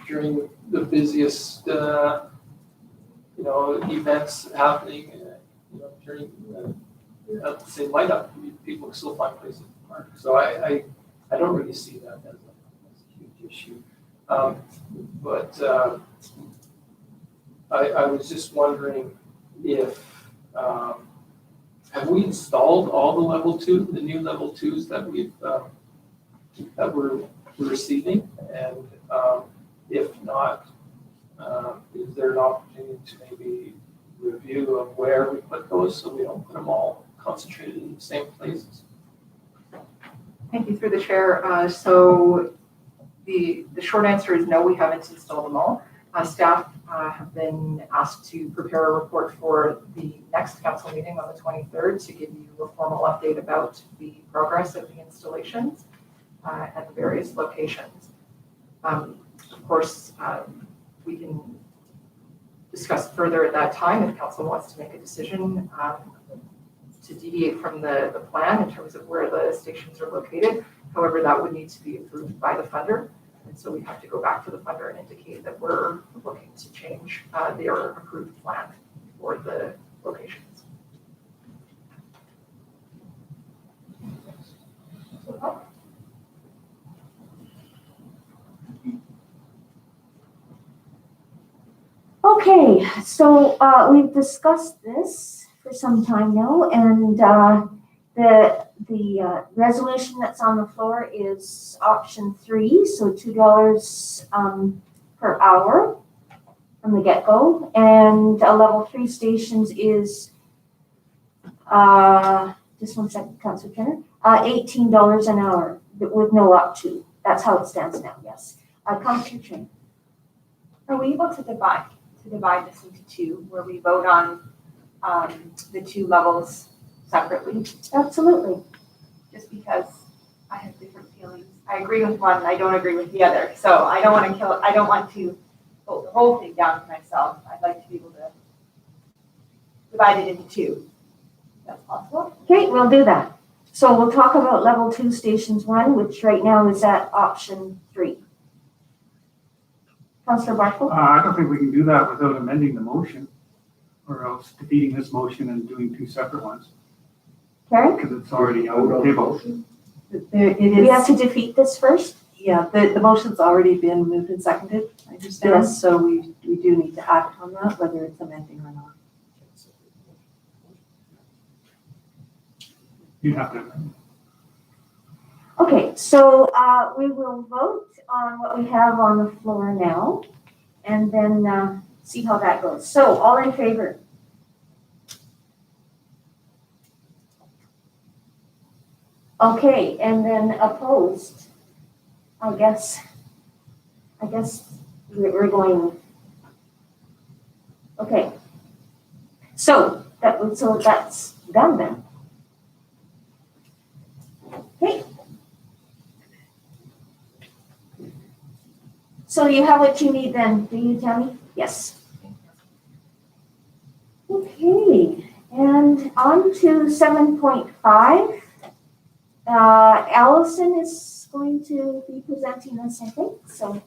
during the busiest events happening. During say light up, people still find places to park. So I don't really see that as a huge issue. But I was just wondering if have we installed all the the new level 2s that we're receiving, and if not, is there an opportunity to maybe review of where we put those so we don't put them all concentrated in the same places? Thank you, through the chair. So the short answer is no, we haven't installed them all. Staff have been asked to prepare a report for the next council meeting on the 23rd to give you a formal update about the progress of the installations at the various locations. Of course, we can discuss further at that time if council wants to make a decision deviate from the plan in terms of where the stations are located. However, that would need to be approved by the funder. And so we have to go back to the funder and indicate that we're looking to change their approved plan for the locations. Okay, so we've discussed this for some time now, and the resolution that's on the floor is option 3, so $2 per hour from the get-go, and level 3 stations is just one second, Councilor Turner, $18 an hour with no up to. That's how it stands now. Yes, Councilor Turner. Are we able to divide this into 2, where we vote on the 2 levels separately? Absolutely. Just because I have different feelings. I agree with one, I don't agree with the other. So I don't want to vote the whole thing down for myself. I'd like to be able to divide it into 2. If that's possible. Okay, we'll do that. So we'll talk about level 2 stations 1, which right now is at option 3. Councillor Barkle? I don't think we can do that without amending the motion, or else defeating this motion and doing 2 separate ones, Karen? because it's already on the table. We have to defeat this first? Yeah, the motion's already been moved and seconded, I understand, Yes. so we do need to act on that, whether it's amending or not. You have to. Okay, so we will vote on what we have on the floor now, and then see how that goes. So, all in favor? Okay, and then opposed? I guess we're going. Okay. So that's done then. Okay. So you have what you need then, do you, Tammy? Yes. Okay, and on to 7.5. Allison is going to be presenting this, I think, so.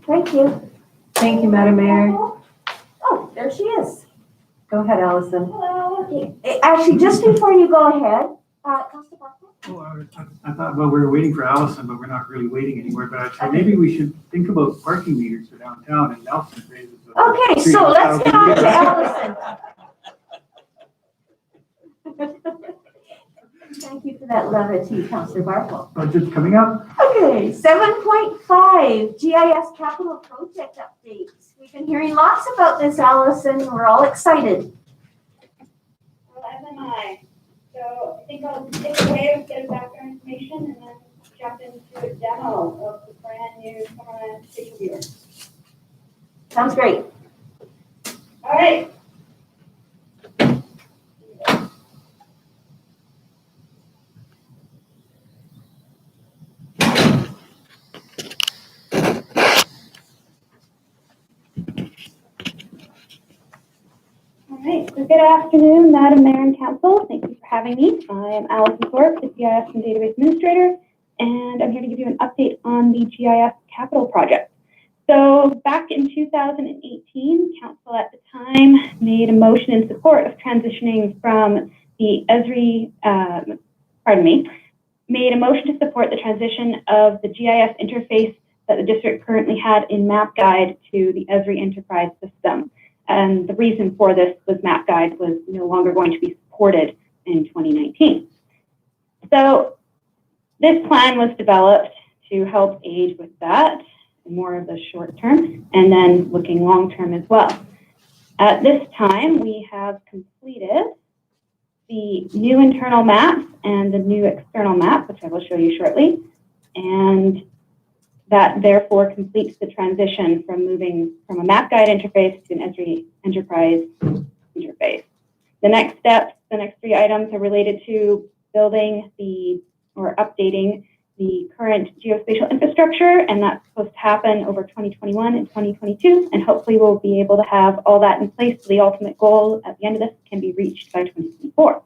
Thank you. Thank you, Madam Mayor. Oh, there she is. Go ahead, Allison. Hello. Okay. Actually, just before you go ahead, Councilor Barkle? Oh, I thought, well, we were waiting for Allison, but we're not really waiting anywhere. But actually, maybe we should think about parking meters for downtown, and Nelson raises. Okay, so let's get on to Allison. Thank you for that levity, Councilor Barkle. Budget's coming up. Okay, 7.5, GIS capital project updates. We've been hearing lots about this, Allison. We're all excited. Well, as am I. So I think I'll take a wave, get background information, and then jump into a demo of the brand new Summerland station viewer. Sounds great. All right. All right, so good afternoon, Madam Mayor and Council. Thank you for having me. I am Allison Thorpe, the GIS and Database Administrator, and I'm here to give you an update on the GIS Capital Project. So back in 2018, Council at the time made a motion in support of transitioning from the Esri, made a motion to support the transition of the GIS interface that the district currently had in MapGuide to the Esri Enterprise system. And the reason for this was MapGuide was no longer going to be supported in 2019. So this plan was developed to help aid with that, more of the short term, and then looking long term as well. At this time, we have completed the new internal map and the new external map, which I will show you shortly. And that therefore completes the transition from moving from a MapGuide interface to an Esri Enterprise interface. The next steps, the next 3 items are related to building or updating the current geospatial infrastructure, and that's supposed to happen over 2021 and 2022, and hopefully we'll be able to have all that in place so the ultimate goal at the end of this can be reached by 2024.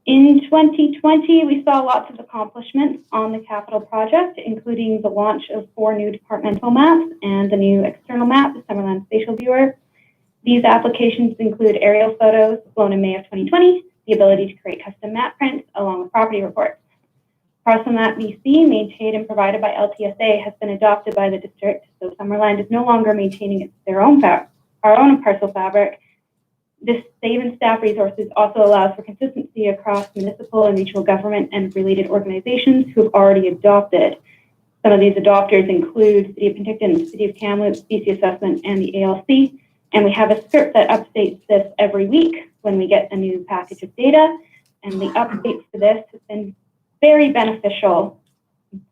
In 2020, we saw lots of accomplishments on the capital project, including the launch of 4 new departmental maps and the new external map, the Summerland Spatial Viewer. These applications include aerial photos flown in May of 2020, the ability to create custom map prints along with property reports. Parcel Map BC, maintained and provided by LTSA, has been adopted by the district, so Summerland is no longer maintaining our own parcel fabric. This save and staff resources also allows for consistency across municipal and regional government and related organizations who have already adopted. Some of these adopters include City of Penticton, City of Kamloops, BC Assessment, and the ALC. And we have a script that updates this every week when we get a new package of data. And the updates to this have been very beneficial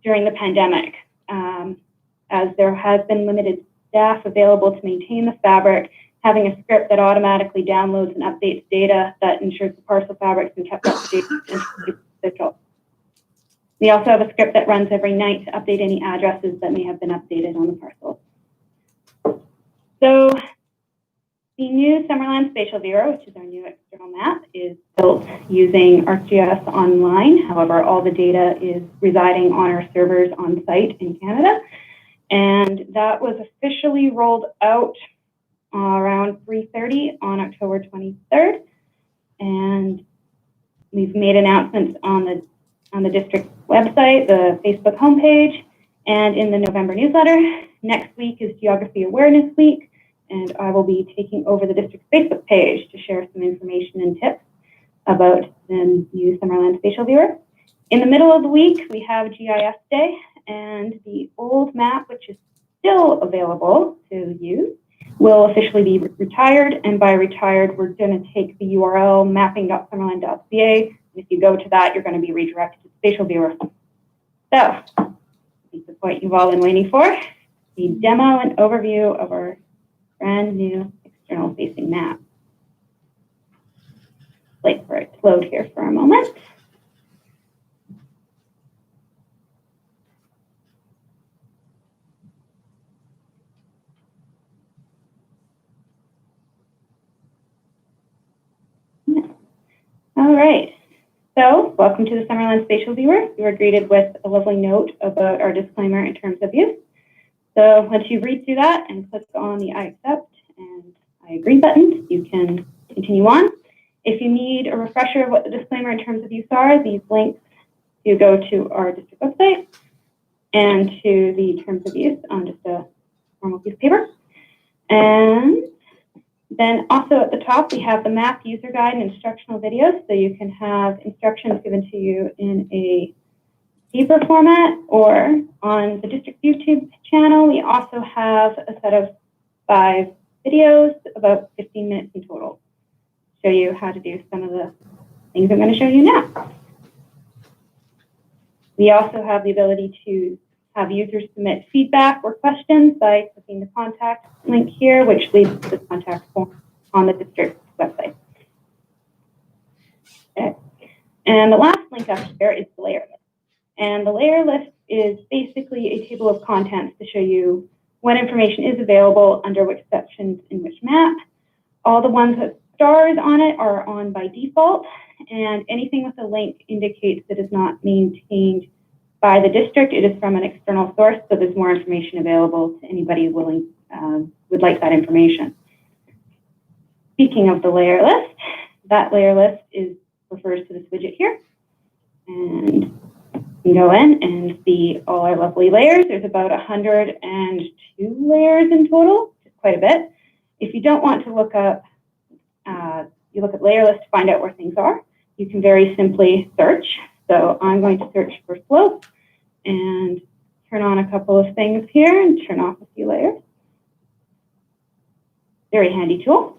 during the pandemic, as there has been limited staff available to maintain the fabric. Having a script that automatically downloads and updates data that ensures the parcel fabric's been kept up to date is beneficial. We also have a script that runs every night to update any addresses that may have been updated on the parcel. So the new Summerland Spatial Viewer, which is our new external map, is built using ArcGIS Online. However, all the data is residing on our servers on site in Canada. And that was officially rolled out around 3:30 on October 23rd. And we've made announcements on the district website, the Facebook homepage, and in the November newsletter. Next week is Geography Awareness Week, and I will be taking over the district's Facebook page to share some information and tips about the new Summerland Spatial Viewer. In the middle of the week, we have GIS Day, and the old map, which is still available to use, will officially be retired. And by retired, we're going to take the URL mapping.summerland.ca. And if you go to that, you're going to be redirected to Spatial Viewer. So, I think the point you've all been waiting for, the demo and overview of our brand new external facing map. Wait for it to load here for a moment. All right, so welcome to the Summerland Spatial Viewer. You are greeted with a lovely note about our disclaimer in terms of use. So once you read through that and click on the I accept and I agree buttons, you can continue on. If you need a refresher of what the disclaimer in terms of use are, these links to go to our district website and to the terms of use on just a normal piece of paper. And then also at the top, we have the map user guide and instructional videos, so you can have instructions given to you in a deeper format, or on the district YouTube channel, we also have a set of 5 videos, about 15 minutes in total, show you how to do some of the things I'm going to show you now. We also have the ability to have users submit feedback or questions by clicking the contact link here, which leads to the contact form on the district website. Okay. And the last link up here is the layer list. And the layer list is basically a table of contents to show you what information is available under which sections in which map. All the ones with stars on it are on by default, and anything with a link indicates that it's not maintained by the district. It is from an external source, so there's more information available to anybody willing would like that information. Speaking of the layer list, that layer list refers to this widget here, and you can go in and see all our lovely layers. There's about 102 layers in total, which is quite a bit. If you don't want to look up, you look at layer list to find out where things are. You can very simply search. So I'm going to search for slope and turn on a couple of things here and turn off a few layers. Very handy tool.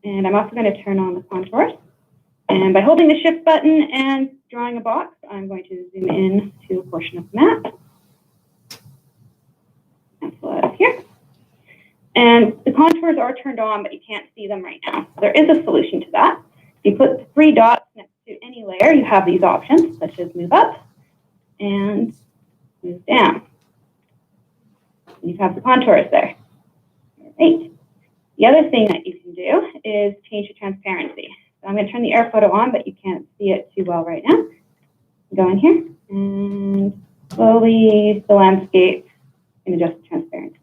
And I'm also going to turn on the contours. And by holding the shift button and drawing a box, I'm going to zoom in to a portion of the map. Cancel out of here. And the contours are turned on, but you can't see them right now. So there is a solution to that. You put the 3 dots next to any layer, you have these options, such as move up and move down. And you have the contours there. Great. The other thing that you can do is change the transparency. So I'm going to turn the air photo on, but you can't see it too well right now. Go in here and slowly the landscape and adjust the transparency.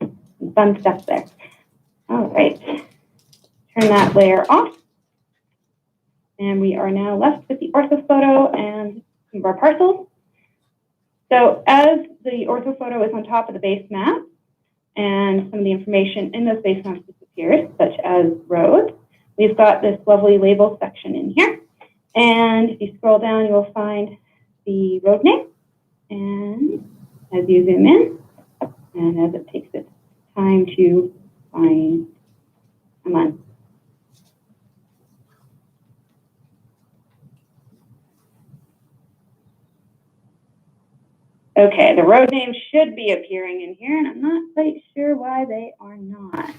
Some fun stuff there. All right. Turn that layer off. And we are now left with the orthophoto and some of our parcels. So as the orthophoto is on top of the base map, and some of the information in those base maps disappears, such as roads, we've got this lovely label section in here. And if you scroll down, you will find the road name. And as you zoom in, and as it takes its time to find, come on. Okay, the road names should be appearing in here, and I'm not quite sure why they are not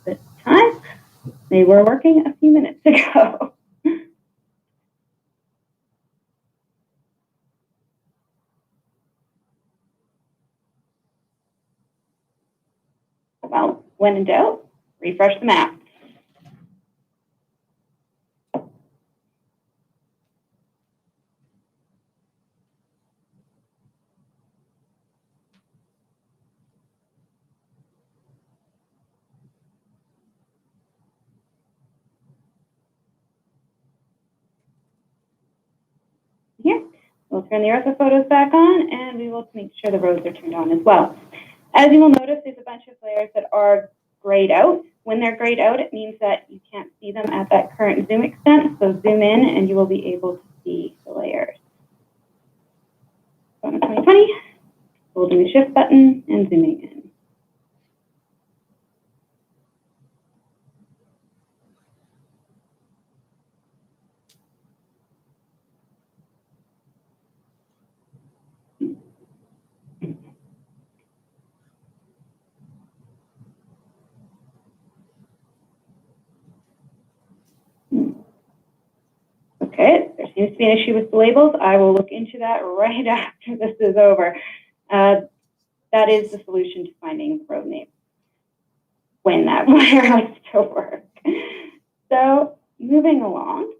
this time. They were working a few minutes ago. Well, when in doubt, refresh the map. Here, we'll turn the orthophotos back on, and we will make sure the roads are turned on as well. As you will notice, there's a bunch of layers that are grayed out. When they're grayed out, it means that you can't see them at that current zoom extent. So zoom in, and you will be able to see the layers. Going to 2020, holding the shift button and zooming in. Okay, there seems to be an issue with the labels. I will look into that right after this is over. That is the solution to finding the road name when that layer has to work. So moving along,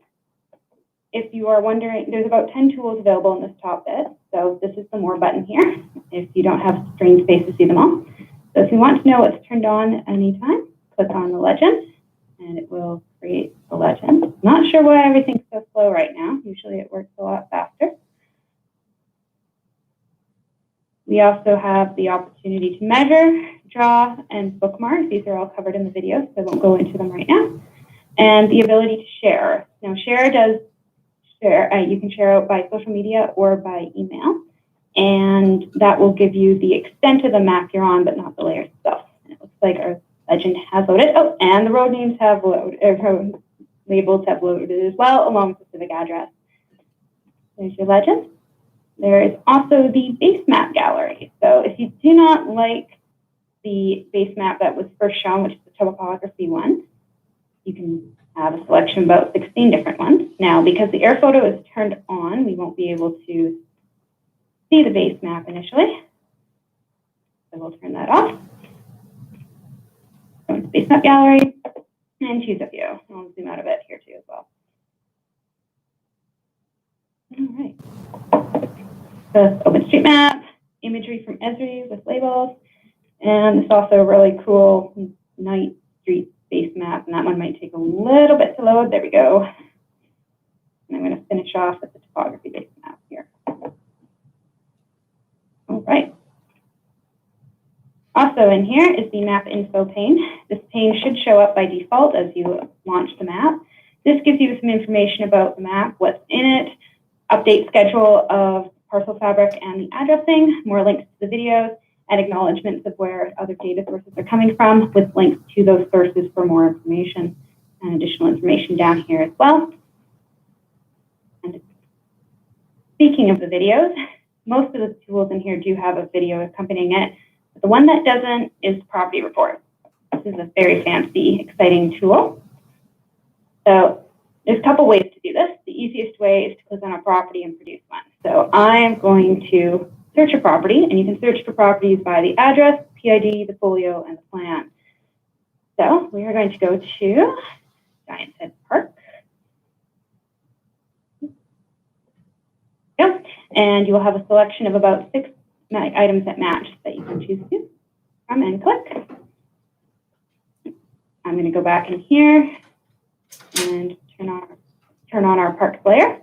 if you are wondering, there's about 10 tools available in this top bit. So this is the more button here, if you don't have screen space to see them all. So if you want to know what's turned on at any time, click on the legend, and it will create the legend. Not sure why everything's so slow right now. Usually it works a lot faster. We also have the opportunity to measure, draw, and bookmark. These are all covered in the video, so I won't go into them right now. And the ability to share. Now, share does share. You can share out by social media or by email, and that will give you the extent of the map you're on, but not the layer itself. And it looks like our legend has loaded. Oh, and the road names have loaded, road labels have loaded as well, along with the civic address. There's your legend. There is also the base map gallery. So if you do not like the base map that was first shown, which is the topography one, you can have a selection of about 16 different ones. Now, because the air photo is turned on, we won't be able to see the base map initially. So we'll turn that off. Go into base map gallery and choose a view. I'll zoom out a bit here too as well. All right. The OpenStreetMap, imagery from Esri with labels, and this is also a really cool night street base map, and that one might take a little bit to load. There we go. And I'm going to finish off with the topography base map here. All right. Also in here is the map info pane. This pane should show up by default as you launch the map. This gives you some information about the map, what's in it, update schedule of parcel fabric and the addressing, more links to the videos, and acknowledgements of where other data sources are coming from with links to those sources for more information and additional information down here as well. And speaking of the videos, most of the tools in here do have a video accompanying it, but the one that doesn't is Property Report. This is a very fancy, exciting tool. So there's a couple ways to do this. The easiest way is to click on a property and produce one. So I'm going to search a property, and you can search for properties by the address, PID, the folio, and the plan. So we are going to go to Giant's Head Park. Yep. And you will have a selection of about 6 items that match that you can choose to from and click. I'm going to go back in here and turn on our park layer.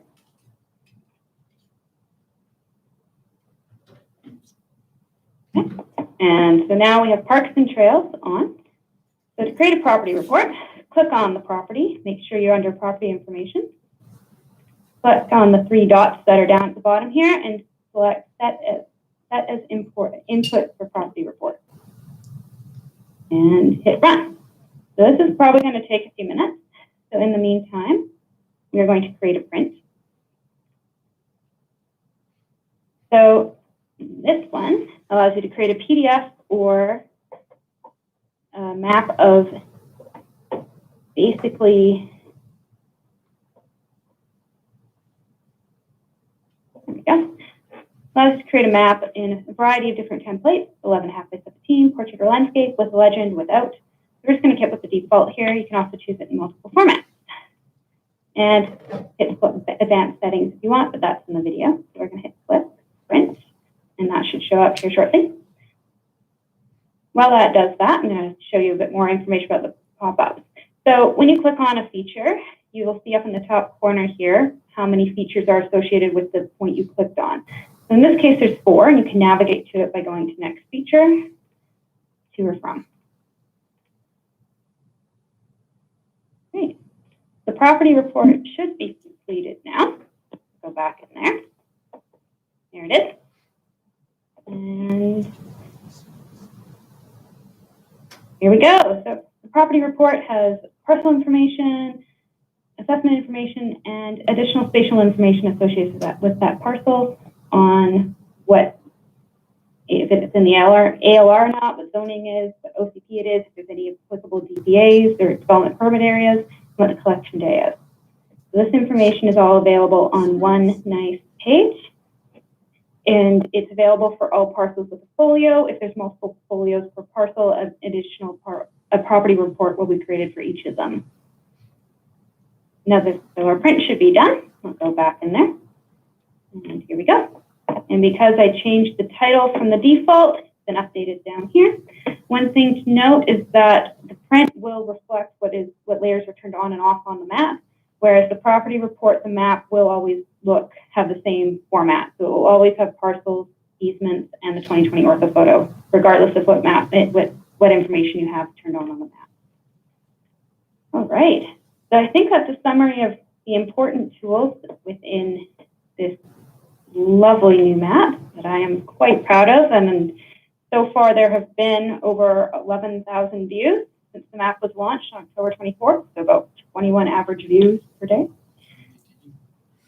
Okay. And so now we have parks and trails on. So to create a property report, click on the property, make sure you're under property information. Click on the 3 dots that are down at the bottom here and select set as input for property report. And hit run. So this is probably going to take a few minutes. So in the meantime, we are going to create a print. So this one allows you to create a PDF or a map of basically, there we go. Allows us to create a map in a variety of different templates, 11.5 by 17, portrait or landscape, with a legend, without. We're just going to keep with the default here. You can also choose it in multiple formats. And hit advanced settings if you want, but that's in the video. So we're going to hit click, print, and that should show up here shortly. While that does that, I'm going to show you a bit more information about the pop-ups. So when you click on a feature, you will see up in the top corner here how many features are associated with the point you clicked on. So in this case, there's 4, and you can navigate to it by going to next feature, to or from. Great. The property report should be completed now. Go back in there. There it is. And here we go. So the property report has parcel information, assessment information, and additional spatial information associated with that parcel on what, if it's in the ALR or not, what zoning is, what OCP it is, if there's any applicable DPAs or development permit areas, what the collection day is. So this information is all available on one nice page, and it's available for all parcels with a folio. If there's multiple folios per parcel, an additional a property report will be created for each of them. Now, so our print should be done. I'll go back in there, and here we go. And because I changed the title from the default, it's been updated down here. One thing to note is that the print will reflect what layers are turned on and off on the map, whereas the property report, the map will always have the same format. So it will always have parcels, easements, and the 2020 orthophoto, regardless of what information you have turned on the map. All right. So I think that's a summary of the important tools within this lovely new map that I am quite proud of. And so far there have been over 11,000 views since the map was launched on October 24th, so about 21 average views per day.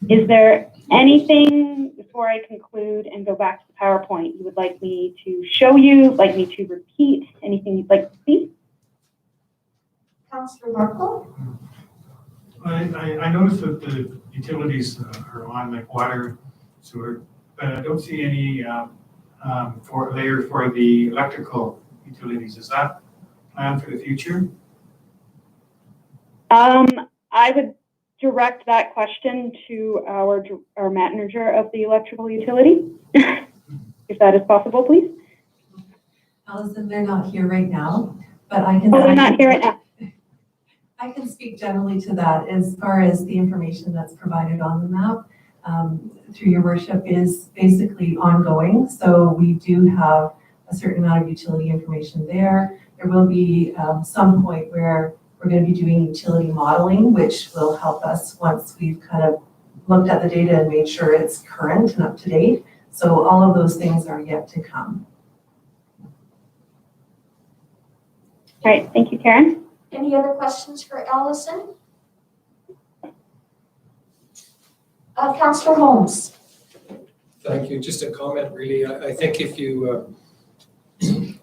Is there anything, before I conclude and go back to the PowerPoint, you would like me to show you, like me to repeat, anything you'd like to see? Councillor Markle? I noticed that the utilities are on, like water, sewer, but I don't see any layer for the electrical utilities. Is that planned for the future? I would direct that question to our manager of the electrical utility, if that is possible, please. Allison, they're not here right now, but I can. Oh, they're not here right now. I can speak generally to that as far as the information that's provided on the map. Through your worship is basically ongoing. So we do have a certain amount of utility information there. There will be some point where we're going to be doing utility modeling, which will help us once we've kind of looked at the data and made sure it's current and up to date. So all of those things are yet to come. All right, thank you, Karen. Any other questions for Allison? Councillor Holmes. Thank you. Just a comment, really. I think if you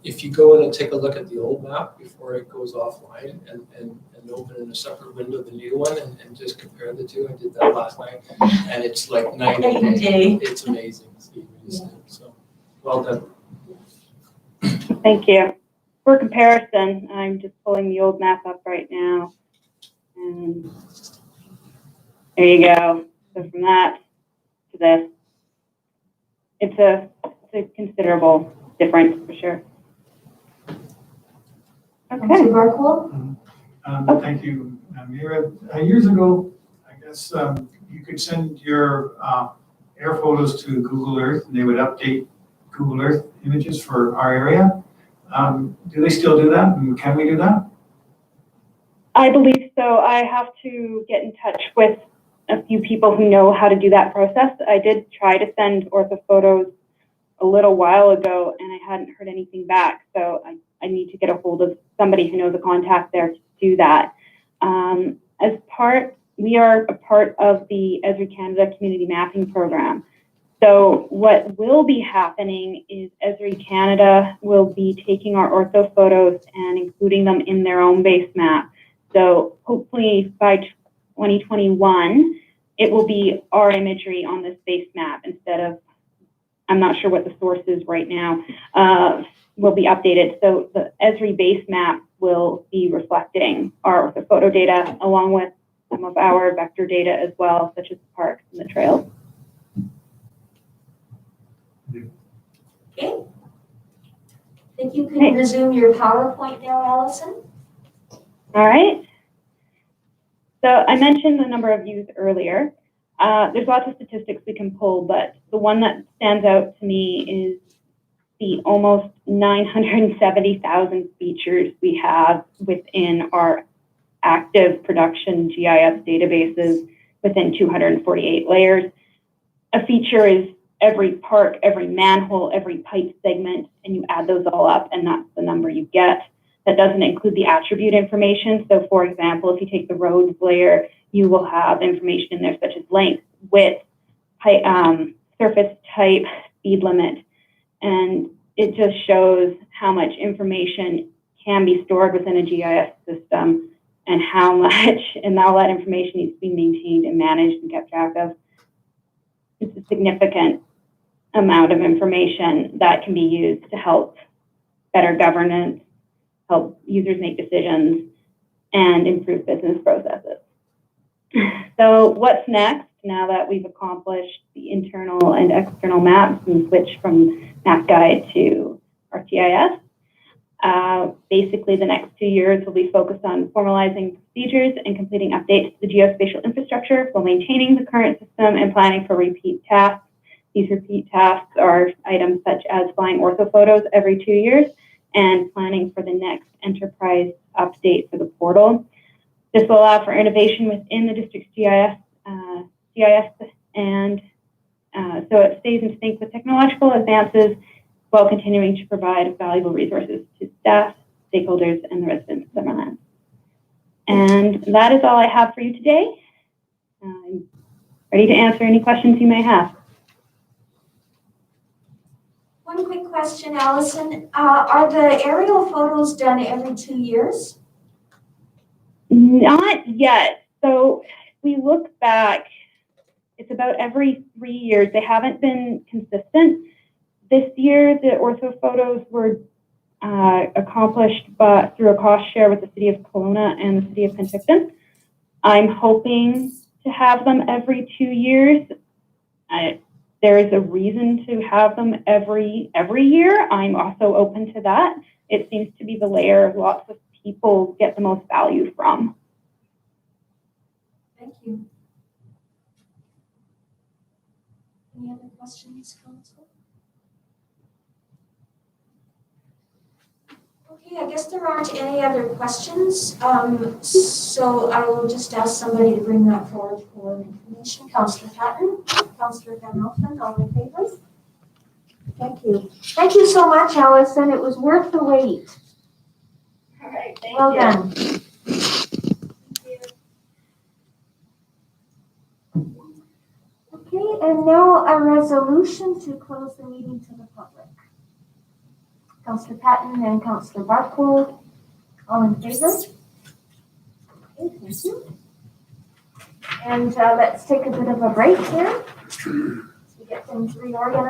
if you go in and take a look at the old map before it goes offline and open in a separate window the new one and just compare the two, I did that last night, and it's like night and day. It's amazing. So, well done. Thank you. For comparison, I'm just pulling the old map up right now. And there you go. So from that to this, it's a considerable difference for sure. Okay. Thank you, Mira. Years ago, I guess you could send your air photos to Google Earth and they would update Google Earth images for our area. Do they still do that? And can we do that? I believe so. I have to get in touch with a few people who know how to do that process. I did try to send ortho photos a little while ago and I hadn't heard anything back. So I need to get a hold of somebody who knows a contact there to do that. We are a part of the Esri Canada Community Mapping Program. So what will be happening is Esri Canada will be taking our ortho photos and including them in their own base map. So hopefully by 2021, it will be our imagery on this base map instead of, I'm not sure what the source is right now, will be updated. So the Esri base map will be reflecting our orthophoto data along with some of our vector data as well, such as the parks and the trails. Okay. I think you can resume your PowerPoint now, Allison. All right. So I mentioned the number of views earlier. There's lots of statistics we can pull, but the one that stands out to me is the almost 970,000 features we have within our active production GIS databases within 248 layers. A feature is every park, every manhole, every pipe segment, and you add those all up, and that's the number you get. That doesn't include the attribute information. So for example, if you take the roads layer, you will have information in there such as length, width, height, surface type, speed limit. And it just shows how much information can be stored within a GIS system and how much, and all that information needs to be maintained and managed and kept track of. It's a significant amount of information that can be used to help better governance, help users make decisions, and improve business processes. So what's next now that we've accomplished the internal and external maps and switched from map guide to ArcGIS? Basically, the next 2 years will be focused on formalizing procedures and completing updates to the geospatial infrastructure while maintaining the current system and planning for repeat tasks. These repeat tasks are items such as flying ortho photos every 2 years and planning for the next enterprise update for the portal. This will allow for innovation within the district's GIS and so it stays in sync with technological advances while continuing to provide valuable resources to staff, stakeholders, and the residents of Summerland. And that is all I have for you today. I'm ready to answer any questions you may have. One quick question, Allison. Are the aerial photos done every 2 years? Not yet. So we look back, it's about every 3 years. They haven't been consistent. This year, the ortho photos were accomplished through a cost share with the City of Kelowna and the City of Penticton. I'm hoping to have them every 2 years. There is a reason to have them every year. I'm also open to that. It seems to be the layer lots of people get the most value from. Thank you. Any other questions, Council? Okay, I guess there aren't any other questions. So I will just ask somebody to bring that forward for information. Councillor Patton, Councillor Van Elfen, all in favor? Thank you. Thank you so much, Allison. It was worth the wait. All right, thank well you. done. Okay, and now a resolution to close the meeting to the public. Councillor Patton and Councillor Barcole. All in favor? Okay, thank you. And let's take a bit of a break here. So we get things reorganized.